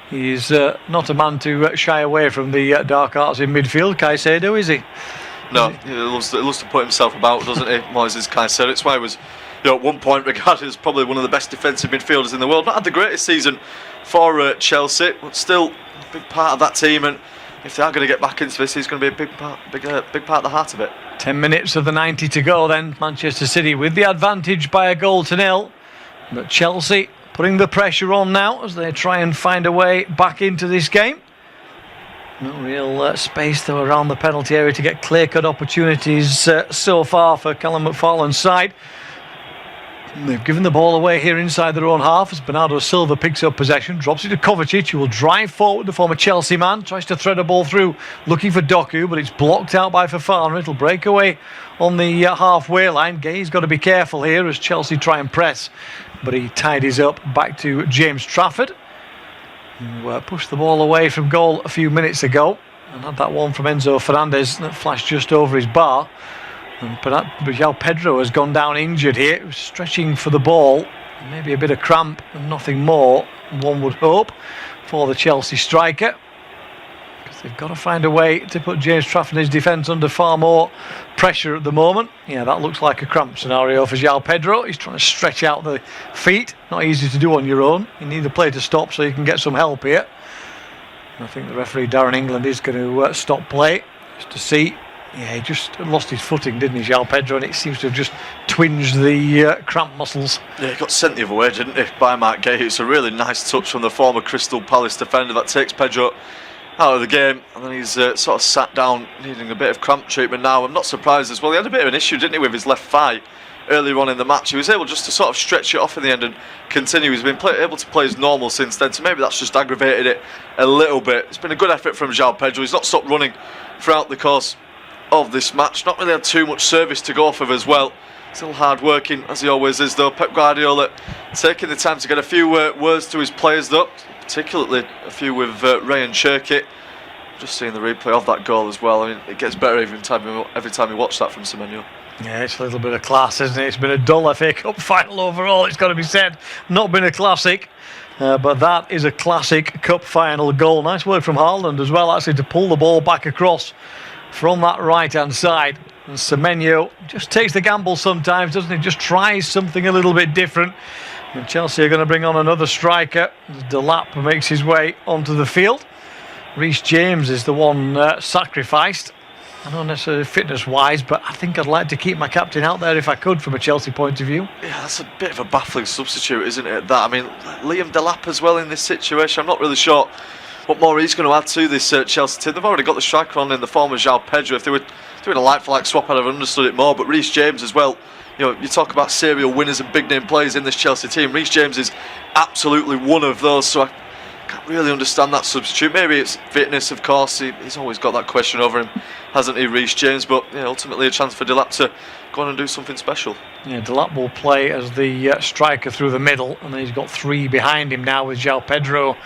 He's not a man to shy away from the dark arts in midfield, Caicedo, is he? No, he loves to put himself about, doesn't he? Moises Caicedo. It's why he was, at one point regarded as probably one of the best defensive midfielders in the world. Not had the greatest season for Chelsea, but still a big part of that team. And if they are going to get back into this, he's going to be a big part of the heart of it. 10 minutes of the 90 to go then. Manchester City with the advantage by 1-0. But Chelsea putting the pressure on now as they try and find a way back into this game. No real space though around the penalty area to get clear-cut opportunities so far for Callum McFarlane's side. They've given the ball away here inside their own half as Bernardo Silva picks up possession, drops it to Kovacic, who will drive forward, the former Chelsea man, tries to thread a ball through, looking for Doku, but it's blocked out by Fofana. It'll break away on the halfway line. Gay's got to be careful here as Chelsea try and press, but he tidies up back to James Trafford, who pushed the ball away from goal a few minutes ago and had that one from Enzo Fernandez that flashed just over his bar. But João Pedro has gone down injured here. He was stretching for the ball Maybe a bit of cramp and nothing more, one would hope, for the Chelsea striker. Because they've got to find a way to put James Trafford and his defence under far more pressure at the moment. Yeah, that looks like a cramp scenario for João Pedro. He's trying to stretch out the feet. Not easy to do on your own. You need the play to stop so you can get some help here. I think the referee Darren England is going to stop play just to see. Yeah, he just lost his footing, didn't he, João Pedro, and it seems to have just twinged the cramp muscles. Yeah, he got sent the other way, didn't he, by Mark Gay. It's a really nice touch from the former Crystal Palace defender that takes Pedro out of the game, and then he's sort of sat down needing a bit of cramp treatment now. I'm not surprised as well. He had a bit of an issue, didn't he, with his left thigh earlier on in the match. He was able just to sort of stretch it off in the end and continue. He's been able to play as normal since then, so maybe that's just aggravated it a little bit. It's been a good effort from João Pedro. He's not stopped running throughout the course of this match. Not really had too much service to go off of as well. Still hard working as he always is though. Pep Guardiola taking the time to get a few words to his players though, particularly a few with Ryan Cherki. Just seeing the replay of that goal as well. I mean, it gets better every time you watch that from Semenyo. Yeah, it's a little bit of class, isn't it? It's been a dull FA Cup final overall, it's got to be said. Not been a classic. But that is a classic cup final goal. Nice work from Haaland as well, actually, to pull the ball back across from that right-hand side. And Semenyo just takes the gamble sometimes, doesn't he? Just tries something a little bit different. And Chelsea are going to bring on another striker. Delap makes his way onto the field. Reece James is the one sacrificed. I don't necessarily fitness-wise, but I think I'd like to keep my captain out there if I could from a Chelsea point of view. Yeah, that's a bit of a baffling substitute, isn't it, that? I mean, Liam Delap as well in this situation. I'm not really sure what more he's going to add to this Chelsea team. They've already got the striker on in the form of João Pedro. If they were doing a like-for-like swap, I'd have understood it more. But Reece James as well. You know, you talk about serial winners and big-name players in this Chelsea team. Reece James is absolutely one of those. So I can't really understand that substitute. Maybe it's fitness, of course. He's always got that question over him, hasn't he, Reece James? But yeah, ultimately a chance for Delap to go on and do something special. Yeah, Delap will play as the striker through the middle, and then he's got three behind him now with João Pedro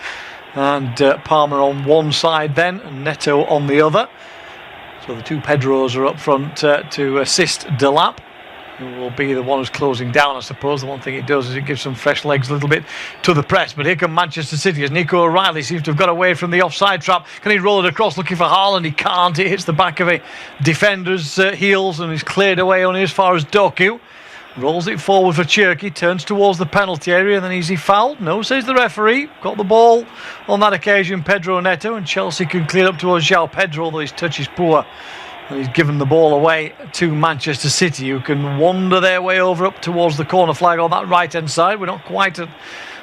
and Palmer on one side then, and Neto on the other. So the two Pedros are up front to assist Delap, who will be the one who's closing down, I suppose. The one thing it does is it gives some fresh legs a little bit to the press. But here come Manchester City as Nico O'Reilly seems to have got away from the offside trap. Can he roll it across looking for Haaland? He can't. It hits the back of a defender's heels and is cleared away only as far as Doku. Rolls it forward for Cherki, turns towards the penalty area, and then is he fouled? No, says the referee. Got the ball on that occasion, Pedro Neto, and Chelsea can clear up towards João Pedro, although his touch is poor. And he's given the ball away to Manchester City, who can wander their way over up towards the corner flag on that right-hand side. We're not quite at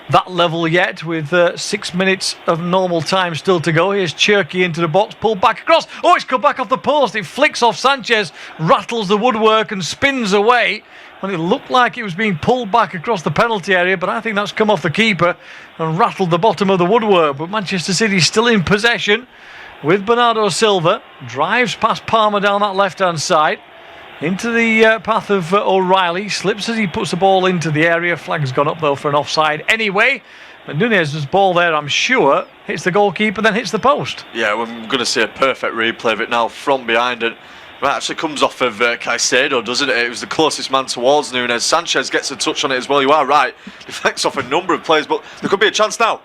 that level yet, with 6 minutes of normal time still to go. Here's Cherki into the box, pulled back across. Oh, it's come back off the post. It flicks off Sanchez, rattles the woodwork and spins away. When it looked like it was being pulled back across the penalty area, but I think that's come off the keeper and rattled the bottom of the woodwork. But Manchester City still in possession with Bernardo Silva. Drives past Palmer down that left-hand side into the path of O'Reilly. Slips as he puts the ball into the area. Flag's gone up though for an offside anyway. But Nunez's ball there, I'm sure, hits the goalkeeper, then hits the post. Yeah, we're going to see a perfect replay of it now from behind, and it actually comes off of Caicedo, doesn't it? It was the closest man towards Nunez. Sanchez gets a touch on it as well. You are right. Deflects off a number of players, but there could be a chance now.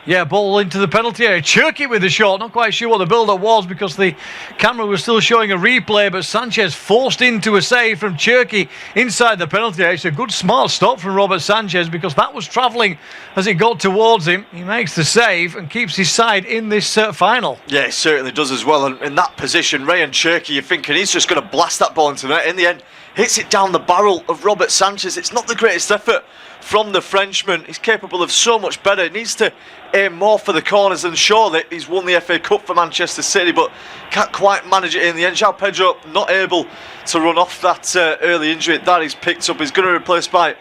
Yeah, ball into the penalty area. Cherki with the shot. Not quite sure what the build-up was because the camera was still showing a replay, but Sanchez forced into a save from Cherki inside the penalty area. It's a good, smart stop from Robert Sanchez because that was travelling as it got towards him. He makes the save and keeps his side in this final. Yeah, he certainly does as well. And in that position, Ryan Cherki, you're thinking he's just going to blast that ball into the net. In the end, hits it down the barrel of Robert Sanchez. It's not the greatest effort from the Frenchman. He's capable of so much better. He needs to aim more for the corners and show that he's won the FA Cup for Manchester City, but can't quite manage it in the end. João Pedro not able to run off that early injury that he's picked up. He's going to be replaced by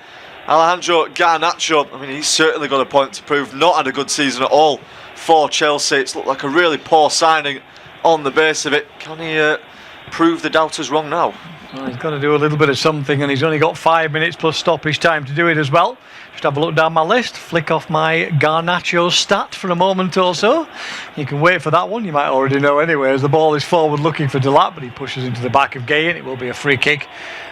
Alejandro Garnacho. I mean, he's certainly got a point to prove. Not had a good season at all for Chelsea. It's looked like a really poor signing on the base of it. Can he prove the doubters wrong now? Well, he's got to do a little bit of something, and he's only got 5 minutes plus stoppage time to do it as well. Just have a look down my list, flick off my Garnacho stat for a moment or so. You can wait for that one, you might already know anyway, as the ball is forward looking for Delap, but he pushes into the back of Gay, and it will be a free kick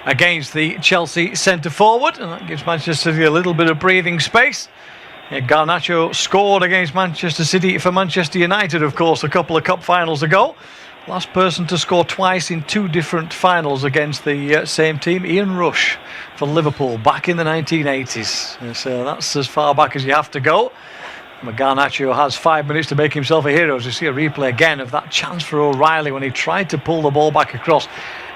against the Chelsea centre forward, and that gives Manchester City a little bit of breathing space. Yeah, Garnacho scored against Manchester City for Manchester United, of course, a couple of cup finals ago. Last person to score twice in 2 different finals against the same team, Ian Rush for Liverpool back in the 1980s. So that's as far back as you have to go. Garnacho has 5 minutes to make himself a hero. As you see a replay again of that chance for O'Reilly when he tried to pull the ball back across.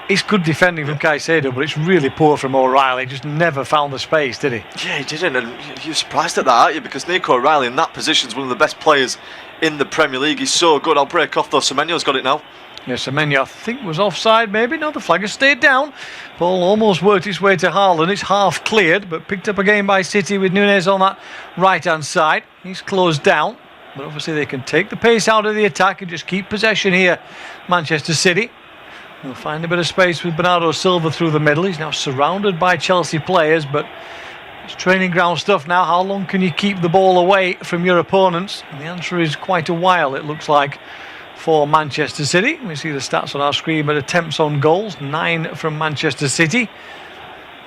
It's good defending from Caicedo, but it's really poor from O'Reilly. Just never found the space, did he? Yeah, he didn't, and you're surprised at that, aren't you? Because Nico O'Reilly in that position is one of the best players in the Premier League. He's so good. I'll break off though. Semenyo's got it now. Yeah, Semenyo I think was offside maybe. No, the flag has stayed down. Ball almost worked its way to Haaland. It's half cleared, but picked up again by City with Núñez on that right-hand side. He's closed down, but obviously they can take the pace out of the attack and just keep possession here, Manchester City. They'll find a bit of space with Bernardo Silva through the middle. He's now surrounded by Chelsea players, but it's training ground stuff now. How long can you keep the ball away from your opponents? And the answer is quite a while, it looks like, for Manchester City. We see the stats on our screen, but attempts on goals, 9 from Manchester City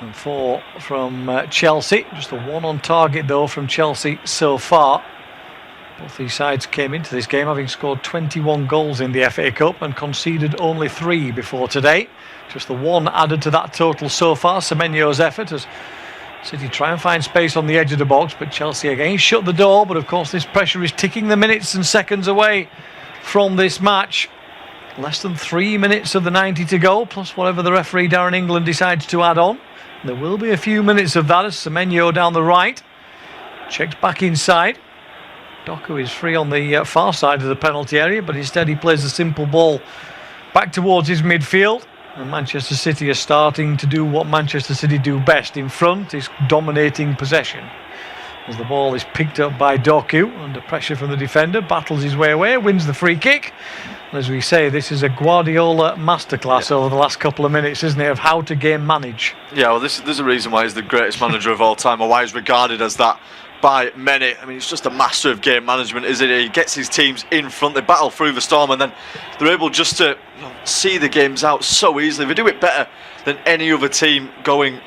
and 4 from Chelsea. Just the 1 on target though from Chelsea so far. Both these sides came into this game having scored 21 goals in the FA Cup and conceded only 3 before today. Just the 1 added to that total so far. Semenyo's effort as City try and find space on the edge of the box, but Chelsea again shut the door. But of course this pressure is ticking the minutes and seconds away from this match. Less than 3 minutes of the 90 to go, plus whatever the referee Darren England decides to add on. There will be a few minutes of that as Semenyo down the right checks back inside. Doku is free on the far side of the penalty area, but instead he plays a simple ball back towards his midfield. And Manchester City are starting to do what Manchester City do best in front, is dominating possession. As the ball is picked up by Doku under pressure from the defender, battles his way away, wins the free kick. And as we say, this is a Guardiola masterclass over the last couple of minutes, isn't it, of how to game manage. Yeah, well, there's a reason why he's the greatest manager of all time, or why he's regarded as that by many. I mean, he's just a master of game management, isn't he? He gets his teams in front, they battle through the storm, and then they're able just to see the games out so easily. They do it better than any other team going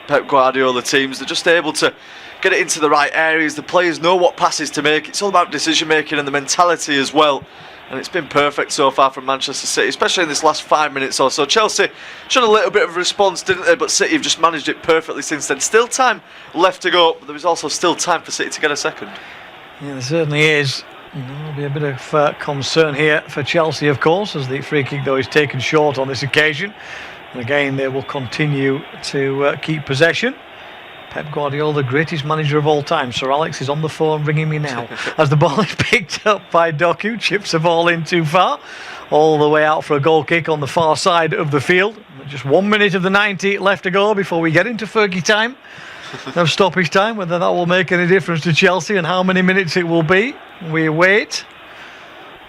Pep Guardiola teams. They're just able to get it into the right areas. The players know what passes to make. It's all about decision making and the mentality as well. And it's been perfect so far from Manchester City, especially in this last 5 minutes or so. Chelsea showed a little bit of a response, didn't they? But City have just managed it perfectly since then. Still time left to go, but there is also still time for City to get a second. Yeah, there certainly is. There'll be a bit of concern here for Chelsea, of course, as the free kick, though, is taken short on this occasion. And again, they will continue to keep possession. Pep Guardiola, the greatest manager of all time. Sir Alex is on the phone ringing me now. As the ball is picked up by Doku, chips the ball in too far. All the way out for a goal kick on the far side of the field. Just 1 minute of the 90 left to go before we get into Fergie time. Of stoppage time, whether that will make any difference to Chelsea and how many minutes it will be. We wait.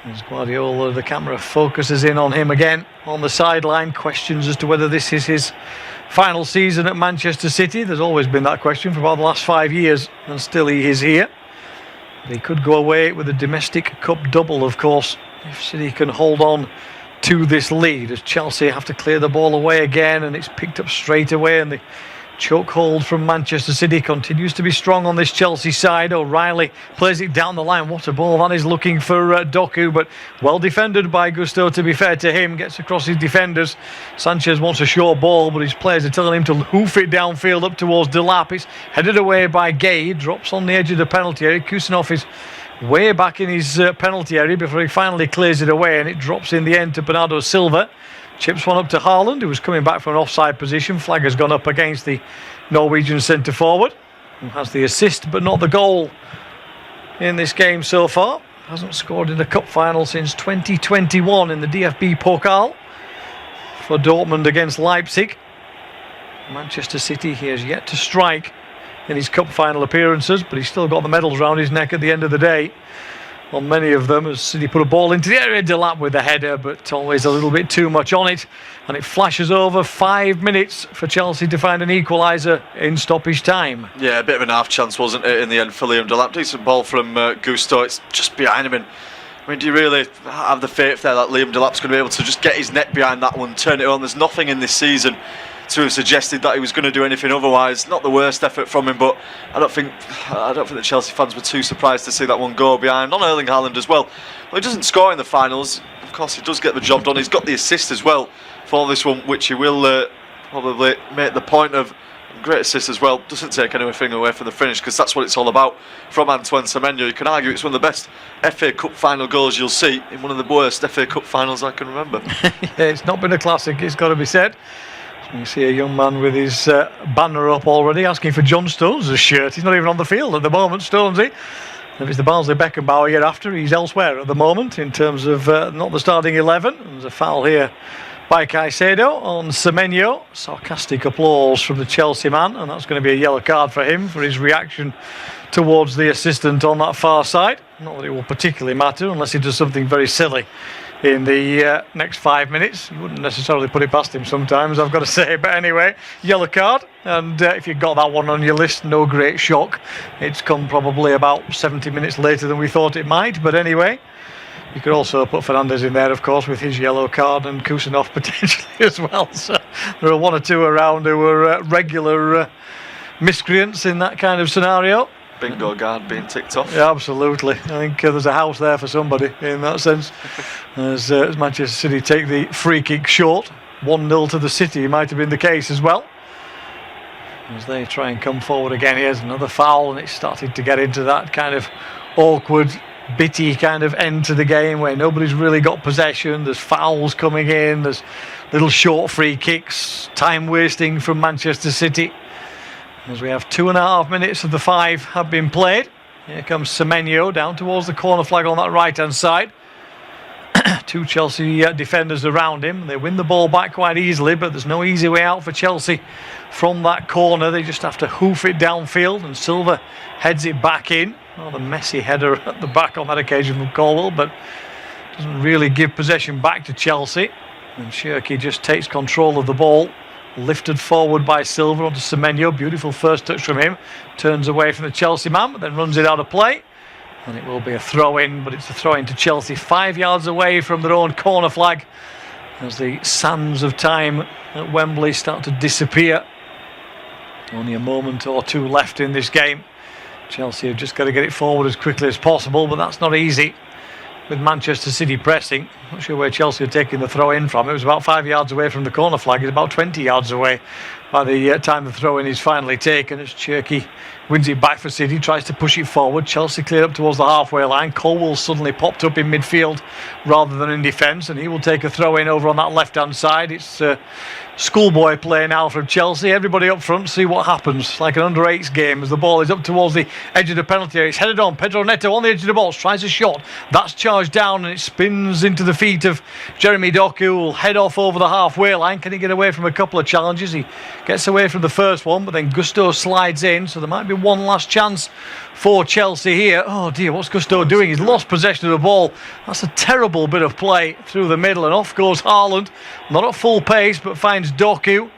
As Guardiola, the camera focuses in on him again on the sideline. Questions as to whether this is his final season at Manchester City. There's always been that question for about the last 5 years, and still he is here. But he could go away with a domestic cup double, of course, if City can hold on to this lead, as Chelsea have to clear the ball away again, and it's picked up straight away, and the chokehold from Manchester City continues to be strong on this Chelsea side. O'Reilly plays it down the line. What a ball that is, looking for Doku, but well defended by Gusto, to be fair to him. Gets across his defenders. Sanchez wants a short ball, but his players are telling him to hoof it downfield up towards Delap. It's headed away by Gay. Drops on the edge of the penalty area. Kusanov is way back in his penalty area before he finally clears it away, and it drops in the end to Bernardo Silva. Chips one up to Haaland, who was coming back from an offside position. Flag has gone up against the Norwegian centre forward, who has the assist but not the goal in this game so far. Hasn't scored in a cup final since 2021 in the DFB Pokal for Dortmund against Leipzig. Manchester City, he has yet to strike in his cup final appearances, but he's still got the medals round his neck at the end of the day. on many of them as City put a ball into the area. Delap with the header, but always a little bit too much on it, and it flashes over. 5 minutes for Chelsea to find an equaliser in stoppage time. Yeah, a bit of an half chance, wasn't it, in the end for Liam Delap? Decent ball from Gusto. It's just behind him, and I mean, do you really have the faith there that Liam Delap's going to be able to just get his neck behind that one, turn it on? There's nothing in this season to have suggested that he was going to do anything otherwise. Not the worst effort from him, but I don't think the Chelsea fans were too surprised to see that one go behind on Erling Haaland as well. Well, he doesn't score in the finals. Of course, he does get the job done. He's got the assist as well for this one, which he will probably make the point of. Great assist as well. Doesn't take anything away from the finish, because that's what it's all about from Antoine Semenyo. You can argue it's one of the best FA Cup final goals you'll see in one of the worst FA Cup finals I can remember. Yeah, it's not been a classic, it's got to be said. You see a young man with his banner up already, asking for John Stones' shirt. He's not even on the field at the moment, Stonesy. If it's the Barnsley Beckenbauer year after, he's elsewhere at the moment in terms of not the starting 11. There's a foul here by Caicedo on Semenyo. Sarcastic applause from the Chelsea man, and that's going to be a yellow card for him for his reaction towards the assistant on that far side. Not that it will particularly matter unless he does something very silly in the next 5 minutes. You wouldn't necessarily put it past him sometimes, I've got to say, but anyway, yellow card. And if you've got that one on your list, no great shock. It's come probably about 70 minutes later than we thought it might, but anyway. You could also put Fernandes in there, of course, with his yellow card, and Kusanov potentially as well. So there are one or two around who are regular miscreants in that kind of scenario. Bingo guard being ticked off. Yeah, absolutely. I think there's a house there for somebody in that sense. As Manchester City take the free kick short, 1-0 to the City, might have been the case as well. As they try and come forward again, here's another foul, and it's started to get into that kind of awkward, bitty kind of end to the game where nobody's really got possession. There's fouls coming in, there's little short free kicks, time wasting from Manchester City. As we have 2.5 minutes of the 5 have been played. Here comes Semenyo down towards the corner flag on that right hand side. Two Chelsea defenders around him. They win the ball back quite easily, but there's no easy way out for Chelsea from that corner. They just have to hoof it downfield, and Silva heads it back in. Oh, the messy header at the back on that occasion from Colwell, but doesn't really give possession back to Chelsea. And Cherki just takes control of the ball, lifted forward by Silva onto Semenyo. Beautiful first touch from him. Turns away from the Chelsea man, but then runs it out of play. And it will be a throw-in, but it's a throw-in to Chelsea, 5 yards away from their own corner flag, as the sands of time at Wembley start to disappear. Only a moment or two left in this game. Chelsea have just got to get it forward as quickly as possible, but that's not easy with Manchester City pressing. Not sure where Chelsea are taking the throw-in from. It was about 5 yards away from the corner flag. It's about 20 yards away by the time the throw-in is finally taken, as Cherki wins it back for City, tries to push it forward. Chelsea cleared up towards the halfway line. Colwell suddenly popped up in midfield rather than in defence, and he will take a throw-in over on that left-hand side. It's schoolboy play now from Chelsea. Everybody up front, see what happens. Like an under-8s game as the ball is up towards the edge of the penalty area. It's headed on. Pedro Neto on the edge of the box, tries a shot. That's charged down, and it spins into the feet of Jeremy Doku, who will head off over the halfway line. Can he get away from a couple of challenges? He gets away from the first one, but then Gusto slides in, so there might be one last chance for Chelsea here. Oh dear, what's Gusto doing? He's lost possession of the ball. That's a terrible bit of play through the middle, and off goes Haaland. Not at full pace, but finds Doku.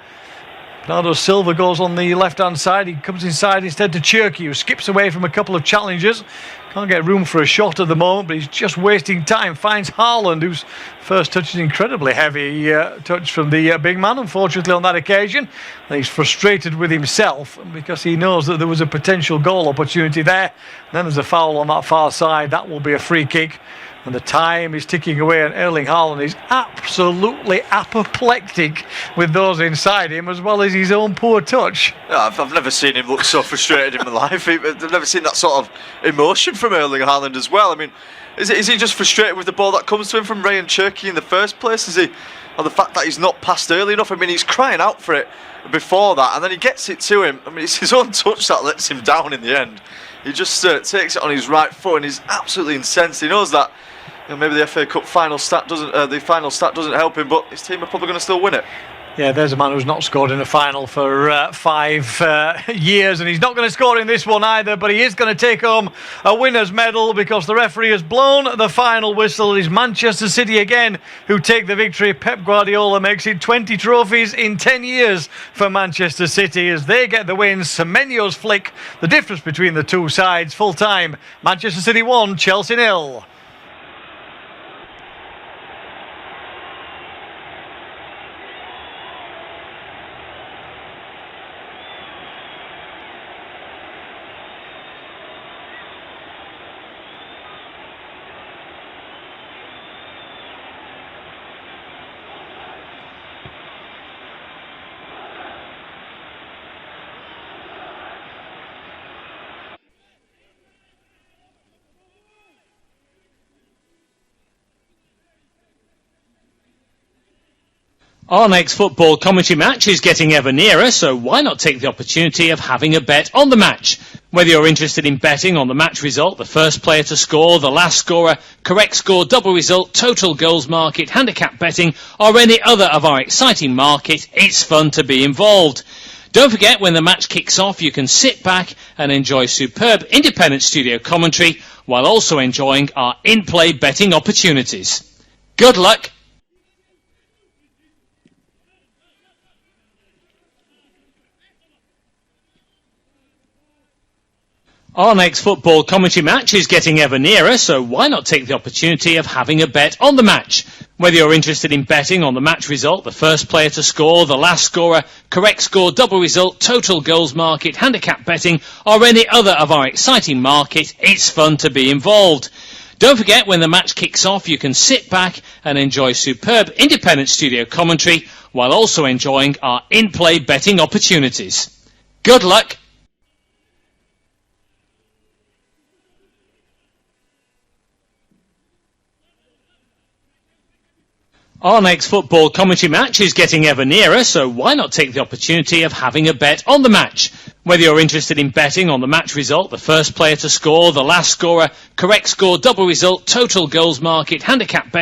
Bernardo Silva goes on the left-hand side. He comes inside instead to Cherki, who skips away from a couple of challenges. Can't get room for a shot at the moment, but he's just wasting time. Finds Haaland, whose first touch is incredibly heavy touch from the big man, unfortunately, on that occasion. And he's frustrated with himself because he knows that there was a potential goal opportunity there. And then there's a foul on that far side. That will be a free kick. And the time is ticking away, and Erling Haaland is absolutely apoplectic with those inside him, as well as his own poor touch. Yeah, I've never seen him look so frustrated in my life. I've never seen that sort of emotion from Erling Haaland as well. I mean, is he just frustrated with the ball that comes to him from Ryan Cherki in the first place? Is he, or the fact that he's not passed early enough? I mean, he's crying out for it before that, and then he gets it to him. I mean, it's his own touch that lets him down in the end. He just takes it on his right foot, and he's absolutely incensed. He knows that maybe the FA Cup final stat doesn't help him, but his team are probably going to still win it. Yeah, there's a man who's not scored in a final for 5 years, and he's not going to score in this one either, but he is going to take home a winner's medal because the referee has blown the final whistle. It is Manchester City again who take the victory. Pep Guardiola makes it 20 trophies in 10 years for Manchester City as they get the win. Semenyo's flick, the difference between the two sides. Full time, Manchester City 1, Chelsea 0. Our next football commentary match is getting ever nearer, so why not take the opportunity of having a bet on the match? Whether you're interested in betting on the match result, the first player to score, the last scorer, correct score, double result, total goals market, handicap betting, or any other of our exciting market, it's fun to be involved. Don't forget, when the match kicks off, you can sit back and enjoy superb independent studio commentary while also enjoying our in-play betting opportunities. Good luck. Our next football commentary match is getting ever nearer, so why not take the opportunity of having a bet on the match? Whether you're interested in betting on the match result, the first player to score, the last scorer, correct score, double result, total goals market, handicap betting, or any other of our exciting market, it's fun to be involved. Don't forget, when the match kicks off, you can sit back and enjoy superb independent studio commentary while also enjoying our in-play betting opportunities. Good luck. Our next football commentary match is getting ever nearer, so why not take the opportunity of having a bet on the match? Whether you're interested in betting on the match result, the first player to score, the last scorer, correct score, double result, total goals market, handicap betting,